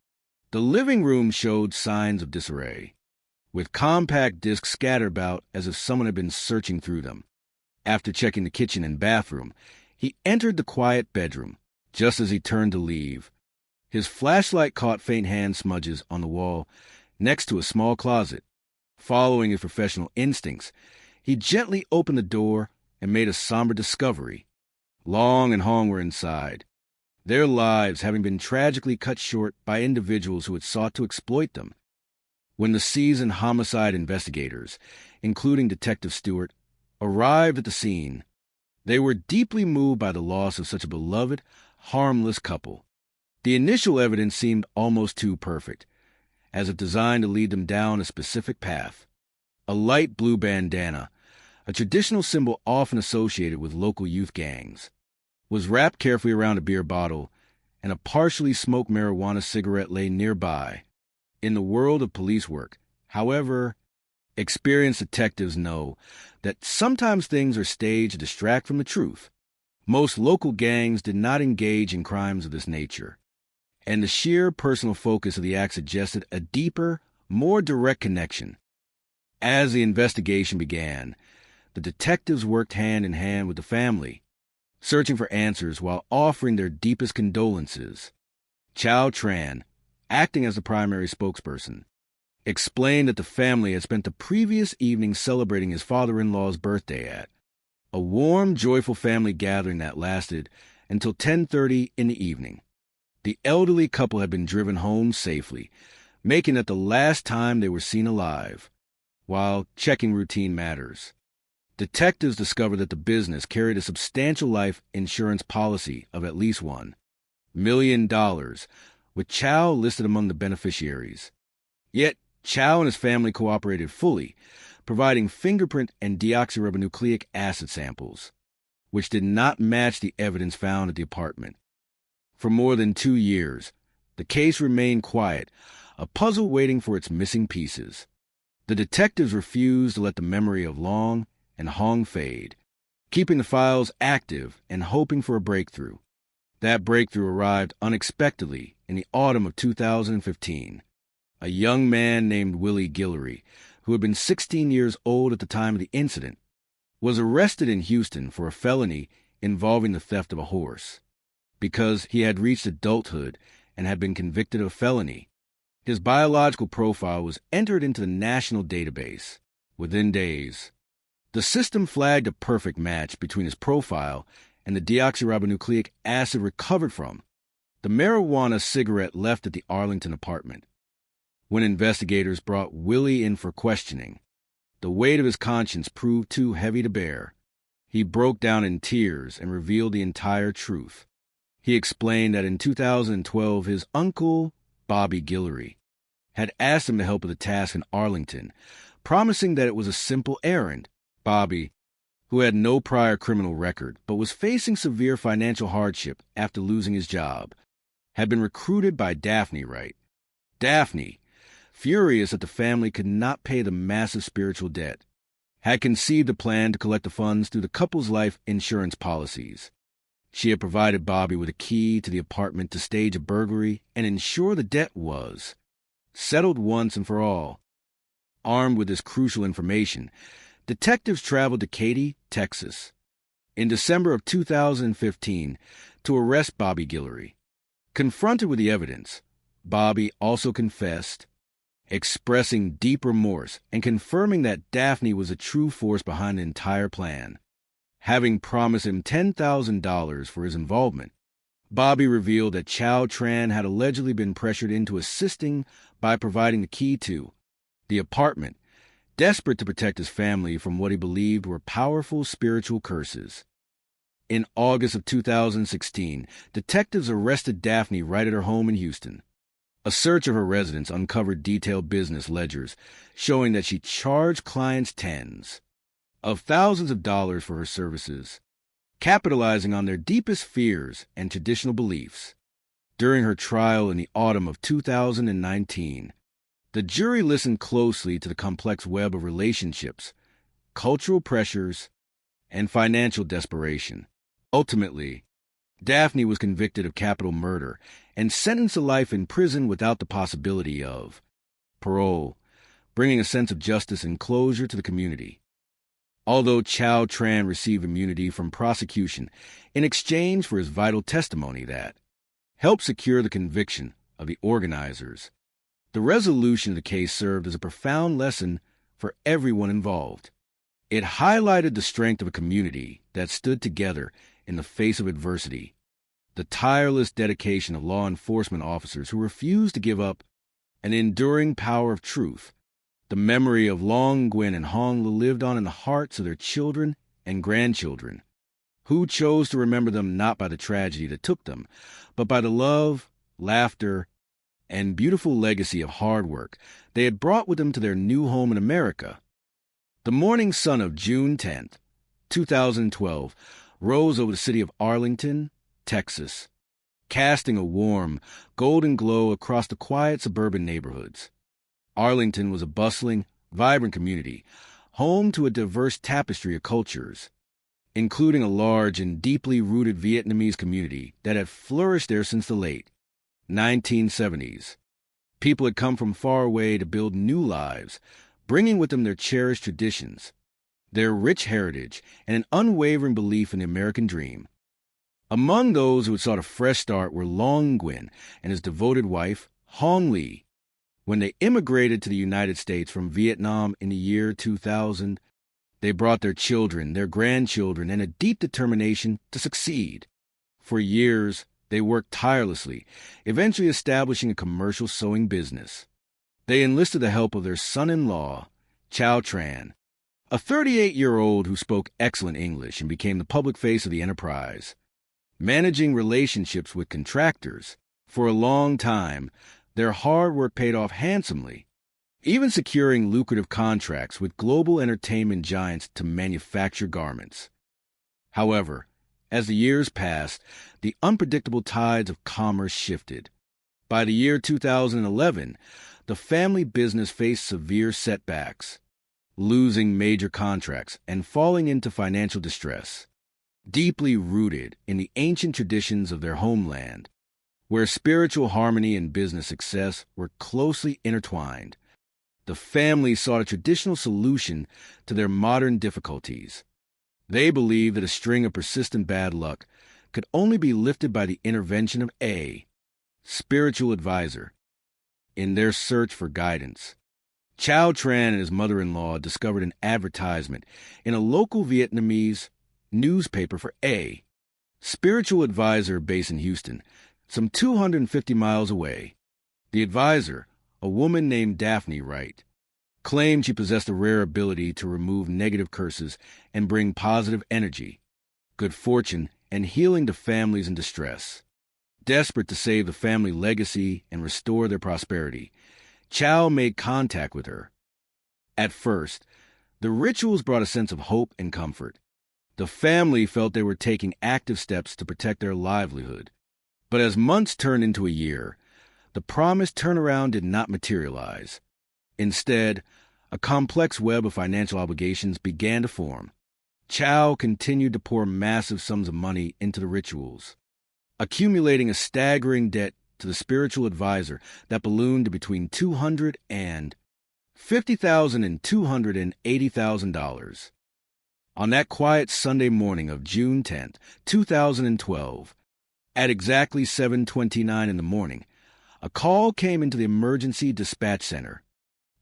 The living room showed signs of disarray, with compact discs scattered about as if someone had been searching through them. After checking the kitchen and bathroom, he entered the quiet bedroom. Just as he turned to leave, his flashlight caught faint hand smudges on the wall next to a small closet. Following his professional instincts, he gently opened the door and made a somber discovery. Long and Hong were inside, their lives having been tragically cut short by individuals who had sought to exploit them. When the seasoned homicide investigators, including Detective Stewart, arrived at the scene, they were deeply moved by the loss of such a beloved, harmless couple. The initial evidence seemed almost too perfect, as if designed to lead them down a specific path. A light blue bandana, a traditional symbol often associated with local youth gangs, was wrapped carefully around a beer bottle, and a partially smoked marijuana cigarette lay nearby. In the world of police work, however, experienced detectives know that sometimes things are staged to distract from the truth. Most local gangs did not engage in crimes of this nature, and the sheer personal focus of the act suggested a deeper, more direct connection. As the investigation began, the detectives worked hand in hand with the family, searching for answers while offering their deepest condolences. Chow Tran, acting as the primary spokesperson, explained that the family had spent the previous evening celebrating his father-in-law's birthday at a warm, joyful family gathering that lasted until 10:30 in the evening. The elderly couple had been driven home safely, making it the last time they were seen alive. While checking routine matters, detectives discovered that the business carried a substantial life insurance policy of at least $1 million, with Chow listed among the beneficiaries. Yet, Chow and his family cooperated fully, providing fingerprint and deoxyribonucleic acid samples, which did not match the evidence found at the apartment. For more than 2 years, the case remained quiet, a puzzle waiting for its missing pieces. The detectives refused to let the memory of Long and Hong fade, keeping the files active and hoping for a breakthrough. That breakthrough arrived unexpectedly in the autumn of 2015. A young man named Willie Guillory, who had been 16 years old at the time of the incident, was arrested in Houston for a felony involving the theft of a horse. Because he had reached adulthood and had been convicted of a felony, his biological profile was entered into the national database. Within days, the system flagged a perfect match between his profile and the deoxyribonucleic acid recovered from the marijuana cigarette left at the Arlington apartment. When investigators brought Willie in for questioning, the weight of his conscience proved too heavy to bear. He broke down in tears and revealed the entire truth. He explained that in 2012 his uncle, Bobby Guillory, had asked him to help with a task in Arlington, promising that it was a simple errand. Bobby, who had no prior criminal record but was facing severe financial hardship after losing his job, had been recruited by Daphne Wright. Daphne, furious that the family could not pay the massive spiritual debt, had conceived a plan to collect the funds through the couple's life insurance policies. She had provided Bobby with a key to the apartment to stage a burglary and ensure the debt was settled once and for all. Armed with this crucial information, detectives traveled to Katy, Texas, in December of 2015 to arrest Bobby Guillory. Confronted with the evidence, Bobby also confessed, expressing deep remorse and confirming that Daphne was a true force behind the entire plan. Having promised him $10,000 for his involvement, Bobby revealed that Chow Tran had allegedly been pressured into assisting by providing the key to the apartment, desperate to protect his family from what he believed were powerful spiritual curses. In August of 2016, detectives arrested Daphne right at her home in Houston. A search of her residence uncovered detailed business ledgers showing that she charged clients tens of thousands of dollars for her services, capitalizing on their deepest fears and traditional beliefs. During her trial in the autumn of 2019, the jury listened closely to the complex web of relationships, cultural pressures, and financial desperation. Ultimately, Daphne was convicted of capital murder and sentenced to life in prison without the possibility of parole, bringing a sense of justice and closure to the community. Although Chow Tran received immunity from prosecution in exchange for his vital testimony that helped secure the conviction of the organizers, the resolution of the case served as a profound lesson for everyone involved. It highlighted the strength of a community that stood together in the face of adversity, the tireless dedication of law enforcement officers who refused to give up, an enduring power of truth. The memory of Long Nguyen and Hong Li lived on in the hearts of their children and grandchildren, who chose to remember them not by the tragedy that took them, but by the love, laughter, and beautiful legacy of hard work they had brought with them to their new home in America. The morning sun of June 10th, 2012, rose over the city of Arlington, Texas, casting a warm, golden glow across the quiet suburban neighborhoods. Arlington was a bustling, vibrant community, home to a diverse tapestry of cultures, including a large and deeply rooted Vietnamese community that had flourished there since the late 1970s. People had come from far away to build new lives, bringing with them their cherished traditions, their rich heritage, and an unwavering belief in the American dream. Among those who had sought a fresh start were Long Nguyen and his devoted wife, Hong Li. When they immigrated to the United States from Vietnam in the year 2000, they brought their children, their grandchildren, and a deep determination to succeed. For years, they worked tirelessly, eventually establishing a commercial sewing business. They enlisted the help of their son-in-law, Chow Tran, a 38-year-old who spoke excellent English and became the public face of the enterprise. Managing relationships with contractors, for a long time, their hard work paid off handsomely, even securing lucrative contracts with global entertainment giants to manufacture garments. However, as the years passed, the unpredictable tides of commerce shifted. By the year 2011, the family business faced severe setbacks, losing major contracts and falling into financial distress. Deeply rooted in the ancient traditions of their homeland, where spiritual harmony and business success were closely intertwined, the family sought a traditional solution to their modern difficulties. They believed that a string of persistent bad luck could only be lifted by the intervention of a spiritual advisor. In their search for guidance, Chow Tran and his mother-in-law discovered an advertisement in a local Vietnamese newspaper for a spiritual advisor based in Houston, some 250 miles away. The advisor, a woman named Daphne Wright, claimed she possessed a rare ability to remove negative curses and bring positive energy, good fortune, and healing to families in distress. Desperate to save the family legacy and restore their prosperity, Chow made contact with her. At first, the rituals brought a sense of hope and comfort. The family felt they were taking active steps to protect their livelihood. But as months turned into a year, the promised turnaround did not materialize. Instead, a complex web of financial obligations began to form. Chow continued to pour massive sums of money into the rituals, accumulating a staggering debt to the spiritual advisor that ballooned to between $200,000 and $50,000 and $280,000. On that quiet Sunday morning of June 10th, 2012, at exactly 7:29 in the morning, a call came into the emergency dispatch center.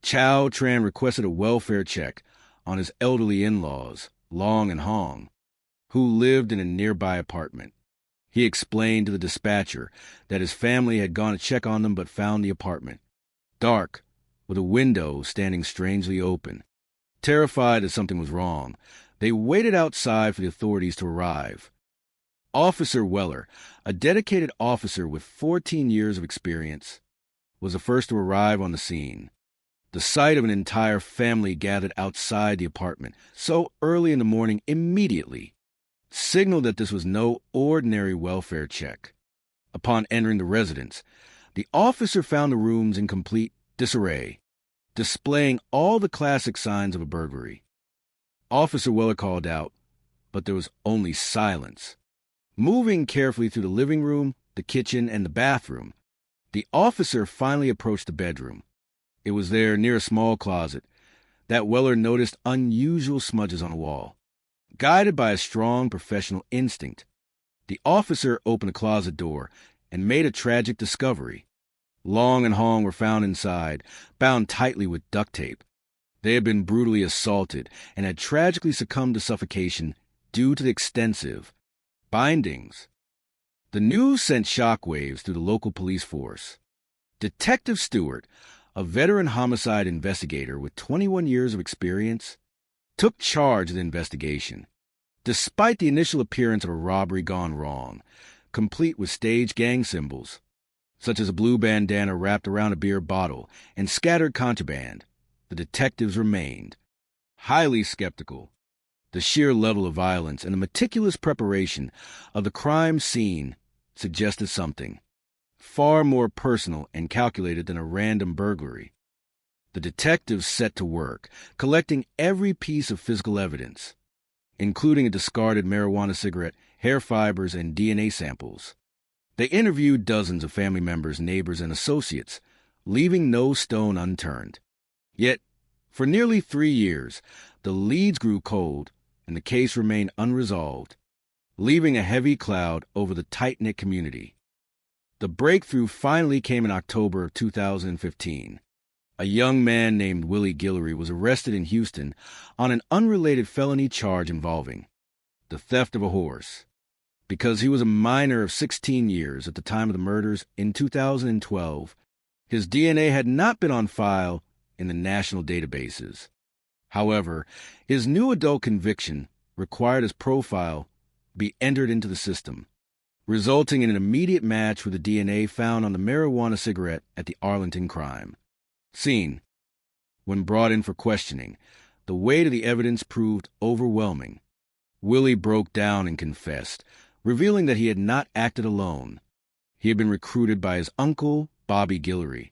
Chow Tran requested a welfare check on his elderly in-laws, Long and Hong, who lived in a nearby apartment. He explained to the dispatcher that his family had gone to check on them but found the apartment dark, with a window standing strangely open. Terrified that something was wrong, they waited outside for the authorities to arrive. Officer Weller, a dedicated officer with 14 years of experience, was the first to arrive on the scene. The sight of an entire family gathered outside the apartment so early in the morning immediately signaled that this was no ordinary welfare check. Upon entering the residence, the officer found the rooms in complete disarray, displaying all the classic signs of a burglary. Officer Weller called out, but there was only silence. Moving carefully through the living room, the kitchen, and the bathroom, the officer finally approached the bedroom. It was there, near a small closet, that Weller noticed unusual smudges on the wall. Guided by a strong professional instinct, the officer opened the closet door and made a tragic discovery. Long and Hong were found inside, bound tightly with duct tape. They had been brutally assaulted and had tragically succumbed to suffocation due to the extensive bindings. The news sent shockwaves through the local police force. Detective Stewart, a veteran homicide investigator with 21 years of experience, took charge of the investigation. Despite the initial appearance of a robbery gone wrong, complete with stage gang symbols, such as a blue bandana wrapped around a beer bottle and scattered contraband, the detectives remained highly skeptical. The sheer level of violence and the meticulous preparation of the crime scene suggested something far more personal and calculated than a random burglary. The detectives set to work, collecting every piece of physical evidence, including a discarded marijuana cigarette, hair fibers, and DNA samples. They interviewed dozens of family members, neighbors, and associates, leaving no stone unturned. Yet, for nearly 3 years, the leads grew cold and the case remained unresolved, leaving a heavy cloud over the tight-knit community. The breakthrough finally came in October of 2015. A young man named Willie Guillory was arrested in Houston on an unrelated felony charge involving the theft of a horse. Because he was a minor of 16 years at the time of the murders in 2012, his DNA had not been on file in the national databases. However, his new adult conviction required his profile be entered into the system, resulting in an immediate match with the DNA found on the marijuana cigarette at the Arlington crime scene. When brought in for questioning, the weight of the evidence proved overwhelming. Willie broke down and confessed, revealing that he had not acted alone. He had been recruited by his uncle, Bobby Guillory,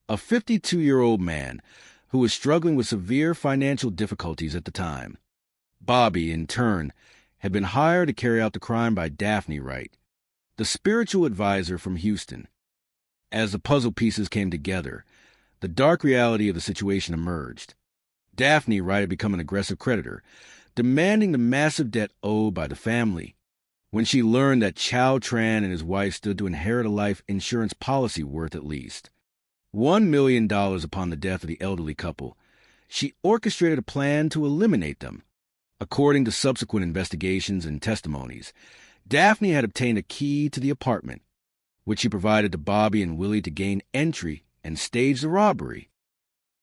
a 52-year-old man who was struggling with severe financial difficulties at the time. Bobby, in turn, had been hired to carry out the crime by Daphne Wright, the spiritual advisor from Houston. As the puzzle pieces came together, the dark reality of the situation emerged. Daphne Wright had become an aggressive creditor, demanding the massive debt owed by the family. When she learned that Chow Tran and his wife stood to inherit a life insurance policy worth at least $1 million upon the death of the elderly couple, she orchestrated a plan to eliminate them. According to subsequent investigations and testimonies, Daphne had obtained a key to the apartment, which she provided to Bobby and Willie to gain entry and stage the robbery.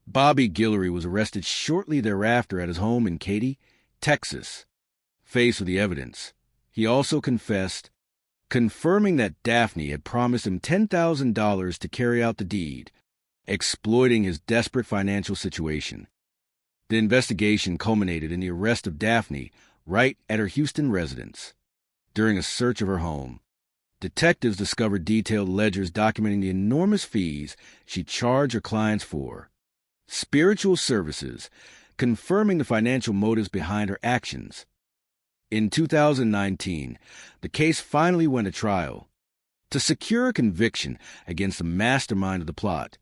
Bobby Guillory was arrested shortly thereafter at his home in Katy, Texas. Faced with the evidence, he also confessed, confirming that Daphne had promised him $10,000 to carry out the deed, exploiting his desperate financial situation. The investigation culminated in the arrest of Daphne right at her Houston residence. During a search of her home, detectives discovered detailed ledgers documenting the enormous fees she charged her clients for spiritual services, confirming the financial motives behind her actions. In 2019, the case finally went to trial. To secure a conviction against the mastermind of the plot,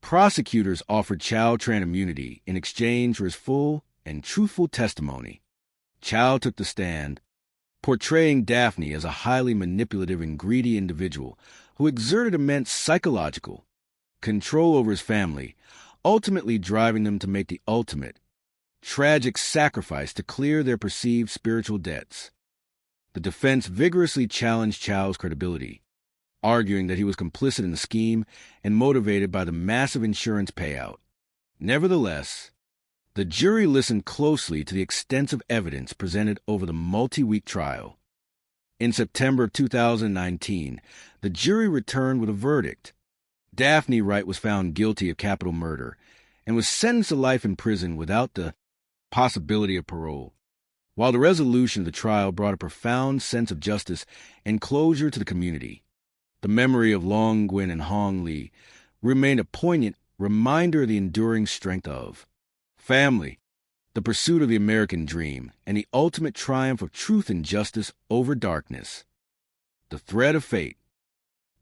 Prosecutors offered Chow Tran immunity in exchange for his full and truthful testimony. Chow took the stand, portraying Daphne as a highly manipulative and greedy individual who exerted immense psychological control over his family, ultimately driving them to make the ultimate, tragic sacrifice to clear their perceived spiritual debts. The defense vigorously challenged Chow's credibility, arguing that he was complicit in the scheme and motivated by the massive insurance payout. Nevertheless, the jury listened closely to the extensive evidence presented over the multi-week trial. In September of 2019, the jury returned with a verdict. Daphne Wright was found guilty of capital murder and was sentenced to life in prison without the possibility of parole. While the resolution of the trial brought a profound sense of justice and closure to the community, the memory of Long Nguyen and Hong Lee remained a poignant reminder of the enduring strength of family, the pursuit of the American dream, and the ultimate triumph of truth and justice over darkness. The thread of fate.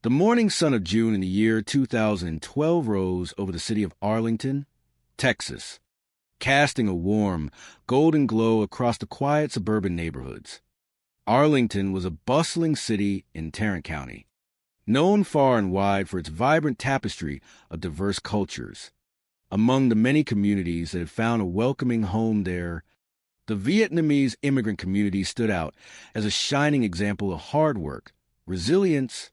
The morning sun of June in the year 2012 rose over the city of Arlington, Texas, casting a warm, golden glow across the quiet suburban neighborhoods. Arlington was a bustling city in Tarrant County, known far and wide for its vibrant tapestry of diverse cultures. Among the many communities that had found a welcoming home there, the Vietnamese immigrant community stood out as a shining example of hard work, resilience,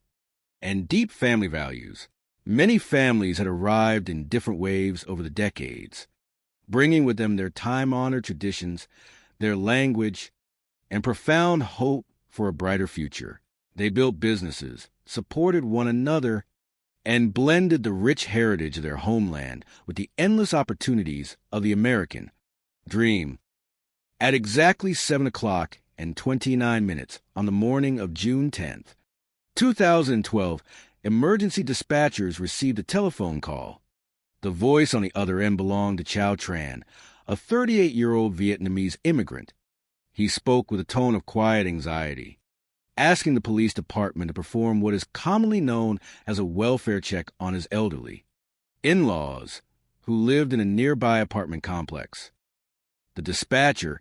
and deep family values. Many families had arrived in different waves over the decades, bringing with them their time-honored traditions, their language, and profound hope for a brighter future. They built businesses, supported one another, and blended the rich heritage of their homeland with the endless opportunities of the American dream. At exactly 7 o'clock and 29 minutes on the morning of June 10th, 2012, emergency dispatchers received a telephone call. The voice on the other end belonged to Chow Tran, a 38-year-old Vietnamese immigrant. He spoke with a tone of quiet anxiety, asking the police department to perform what is commonly known as a welfare check on his elderly in-laws who lived in a nearby apartment complex. The dispatcher,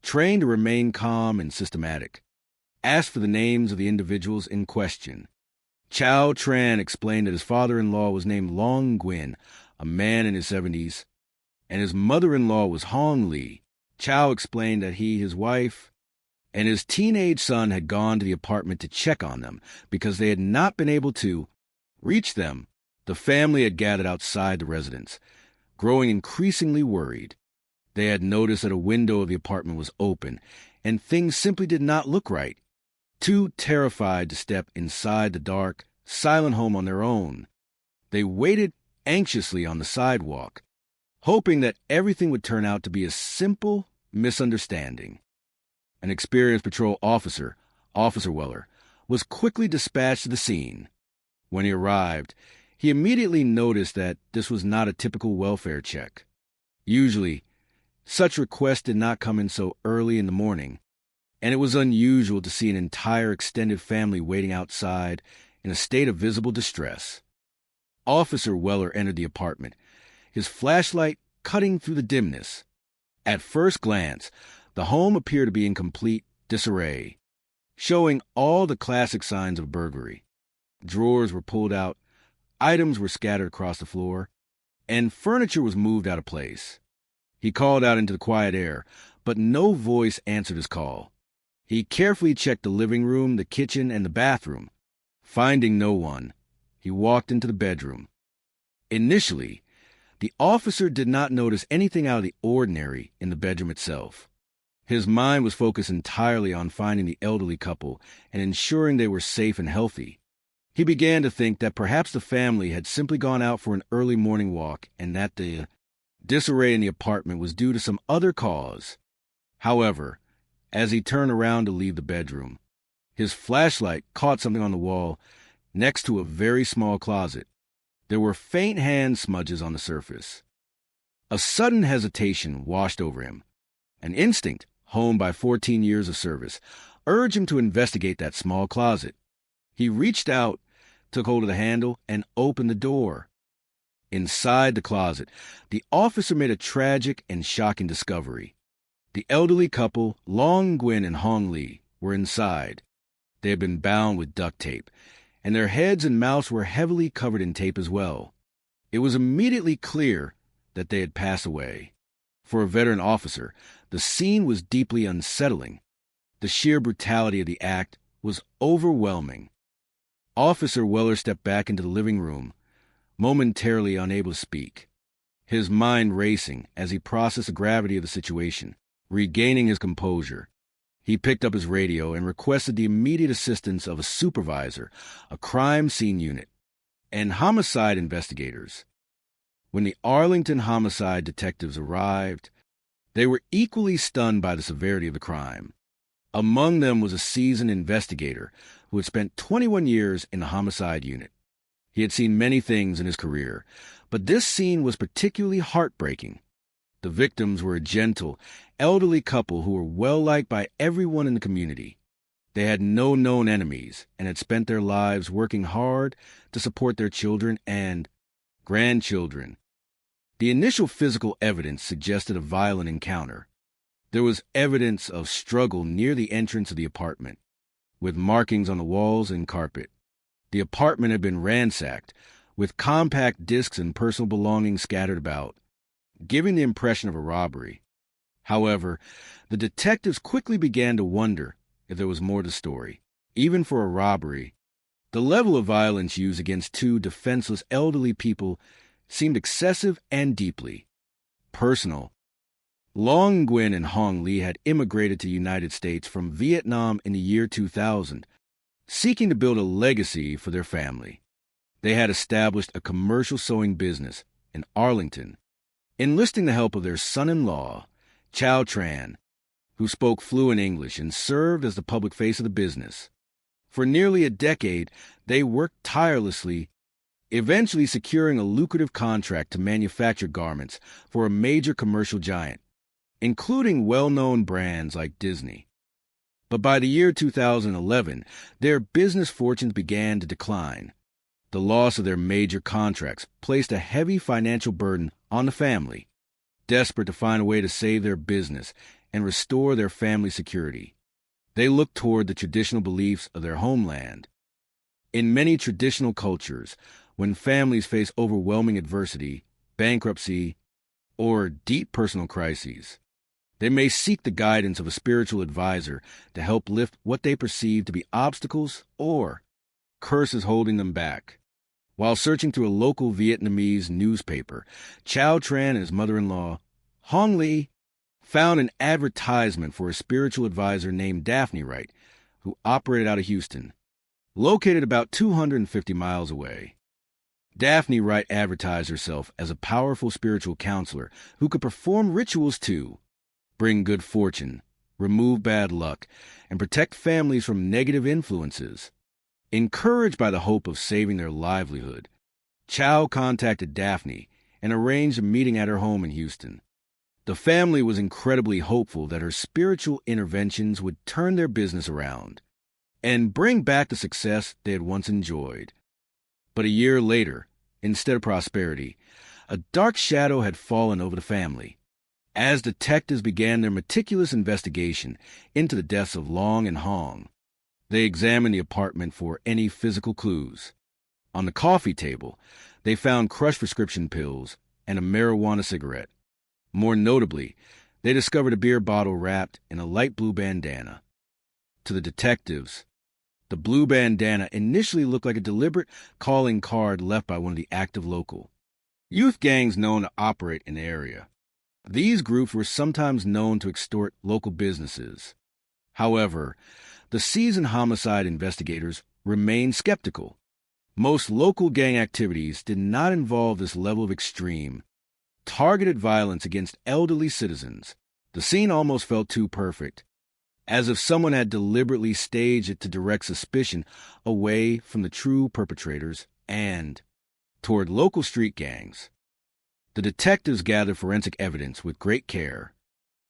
trained to remain calm and systematic, asked for the names of the individuals in question. Chow Tran explained that his father-in-law was named Long Nguyen, a man in his 70s, and his mother-in-law was Hong Lee. Chow explained that he, his wife, and his teenage son had gone to the apartment to check on them because they had not been able to reach them. The family had gathered outside the residence, growing increasingly worried. They had noticed that a window of the apartment was open, and things simply did not look right. Too terrified to step inside the dark, silent home on their own, they waited anxiously on the sidewalk, hoping that everything would turn out to be a simple misunderstanding. An experienced patrol officer, Officer Weller, was quickly dispatched to the scene. When he arrived, he immediately noticed that this was not a typical welfare check. Usually, such requests did not come in so early in the morning, and it was unusual to see an entire extended family waiting outside in a state of visible distress. Officer Weller entered the apartment, his flashlight cutting through the dimness. At first glance, the home appeared to be in complete disarray, showing all the classic signs of burglary. Drawers were pulled out, items were scattered across the floor, and furniture was moved out of place. He called out into the quiet air, but no voice answered his call. He carefully checked the living room, the kitchen, and the bathroom. Finding no one, he walked into the bedroom. Initially, the officer did not notice anything out of the ordinary in the bedroom itself. His mind was focused entirely on finding the elderly couple and ensuring they were safe and healthy. He began to think that perhaps the family had simply gone out for an early morning walk and that the disarray in the apartment was due to some other cause. However, as he turned around to leave the bedroom, his flashlight caught something on the wall next to a very small closet. There were faint hand smudges on the surface. A sudden hesitation washed over him. An instinct, honed by 14 years of service, urged him to investigate that small closet. He reached out, took hold of the handle, and opened the door. Inside the closet, the officer made a tragic and shocking discovery. The elderly couple, Long Nguyen and Hong Lee, were inside. They had been bound with duct tape, and their heads and mouths were heavily covered in tape as well. It was immediately clear that they had passed away. For a veteran officer, the scene was deeply unsettling. The sheer brutality of the act was overwhelming. Officer Weller stepped back into the living room, momentarily unable to speak, his mind racing as he processed the gravity of the situation. Regaining his composure, he picked up his radio and requested the immediate assistance of a supervisor, a crime scene unit, and homicide investigators. When the Arlington homicide detectives arrived, they were equally stunned by the severity of the crime. Among them was a seasoned investigator who had spent 21 years in the homicide unit. He had seen many things in his career, but this scene was particularly heartbreaking. The victims were a gentle, elderly couple who were well-liked by everyone in the community. They had no known enemies and had spent their lives working hard to support their children and grandchildren. The initial physical evidence suggested a violent encounter. There was evidence of struggle near the entrance of the apartment, with markings on the walls and carpet. The apartment had been ransacked, with compact discs and personal belongings scattered about, giving the impression of a robbery. However, the detectives quickly began to wonder if there was more to the story. Even for a robbery, the level of violence used against two defenseless elderly people seemed excessive and deeply personal. Long Nguyen and Hong Lee had immigrated to the United States from Vietnam in the year 2000, seeking to build a legacy for their family. They had established a commercial sewing business in Arlington, enlisting the help of their son-in-law, Chow Tran, who spoke fluent English and served as the public face of the business. For nearly a decade, they worked tirelessly, eventually securing a lucrative contract to manufacture garments for a major commercial giant, including well-known brands like Disney. But by the year 2011, their business fortunes began to decline. The loss of their major contracts placed a heavy financial burden on the family, desperate to find a way to save their business and restore their family security. They looked toward the traditional beliefs of their homeland. In many traditional cultures, when families face overwhelming adversity, bankruptcy, or deep personal crises, they may seek the guidance of a spiritual advisor to help lift what they perceive to be obstacles or curses holding them back. While searching through a local Vietnamese newspaper, Chow Tran and his mother-in-law, Hong Lee, found an advertisement for a spiritual advisor named Daphne Wright, who operated out of Houston, located about 250 miles away. Daphne Wright advertised herself as a powerful spiritual counselor who could perform rituals to bring good fortune, remove bad luck, and protect families from negative influences. Encouraged by the hope of saving their livelihood, Chow contacted Daphne and arranged a meeting at her home in Houston. The family was incredibly hopeful that her spiritual interventions would turn their business around and bring back the success they had once enjoyed. But a year later, instead of prosperity, a dark shadow had fallen over the family. As detectives began their meticulous investigation into the deaths of Long and Hong, they examined the apartment for any physical clues. On the coffee table, they found crushed prescription pills and a marijuana cigarette. More notably, they discovered a beer bottle wrapped in a light blue bandana. To the detectives, the blue bandana initially looked like a deliberate calling card left by one of the active local youth gangs known to operate in the area. These groups were sometimes known to extort local businesses. However, the seasoned homicide investigators remained skeptical. Most local gang activities did not involve this level of extreme, targeted violence against elderly citizens. The scene almost felt too perfect, as if someone had deliberately staged it to direct suspicion away from the true perpetrators and toward local street gangs. The detectives gathered forensic evidence with great care.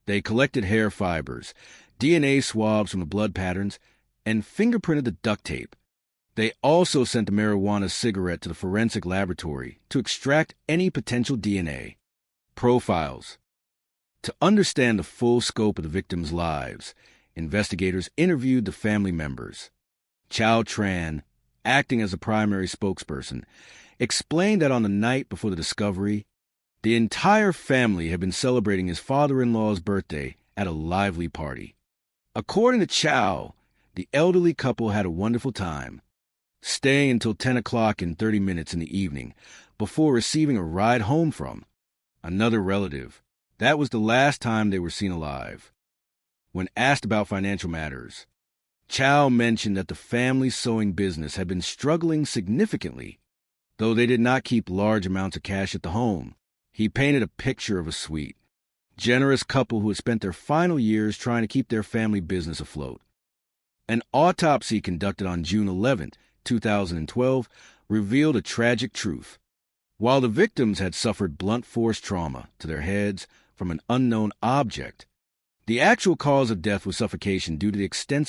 They collected hair fibers, DNA swabs from the blood patterns, and fingerprinted the duct tape. They also sent the marijuana cigarette to the forensic laboratory to extract any potential DNA. Profiles. To understand the full scope of the victims' lives, investigators interviewed the family members. Chow Tran, acting as a primary spokesperson, explained that on the night before the discovery, the entire family had been celebrating his father-in-law's birthday at a lively party. According to Chow, the elderly couple had a wonderful time, staying until 10 o'clock and 30 minutes in the evening before receiving a ride home from another relative. That was the last time they were seen alive. When asked about financial matters, Chow mentioned that the family's sewing business had been struggling significantly, though they did not keep large amounts of cash at the home. He painted a picture of a sweet, generous couple who had spent their final years trying to keep their family business afloat. An autopsy conducted on June 11, 2012, revealed a tragic truth. While the victims had suffered blunt force trauma to their heads from an unknown object, the actual cause of death was suffocation due to the extensive